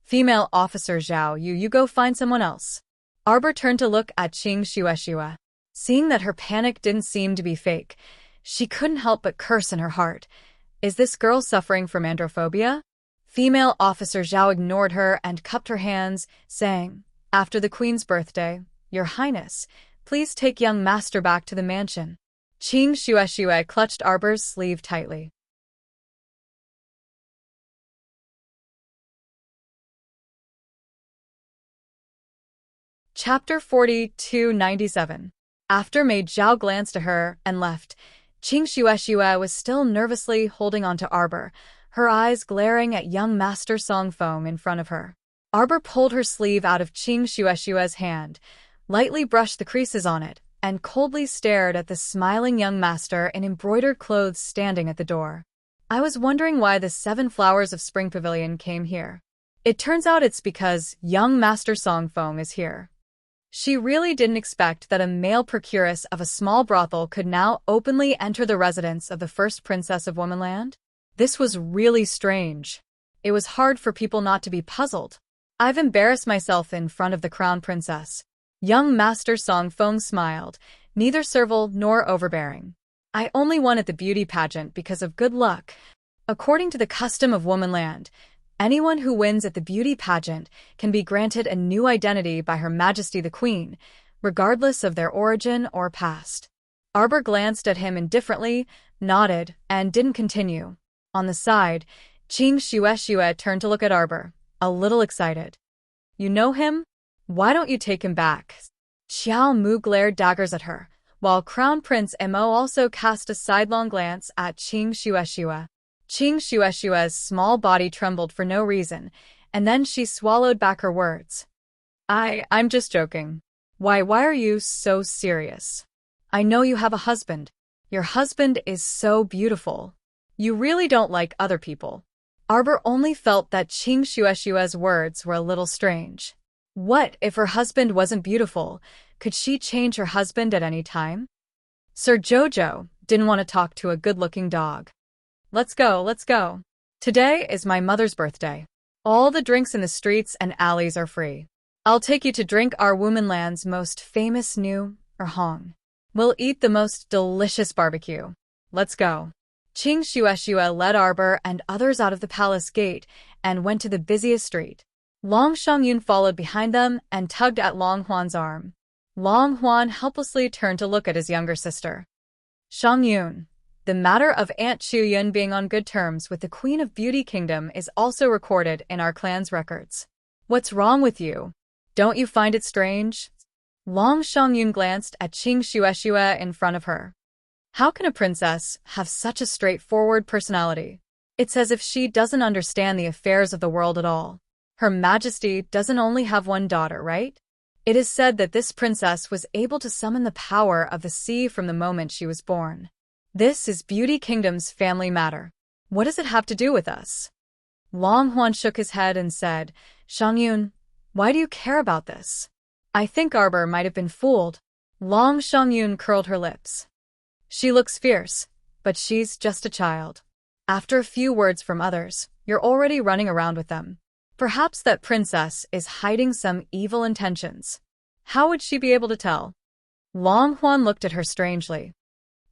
[SPEAKER 1] Female officer Zhao, you go find someone else. Arbor turned to look at Qing Xuexue. Seeing that her panic didn't seem to be fake, she couldn't help but curse in her heart. Is this girl suffering from androphobia? Female officer Zhao ignored her and cupped her hands, saying, "After the Queen's birthday, Your Highness, please take young master back to the mansion." Qing Xuexue clutched Arbor's sleeve tightly. Chapter 4297. After Mei Zhao glanced at her and left, Qing Xuexue was still nervously holding onto Arbor, her eyes glaring at young Master Song Feng in front of her. Arbor pulled her sleeve out of Qing Xuexue's hand, lightly brushed the creases on it, and coldly stared at the smiling young master in embroidered clothes standing at the door. "I was wondering why the 7 Flowers of Spring Pavilion came here. It turns out it's because young Master Song Feng is here." She really didn't expect that a male procuress of a small brothel could now openly enter the residence of the first princess of Womanland. This was really strange. It was hard for people not to be puzzled. "I've embarrassed myself in front of the crown princess." Young Master Song Feng smiled, neither servile nor overbearing. "I only won at the beauty pageant because of good luck. According to the custom of Womanland, anyone who wins at the beauty pageant can be granted a new identity by Her Majesty the Queen, regardless of their origin or past." Arbor glanced at him indifferently, nodded, and didn't continue. On the side, Qing Xuexue turned to look at Arbor, a little excited. "You know him? Why don't you take him back?" Xiao Mu glared daggers at her, while Crown Prince Mo also cast a sidelong glance at Qing Xuexue. Qing Xuexue's small body trembled for no reason, and then she swallowed back her words. I'm just joking. Why are you so serious? I know you have a husband. Your husband is so beautiful." You really don't like other people. Arbor only felt that Qing Shueshue's words were a little strange. What if her husband wasn't beautiful? Could she change her husband at any time? Sir Jojo didn't want to talk to a good-looking dog. Let's go, let's go. Today is my mother's birthday. All the drinks in the streets and alleys are free. I'll take you to drink our Womanland's most famous new, hong. We'll eat the most delicious barbecue. Let's go. Qing Shueshue led Arbor and others out of the palace gate and went to the busiest street. Long Xiangyun followed behind them and tugged at Long Huan's arm. Long Huan helplessly turned to look at his younger sister. Xiangyun, the matter of Aunt Chuyun being on good terms with the Queen of Beauty Kingdom is also recorded in our clan's records. What's wrong with you? Don't you find it strange? Long Xiangyun glanced at Qing Shueshue in front of her. How can a princess have such a straightforward personality? It's as if she doesn't understand the affairs of the world at all. Her Majesty doesn't only have one daughter, right? It is said that this princess was able to summon the power of the sea from the moment she was born. This is Beauty Kingdom's family matter. What does it have to do with us? Long Huan shook his head and said, Xiangyun, why do you care about this? I think Arbor might have been fooled. Long Xiangyun curled her lips. She looks fierce, but she's just a child. After a few words from others, you're already running around with them. Perhaps that princess is hiding some evil intentions. How would she be able to tell? Long Huan looked at her strangely.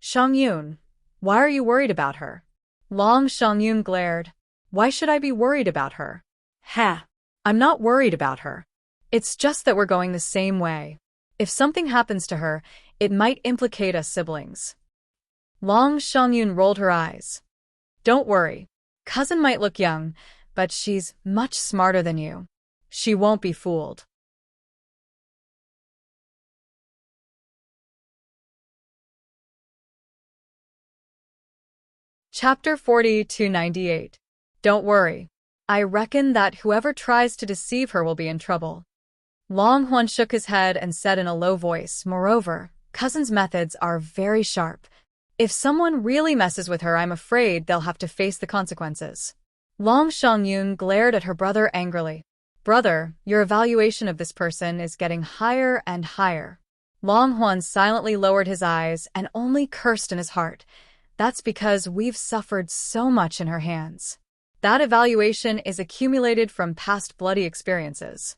[SPEAKER 1] Xiangyun, why are you worried about her? Long Xiangyun glared. Why should I be worried about her? Ha! I'm not worried about her. It's just that we're going the same way. If something happens to her, it might implicate us siblings. Long Xiangyun rolled her eyes. Don't worry. Cousin might look young, but she's much smarter than you. She won't be fooled. Chapter 40-98. Don't worry. I reckon that whoever tries to deceive her will be in trouble. Long Huan shook his head and said in a low voice, moreover, cousin's methods are very sharp. If someone really messes with her, I'm afraid they'll have to face the consequences. Long Xiangyun glared at her brother angrily. Brother, your evaluation of this person is getting higher and higher. Long Huan silently lowered his eyes and only cursed in his heart. That's because we've suffered so much in her hands. That evaluation is accumulated from past bloody experiences.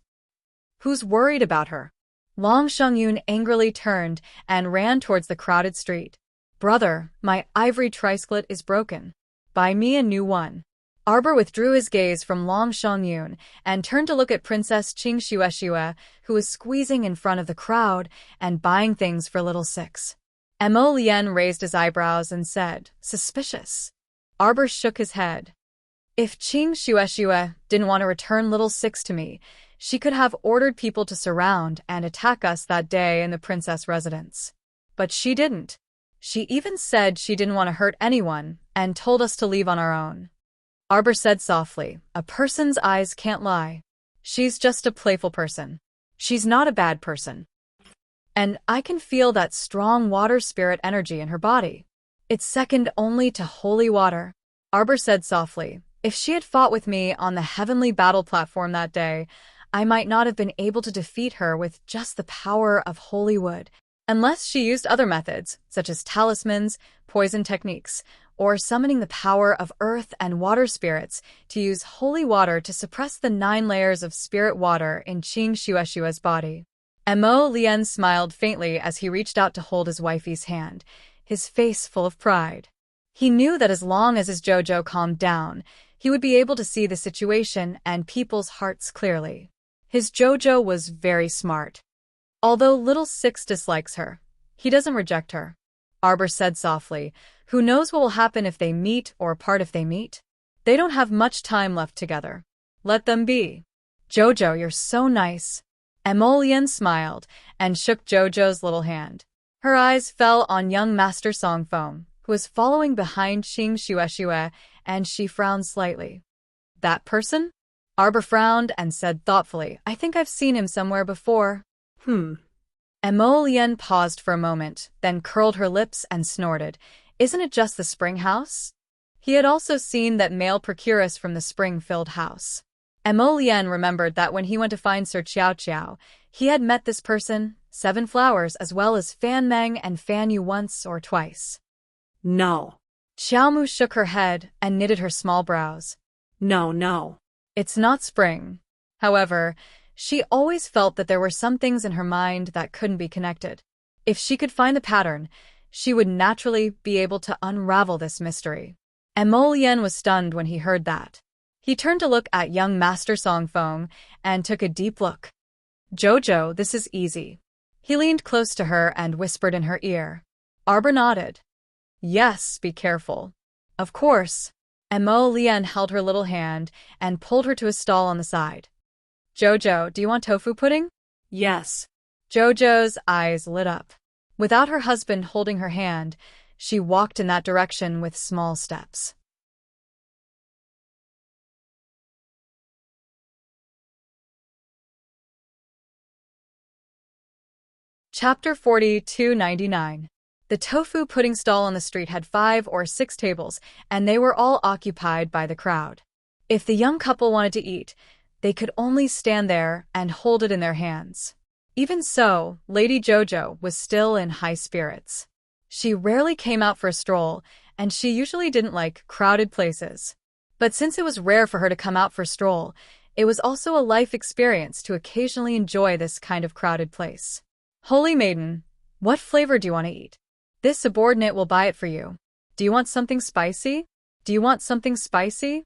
[SPEAKER 1] Who's worried about her? Long Xiangyun angrily turned and ran towards the crowded street. Brother, my ivory tricelet is broken. Buy me a new one. Arbor withdrew his gaze from Long Xiangyun and turned to look at Princess Qing Shueshue, who was squeezing in front of the crowd and buying things for little Six. Mo Lien raised his eyebrows and said, suspicious. Arbor shook his head. If Qing Shueshue didn't want to return little Six to me, she could have ordered people to surround and attack us that day in the princess residence. But she didn't. She even said she didn't want to hurt anyone and told us to leave on our own. Arbor said softly, a person's eyes can't lie. She's just a playful person. She's not a bad person. And I can feel that strong water spirit energy in her body. It's second only to holy water. Arbor said softly, if she had fought with me on the heavenly battle platform that day, I might not have been able to defeat her with just the power of holy wood, unless she used other methods, such as talismans, poison techniques, or summoning the power of earth and water spirits to use holy water to suppress the 9 layers of spirit water in Qing Shueshue's body. Mo Lien smiled faintly as he reached out to hold his wifey's hand, his face full of pride. He knew that as long as his Jojo calmed down, he would be able to see the situation and people's hearts clearly. His Jojo was very smart. Although little Six dislikes her, he doesn't reject her. Arbor said softly, who knows what will happen if they meet or part if they meet? They don't have much time left together. Let them be. Jojo, you're so nice. Emolian smiled and shook Jojo's little hand. Her eyes fell on young Master Songfeng, who was following behind Qing Shueshue, and she frowned slightly. That person? Arbor frowned and said thoughtfully, I think I've seen him somewhere before. Emolian paused for a moment, then curled her lips and snorted. Isn't it just the spring house? He had also seen that male procuress from the spring-filled house. Mo Lian remembered that when he went to find Sir Qiao Qiao, he had met this person, 7 flowers, as well as Fan Meng and Fan Yu once or twice.
[SPEAKER 2] No.
[SPEAKER 1] Xiao Mu shook her head and knitted her small brows.
[SPEAKER 2] No.
[SPEAKER 1] It's not spring. However, she always felt that there were some things in her mind that couldn't be connected. If she could find the pattern, she would naturally be able to unravel this mystery. And Mo Lian was stunned when he heard that. He turned to look at young Master Song Feng and took a deep look. Jojo, this is easy. He leaned close to her and whispered in her ear. Arbor nodded. Yes, be careful. Of course. And Mo Lian held her little hand and pulled her to a stall on the side. Jojo, do you want tofu pudding?
[SPEAKER 2] Yes.
[SPEAKER 1] Jojo's eyes lit up. Without her husband holding her hand, she walked in that direction with small steps. Chapter 4299. The tofu pudding stall on the street had 5 or 6 tables, and they were all occupied by the crowd. If the young couple wanted to eat, they could only stand there and hold it in their hands. Even so, Lady Jojo was still in high spirits. She rarely came out for a stroll, and she usually didn't like crowded places. But since it was rare for her to come out for a stroll, it was also a life experience to occasionally enjoy this kind of crowded place. Holy Maiden, what flavor do you want to eat? This subordinate will buy it for you. Do you want something spicy? Do you want something spicy?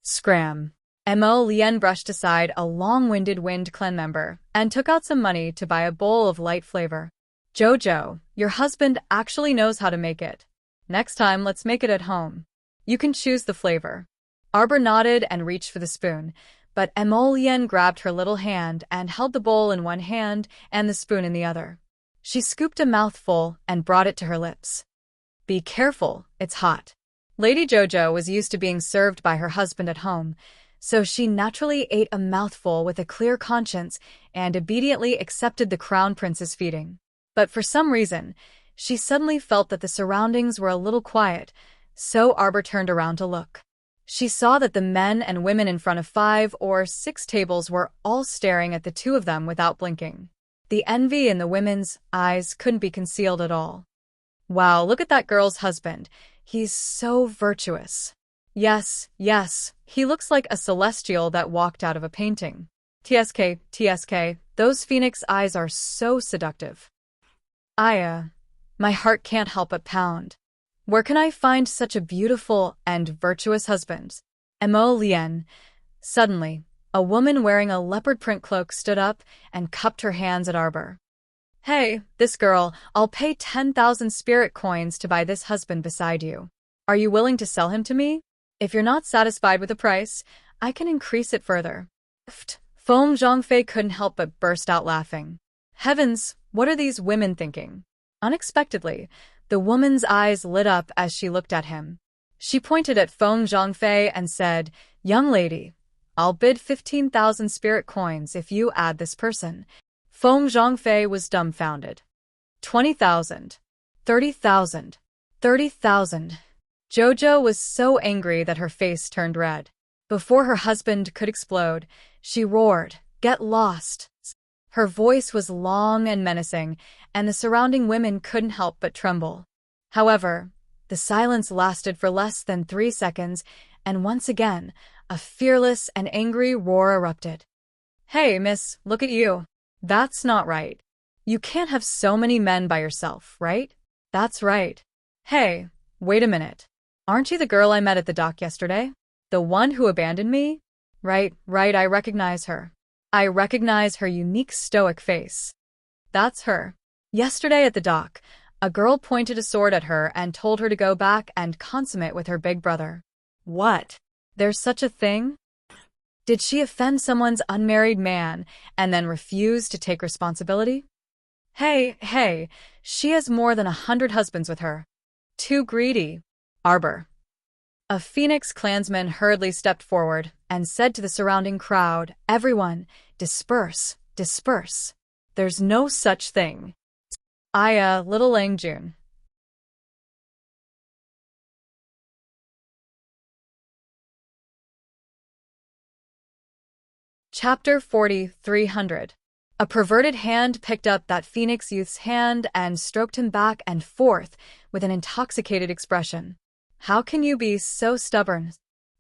[SPEAKER 1] Scram. Mo Lian brushed aside a long-winded Wind Clan member and took out some money to buy a bowl of light flavor. Jojo, your husband actually knows how to make it. Next time, let's make it at home. You can choose the flavor. Arbor nodded and reached for the spoon, but Mo Lian grabbed her little hand and held the bowl in one hand and the spoon in the other. She scooped a mouthful and brought it to her lips. Be careful, it's hot. Lady Jojo was used to being served by her husband at home, so she naturally ate a mouthful with a clear conscience and obediently accepted the crown prince's feeding. But for some reason, she suddenly felt that the surroundings were a little quiet, so Arbor turned around to look. She saw that the men and women in front of 5 or 6 tables were all staring at the two of them without blinking. The envy in the women's eyes couldn't be concealed at all. Wow, look at that girl's husband. He's so virtuous. Yes, he looks like a celestial that walked out of a painting. TSK, those phoenix eyes are so seductive. My heart can't help but pound. Where can I find such a beautiful and virtuous husband? Mo Lian. Suddenly, a woman wearing a leopard print cloak stood up and cupped her hands at Arbor. Hey, this girl, I'll pay 10,000 spirit coins to buy this husband beside you. Are you willing to sell him to me? If you're not satisfied with the price, I can increase it further. Feng Zhongfei couldn't help but burst out laughing. Heavens, what are these women thinking? Unexpectedly, the woman's eyes lit up as she looked at him. She pointed at Feng Zhongfei and said, Young lady, I'll bid 15,000 spirit coins if you add this person. Feng Zhongfei was dumbfounded. 20,000. 30,000. 30,000. Jojo was so angry that her face turned red. Before her husband could explode, she roared, Get lost! Her voice was long and menacing, and the surrounding women couldn't help but tremble. However, the silence lasted for less than 3 seconds, and once again, a fearless and angry roar erupted. Hey, miss, look at you. That's not right. You can't have so many men by yourself, right? That's right. Hey, wait a minute. Aren't you the girl I met at the dock yesterday? The one who abandoned me? Right, I recognize her. I recognize her unique stoic face. That's her. Yesterday at the dock, a girl pointed a sword at her and told her to go back and consummate with her big brother. What? There's such a thing? Did she offend someone's unmarried man and then refuse to take responsibility? Hey, she has more than 100 husbands with her. Too greedy. Arbor. A Phoenix clansman hurriedly stepped forward and said to the surrounding crowd, Everyone, disperse. There's no such thing. Little Lang Jun. Chapter 4300. A perverted hand picked up that Phoenix youth's hand and stroked him back and forth with an intoxicated expression. How can you be so stubborn?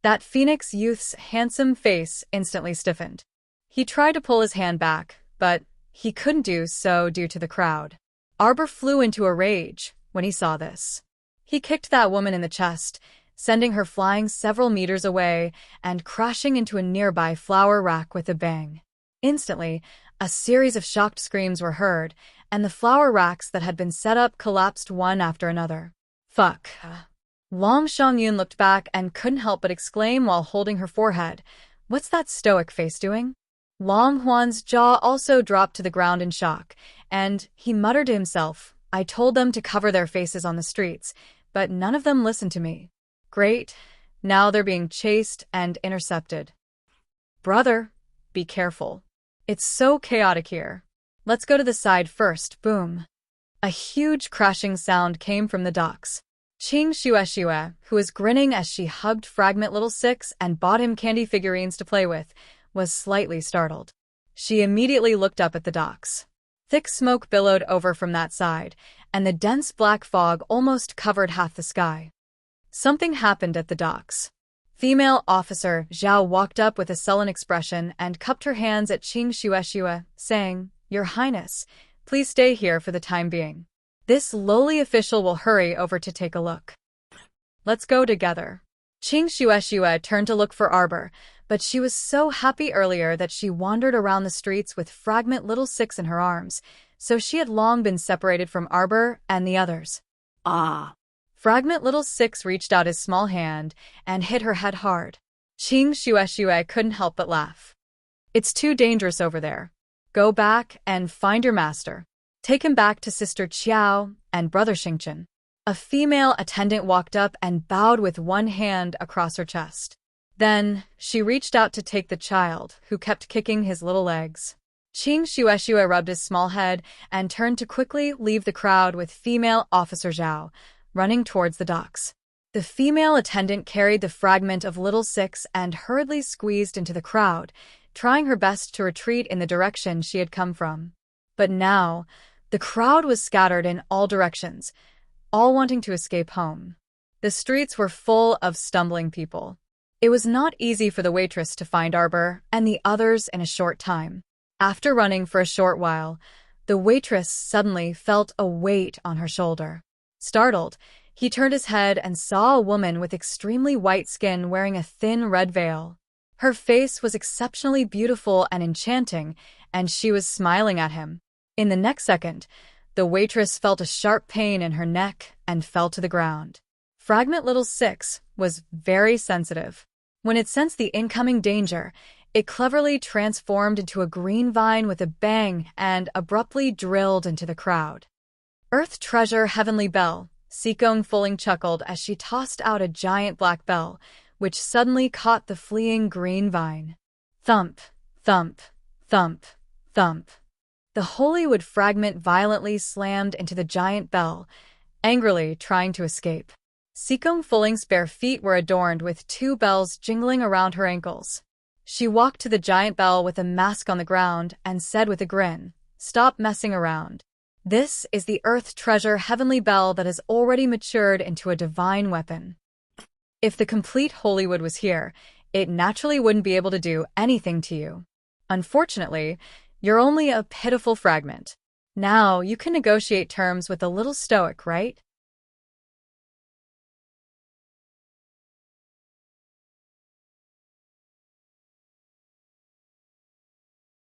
[SPEAKER 1] That Phoenix youth's handsome face instantly stiffened. He tried to pull his hand back, but he couldn't do so due to the crowd. Arbor flew into a rage when he saw this. He kicked that woman in the chest, sending her flying several meters away and crashing into a nearby flower rack with a bang. Instantly, a series of shocked screams were heard, and the flower racks that had been set up collapsed one after another. Fuck. Long Xiangyun looked back and couldn't help but exclaim while holding her forehead, "What's that stoic face doing?" Long Huan's jaw also dropped to the ground in shock, and he muttered to himself, "I told them to cover their faces on the streets, but none of them listened to me. Great, now they're being chased and intercepted. Brother, be careful. It's so chaotic here. Let's go to the side first." Boom. A huge crashing sound came from the docks. Qing Shueshue, who was grinning as she hugged Fragment Little Six and bought him candy figurines to play with, was slightly startled. She immediately looked up at the docks. Thick smoke billowed over from that side, and the dense black fog almost covered half the sky. Something happened at the docks. Female officer Zhao walked up with a sullen expression and cupped her hands at Qing Shueshue, saying, "Your Highness, please stay here for the time being. This lowly official will hurry over to take a look." "Let's go together." Qing Shueshue turned to look for Arbor, but she was so happy earlier that she wandered around the streets with Fragment Little Six in her arms, so she had long been separated from Arbor and the others.
[SPEAKER 2] Ah.
[SPEAKER 1] Fragment Little Six reached out his small hand and hit her head hard. Qing Shueshue couldn't help but laugh. "It's too dangerous over there. Go back and find your master. Take him back to Sister Qiao and Brother Xingchen." A female attendant walked up and bowed with one hand across her chest. Then, she reached out to take the child, who kept kicking his little legs. Qing Shueshue rubbed his small head and turned to quickly leave the crowd with female officer Zhao, running towards the docks. The female attendant carried the fragment of Little Six and hurriedly squeezed into the crowd, trying her best to retreat in the direction she had come from. But now, the crowd was scattered in all directions, all wanting to escape home. The streets were full of stumbling people. It was not easy for the waitress to find Arbor and the others in a short time. After running for a short while, the waitress suddenly felt a weight on her shoulder. Startled, he turned his head and saw a woman with extremely white skin wearing a thin red veil. Her face was exceptionally beautiful and enchanting, and she was smiling at him. In the next second, the waitress felt a sharp pain in her neck and fell to the ground. Fragment Little Six was very sensitive. When it sensed the incoming danger, it cleverly transformed into a green vine with a bang and abruptly drilled into the crowd. "Earth treasure heavenly bell," Sikong Fulling chuckled as she tossed out a giant black bell, which suddenly caught the fleeing green vine. Thump, thump, thump, thump. The holy wood fragment violently slammed into the giant bell, angrily trying to escape. Sikong Fulling's bare feet were adorned with two bells jingling around her ankles. She walked to the giant bell with a mask on the ground and said with a grin, "Stop messing around. This is the earth treasure heavenly bell that has already matured into a divine weapon. If the complete Holywood was here, it naturally wouldn't be able to do anything to you. Unfortunately, you're only a pitiful fragment. Now you can negotiate terms with a little stoic, right?"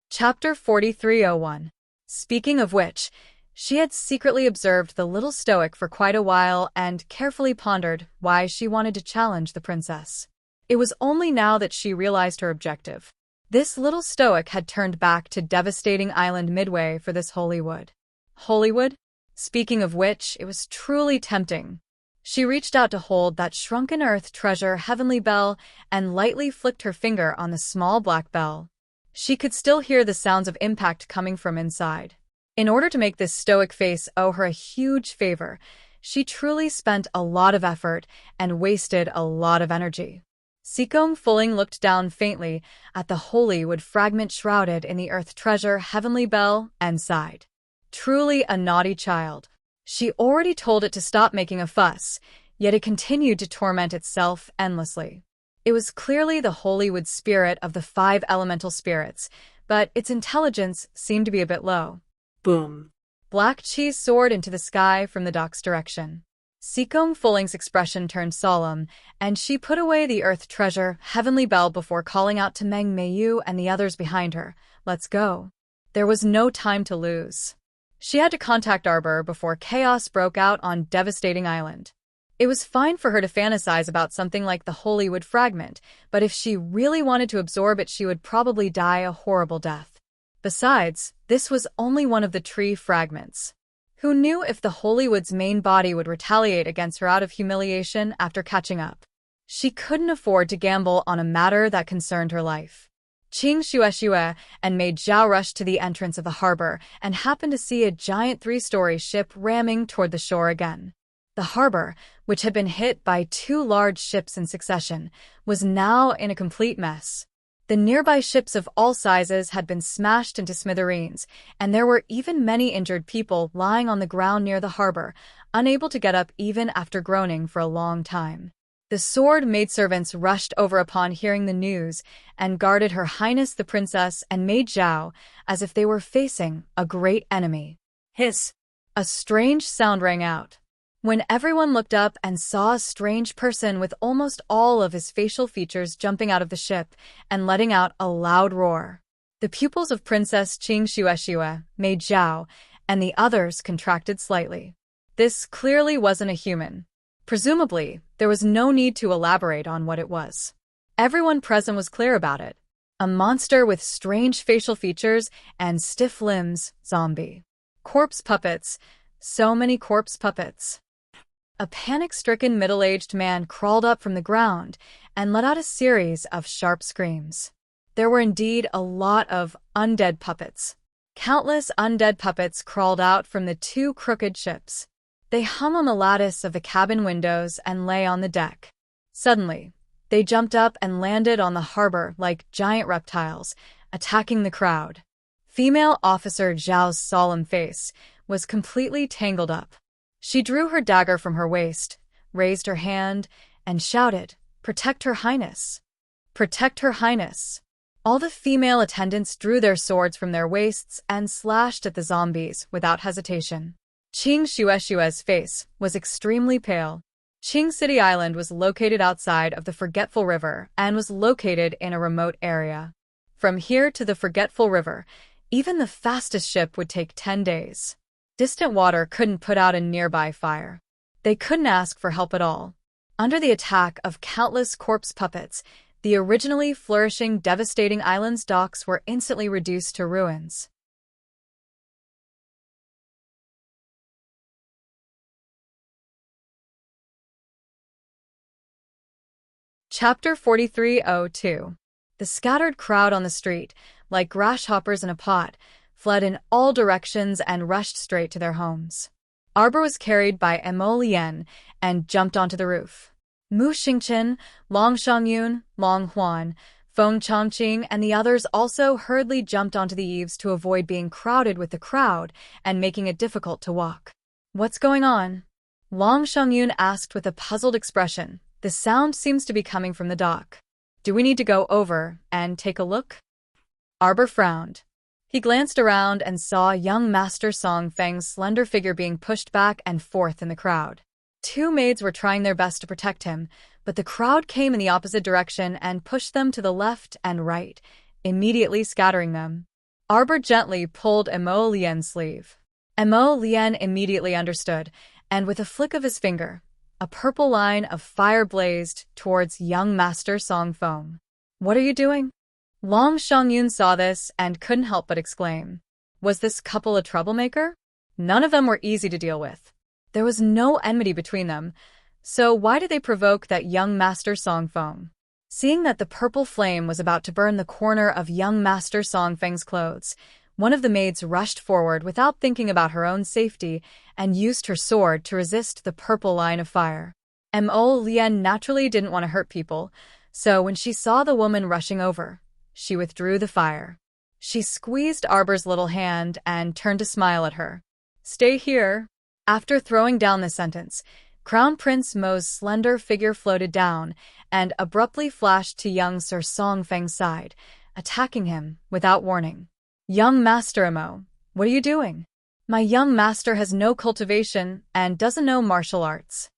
[SPEAKER 1] Chapter 4301. Speaking of which, she had secretly observed the little stoic for quite a while and carefully pondered why she wanted to challenge the princess. It was only now that she realized her objective. This little stoic had turned back to devastating Island Midway for this Holywood. Holywood? Speaking of which, it was truly tempting. She reached out to hold that shrunken earth treasure heavenly bell and lightly flicked her finger on the small black bell. She could still hear the sounds of impact coming from inside. In order to make this stoic face owe her a huge favor, she truly spent a lot of effort and wasted a lot of energy. Sikong Fuling looked down faintly at the holy wood fragment shrouded in the earth treasure Heavenly Bell and sighed. Truly a naughty child. She already told it to stop making a fuss, yet it continued to torment itself endlessly. It was clearly the holy wood spirit of the 5 elemental spirits, but its intelligence seemed to be a bit low.
[SPEAKER 2] Boom.
[SPEAKER 1] Black cheese soared into the sky from the dock's direction. Sikong Fuling's expression turned solemn, and she put away the earth treasure Heavenly Bell before calling out to Meng Meiyu and the others behind her, "Let's go." There was no time to lose. She had to contact Arbor before chaos broke out on Devastating Island. It was fine for her to fantasize about something like the holy wood fragment, but if she really wanted to absorb it, she would probably die a horrible death. Besides, this was only one of the tree fragments. Who knew if the holy wood's main body would retaliate against her out of humiliation after catching up? She couldn't afford to gamble on a matter that concerned her life. Qing Shueshue and Mei Zhao rushed to the entrance of the harbor and happened to see a giant 3-story ship ramming toward the shore again. The harbor, which had been hit by 2 large ships in succession, was now in a complete mess. The nearby ships of all sizes had been smashed into smithereens, and there were even many injured people lying on the ground near the harbor, unable to get up even after groaning for a long time. The sword maidservants rushed over upon hearing the news and guarded Her Highness the Princess and Mei Zhao as if they were facing a great enemy.
[SPEAKER 2] Hiss.
[SPEAKER 1] A strange sound rang out. When everyone looked up and saw a strange person with almost all of his facial features jumping out of the ship and letting out a loud roar. The pupils of Princess Qing Shueshue, Mei Zhao, and the others contracted slightly. This clearly wasn't a human. Presumably, there was no need to elaborate on what it was. Everyone present was clear about it. A monster with strange facial features and stiff limbs, zombie. Corpse puppets. So many corpse puppets. A panic-stricken middle-aged man crawled up from the ground and let out a series of sharp screams. There were indeed a lot of undead puppets. Countless undead puppets crawled out from the 2 crooked ships. They hung on the lattice of the cabin windows and lay on the deck. Suddenly, they jumped up and landed on the harbor like giant reptiles, attacking the crowd. Female Officer Zhao's solemn face was completely tangled up. She drew her dagger from her waist, raised her hand, and shouted, "Protect Her Highness! Protect Her Highness!" All the female attendants drew their swords from their waists and slashed at the zombies without hesitation. Qing Shueshue's face was extremely pale. Qing City Island was located outside of the Forgetful River and was located in a remote area. From here to the Forgetful River, even the fastest ship would take 10 days. Distant water couldn't put out a nearby fire. They couldn't ask for help at all. Under the attack of countless corpse puppets, the originally flourishing Devastating Island's docks were instantly reduced to ruins. Chapter 4302. The scattered crowd on the street, like grasshoppers in a pot, fled in all directions and rushed straight to their homes. Arbor was carried by Emo Lian and jumped onto the roof. Mu Xingchen, Long Shangyun, Long Huan, Feng Chongqing, and the others also hurriedly jumped onto the eaves to avoid being crowded with the crowd and making it difficult to walk. "What's going on?" Long Shangyun asked with a puzzled expression. "The sound seems to be coming from the dock. Do we need to go over and take a look?" Arbor frowned. He glanced around and saw young Master Song Feng's slender figure being pushed back and forth in the crowd. 2 maids were trying their best to protect him, but the crowd came in the opposite direction and pushed them to the left and right, immediately scattering them. Arbor gently pulled Emo Lian's sleeve. Emo Lian immediately understood, and with a flick of his finger, a purple line of fire blazed towards young Master Song Feng. "What are you doing?" Long Shangyun saw this and couldn't help but exclaim. Was this couple a troublemaker? None of them were easy to deal with. There was no enmity between them, so why did they provoke that young Master Song Feng? Seeing that the purple flame was about to burn the corner of young Master Song Feng's clothes, one of the maids rushed forward without thinking about her own safety and used her sword to resist the purple line of fire. Mo Lian naturally didn't want to hurt people, so when she saw the woman rushing over, she withdrew the fire. She squeezed Arbor's little hand and turned to smile at her. "Stay here." After throwing down the sentence, Crown Prince Mo's slender figure floated down and abruptly flashed to young Sir Songfeng's side, attacking him without warning. "Young Master Mo, what are you doing?" "My young master has no cultivation and doesn't know martial arts,"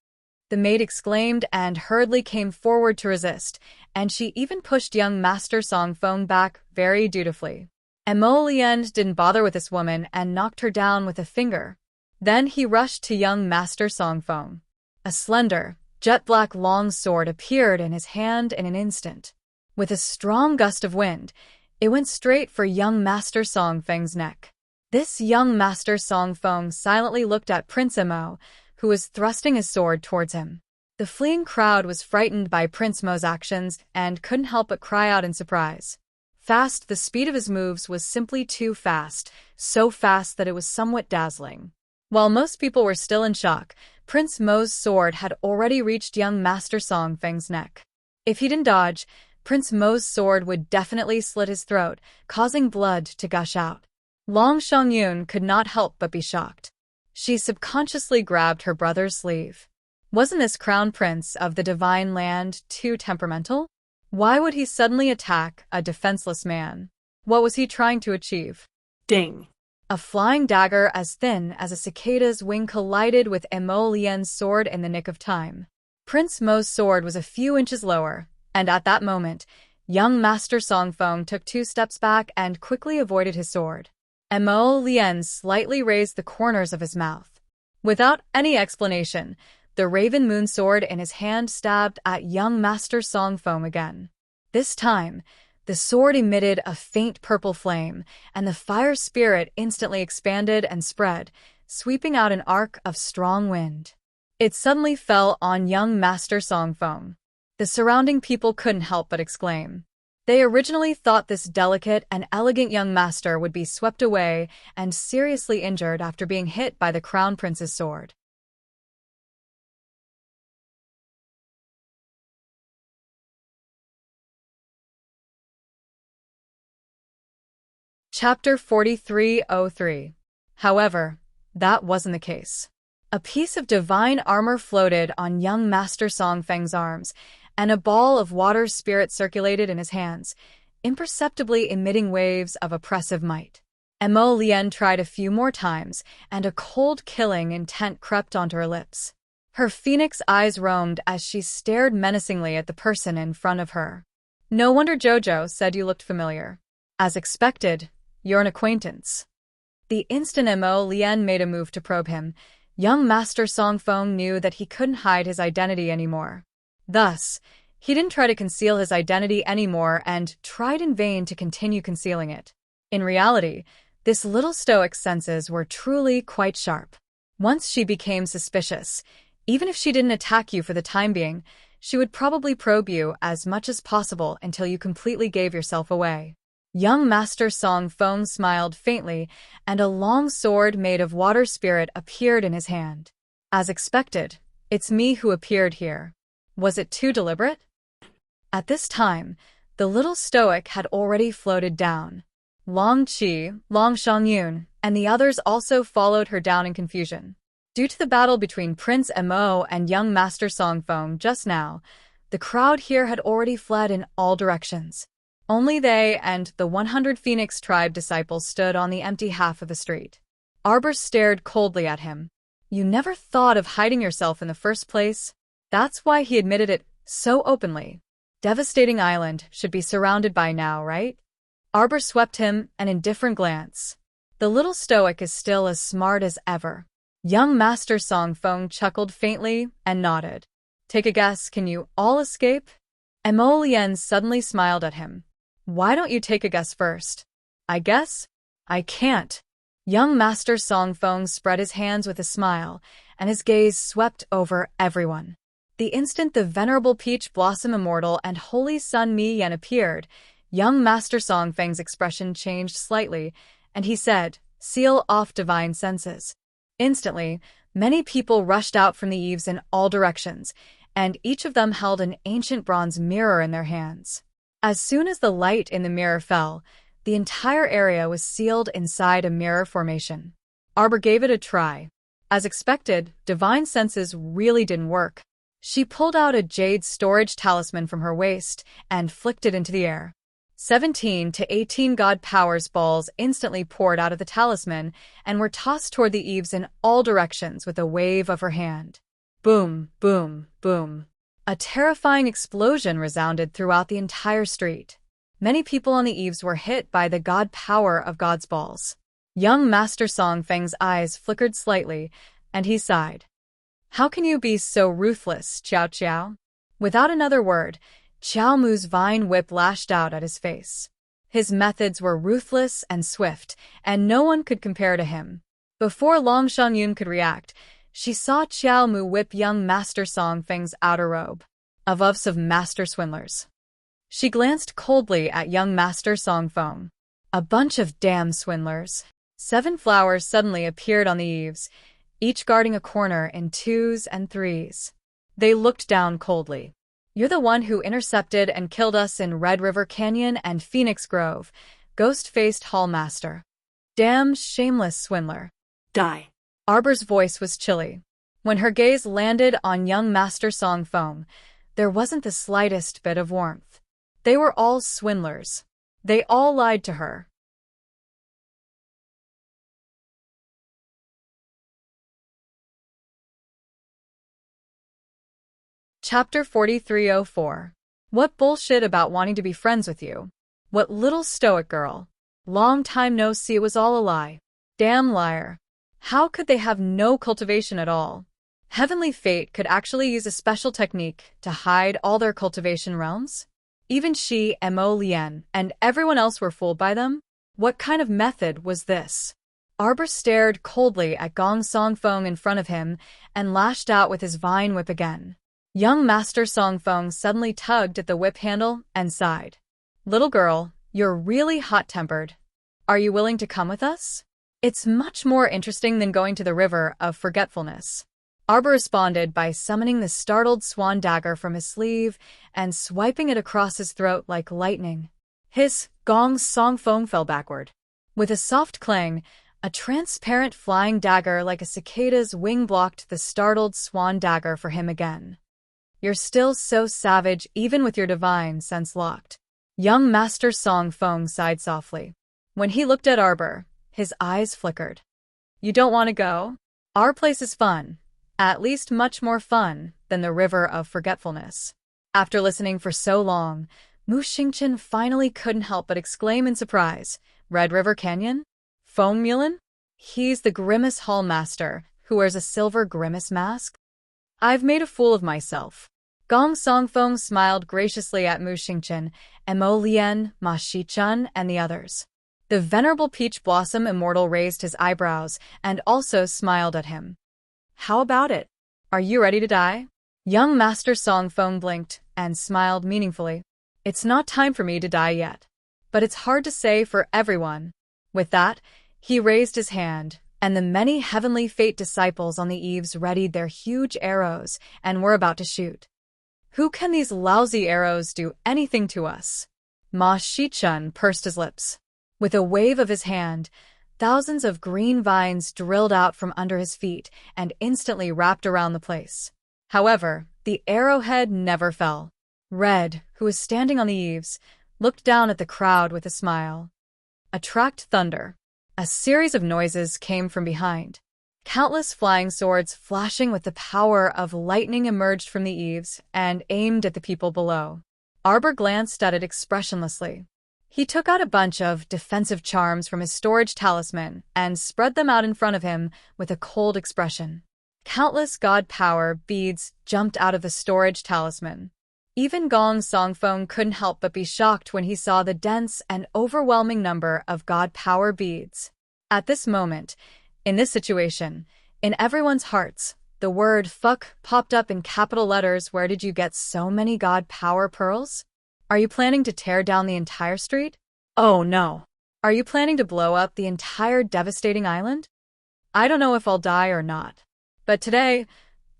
[SPEAKER 1] the maid exclaimed and hurriedly came forward to resist, and she even pushed young Master Songfeng back very dutifully. Mo Lien didn't bother with this woman and knocked her down with a finger. Then he rushed to young Master Songfeng. A slender, jet-black long sword appeared in his hand in an instant. With a strong gust of wind, it went straight for young Master Songfeng's neck. This young Master Songfeng silently looked at Prince Mo, who was thrusting his sword towards him. The fleeing crowd was frightened by Prince Mo's actions and couldn't help but cry out in surprise. Fast, the speed of his moves was simply too fast, so fast that it was somewhat dazzling. While most people were still in shock, Prince Mo's sword had already reached young Master Songfeng's neck. If he didn't dodge, Prince Mo's sword would definitely slit his throat, causing blood to gush out. Long Shongyun could not help but be shocked. She subconsciously grabbed her brother's sleeve. Wasn't this crown prince of the divine land too temperamental? Why would he suddenly attack a defenseless man? What was he trying to achieve?
[SPEAKER 2] Ding!
[SPEAKER 1] A flying dagger as thin as a cicada's wing collided with Mo Lien's sword in the nick of time. Prince Mo's sword was a few inches lower, and at that moment, young Master Songfeng took 2 steps back and quickly avoided his sword. Mo Lien slightly raised the corners of his mouth. Without any explanation, the Raven Moon sword in his hand stabbed at young Master Songfeng again. This time, the sword emitted a faint purple flame, and the fire spirit instantly expanded and spread, sweeping out an arc of strong wind. It suddenly fell on young Master Songfeng. The surrounding people couldn't help but exclaim. They originally thought this delicate and elegant young master would be swept away and seriously injured after being hit by the Crown Prince's sword. Chapter 4303. However, that wasn't the case. A piece of divine armor floated on young Master Songfeng's arms, and a ball of water spirit circulated in his hands, imperceptibly emitting waves of oppressive might. Mo Lien tried a few more times, and a cold killing intent crept onto her lips. Her phoenix eyes roamed as she stared menacingly at the person in front of her. "No wonder Jojo said you looked familiar. As expected, you're an acquaintance." The instant Mo Lien made a move to probe him, young Master Songfeng knew that he couldn't hide his identity anymore. Thus, he didn't try to conceal his identity anymore and tried in vain to continue concealing it. In reality, this little stoic's senses were truly quite sharp. Once she became suspicious, even if she didn't attack you for the time being, she would probably probe you as much as possible until you completely gave yourself away. Young Master Songfeng smiled faintly, and a long sword made of water spirit appeared in his hand. "As expected, it's me who appeared here. Was it too deliberate?" At this time, the little stoic had already floated down. Long Qi, Long Shongyun, and the others also followed her down in confusion. Due to the battle between Prince Mo and young Master Songfeng just now, the crowd here had already fled in all directions. Only they and the 100 Phoenix Tribe disciples stood on the empty half of the street. Arbor stared coldly at him. "You never thought of hiding yourself in the first place?" That's why he admitted it so openly. Devastating Island should be surrounded by now, right? Arbor swept him an indifferent glance. The little stoic is still as smart as ever. Young Master Songfeng chuckled faintly and nodded. "Take a guess, can you all escape?" Mo Lien suddenly smiled at him. "Why don't you take a guess first?" "I guess? I can't." Young Master Songfeng spread his hands with a smile, and his gaze swept over everyone. The instant the venerable Peach Blossom Immortal and Holy Sun Mi Yen appeared, young Master Songfeng's expression changed slightly, and he said, "Seal off divine senses." Instantly, many people rushed out from the eaves in all directions, and each of them held an ancient bronze mirror in their hands. As soon as the light in the mirror fell, the entire area was sealed inside a mirror formation. Arbor gave it a try. As expected, divine senses really didn't work. She pulled out a jade storage talisman from her waist and flicked it into the air. 17 to 18 god powers balls instantly poured out of the talisman and were tossed toward the eaves in all directions with a wave of her hand. Boom, boom, boom. A terrifying explosion resounded throughout the entire street. Many people on the eaves were hit by the god power of God's balls. Young Master Songfeng's eyes flickered slightly, and he sighed. How can you be so ruthless, Xiao Xiao? Without another word, Qiao Mu's vine whip lashed out at his face. His methods were ruthless and swift, and no one could compare to him. Before Long Shangyun could react, she saw Qiao Mu whip young Master Songfeng's outer robe. Avufs of master swindlers. She glanced coldly at young Master Songfeng. A bunch of damn swindlers. 7 flowers suddenly appeared on the eaves, each guarding a corner in 2s and 3s. They looked down coldly. You're the one who intercepted and killed us in Red River Canyon and Phoenix Grove, ghost-faced hallmaster. Damn shameless swindler.
[SPEAKER 2] Die.
[SPEAKER 1] Arbor's voice was chilly. When her gaze landed on young Master Songfeng, there wasn't the slightest bit of warmth. They were all swindlers. They all lied to her. Chapter 4304. What bullshit about wanting to be friends with you? What little stoic girl. Long time no see, it was all a lie. Damn liar. How could they have no cultivation at all? Heavenly Fate could actually use a special technique to hide all their cultivation realms? Even she, Mo Lien, and everyone else were fooled by them? What kind of method was this? Arbor stared coldly at Gong Songfeng in front of him and lashed out with his vine whip again. Young Master Songfeng suddenly tugged at the whip handle and sighed. Little girl, you're really hot-tempered. Are you willing to come with us? It's much more interesting than going to the River of Forgetfulness. Arbor responded by summoning the startled swan dagger from his sleeve and swiping it across his throat like lightning. His Gong Songfeng fell backward. With a soft clang, a transparent flying dagger like a cicada's wing blocked the startled swan dagger for him again. You're still so savage even with your divine sense locked. Young Master Songfeng sighed softly. When he looked at Arbor, his eyes flickered. You don't want to go? Our place is fun. At least much more fun than the River of Forgetfulness. After listening for so long, Mu Xingqian finally couldn't help but exclaim in surprise. Red River Canyon? Foam Mulin? He's the Grimace Hall Master who wears a silver grimace mask? I've made a fool of myself. Gong Songfeng smiled graciously at Mu Xingqian, Mo Lien, Ma Shichun, and the others. The venerable Peach Blossom Immortal raised his eyebrows and also smiled at him. How about it? Are you ready to die? Young Master Songfeng blinked and smiled meaningfully. It's not time for me to die yet. But it's hard to say for everyone. With that, he raised his hand, and the many Heavenly Fate disciples on the eaves readied their huge arrows and were about to shoot. Who can these lousy arrows do anything to us? Ma Shichun pursed his lips. With a wave of his hand, thousands of green vines drilled out from under his feet and instantly wrapped around the place. However, the arrowhead never fell. Red, who was standing on the eaves, looked down at the crowd with a smile. Attract thunder. A series of noises came from behind. Countless flying swords flashing with the power of lightning emerged from the eaves and aimed at the people below. Arbor glanced at it expressionlessly. He took out a bunch of defensive charms from his storage talisman and spread them out in front of him with a cold expression. Countless god power beads jumped out of the storage talisman. Even Gong Songfeng couldn't help but be shocked when he saw the dense and overwhelming number of god power beads. At this moment, in this situation, in everyone's hearts, the word fuck popped up in capital letters. Where did you get so many god power pearls? Are you planning to tear down the entire street? Oh no. Are you planning to blow up the entire devastating island? I don't know if I'll die or not. But today,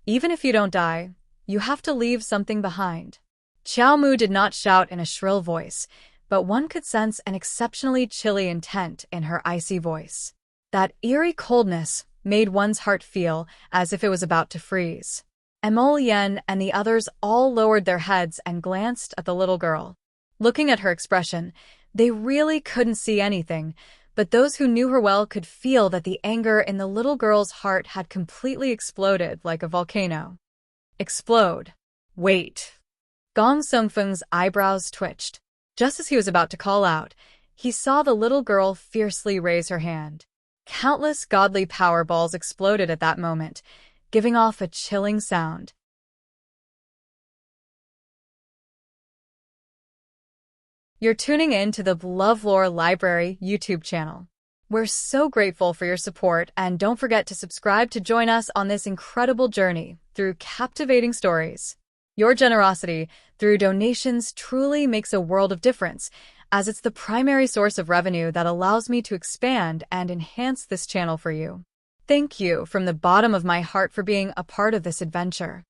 [SPEAKER 1] even if you don't die, You have to leave something behind. Xiao Mu did not shout in a shrill voice, but one could sense an exceptionally chilly intent in her icy voice. That eerie coldness made one's heart feel as if it was about to freeze. Emolian and the others all lowered their heads and glanced at the little girl. Looking at her expression, they really couldn't see anything, but those who knew her well could feel that the anger in the little girl's heart had completely exploded like a volcano. Explode. Wait. Gong Songfeng's eyebrows twitched. Just as he was about to call out, he saw the little girl fiercely raise her hand. Countless godly power balls exploded at that moment, giving off a chilling sound. You're tuning in to the LoveLore Library YouTube channel. We're so grateful for your support, and don't forget to subscribe to join us on this incredible journey through captivating stories. Your generosity through donations truly makes a world of difference, as it's the primary source of revenue that allows me to expand and enhance this channel for you. Thank you from the bottom of my heart for being a part of this adventure.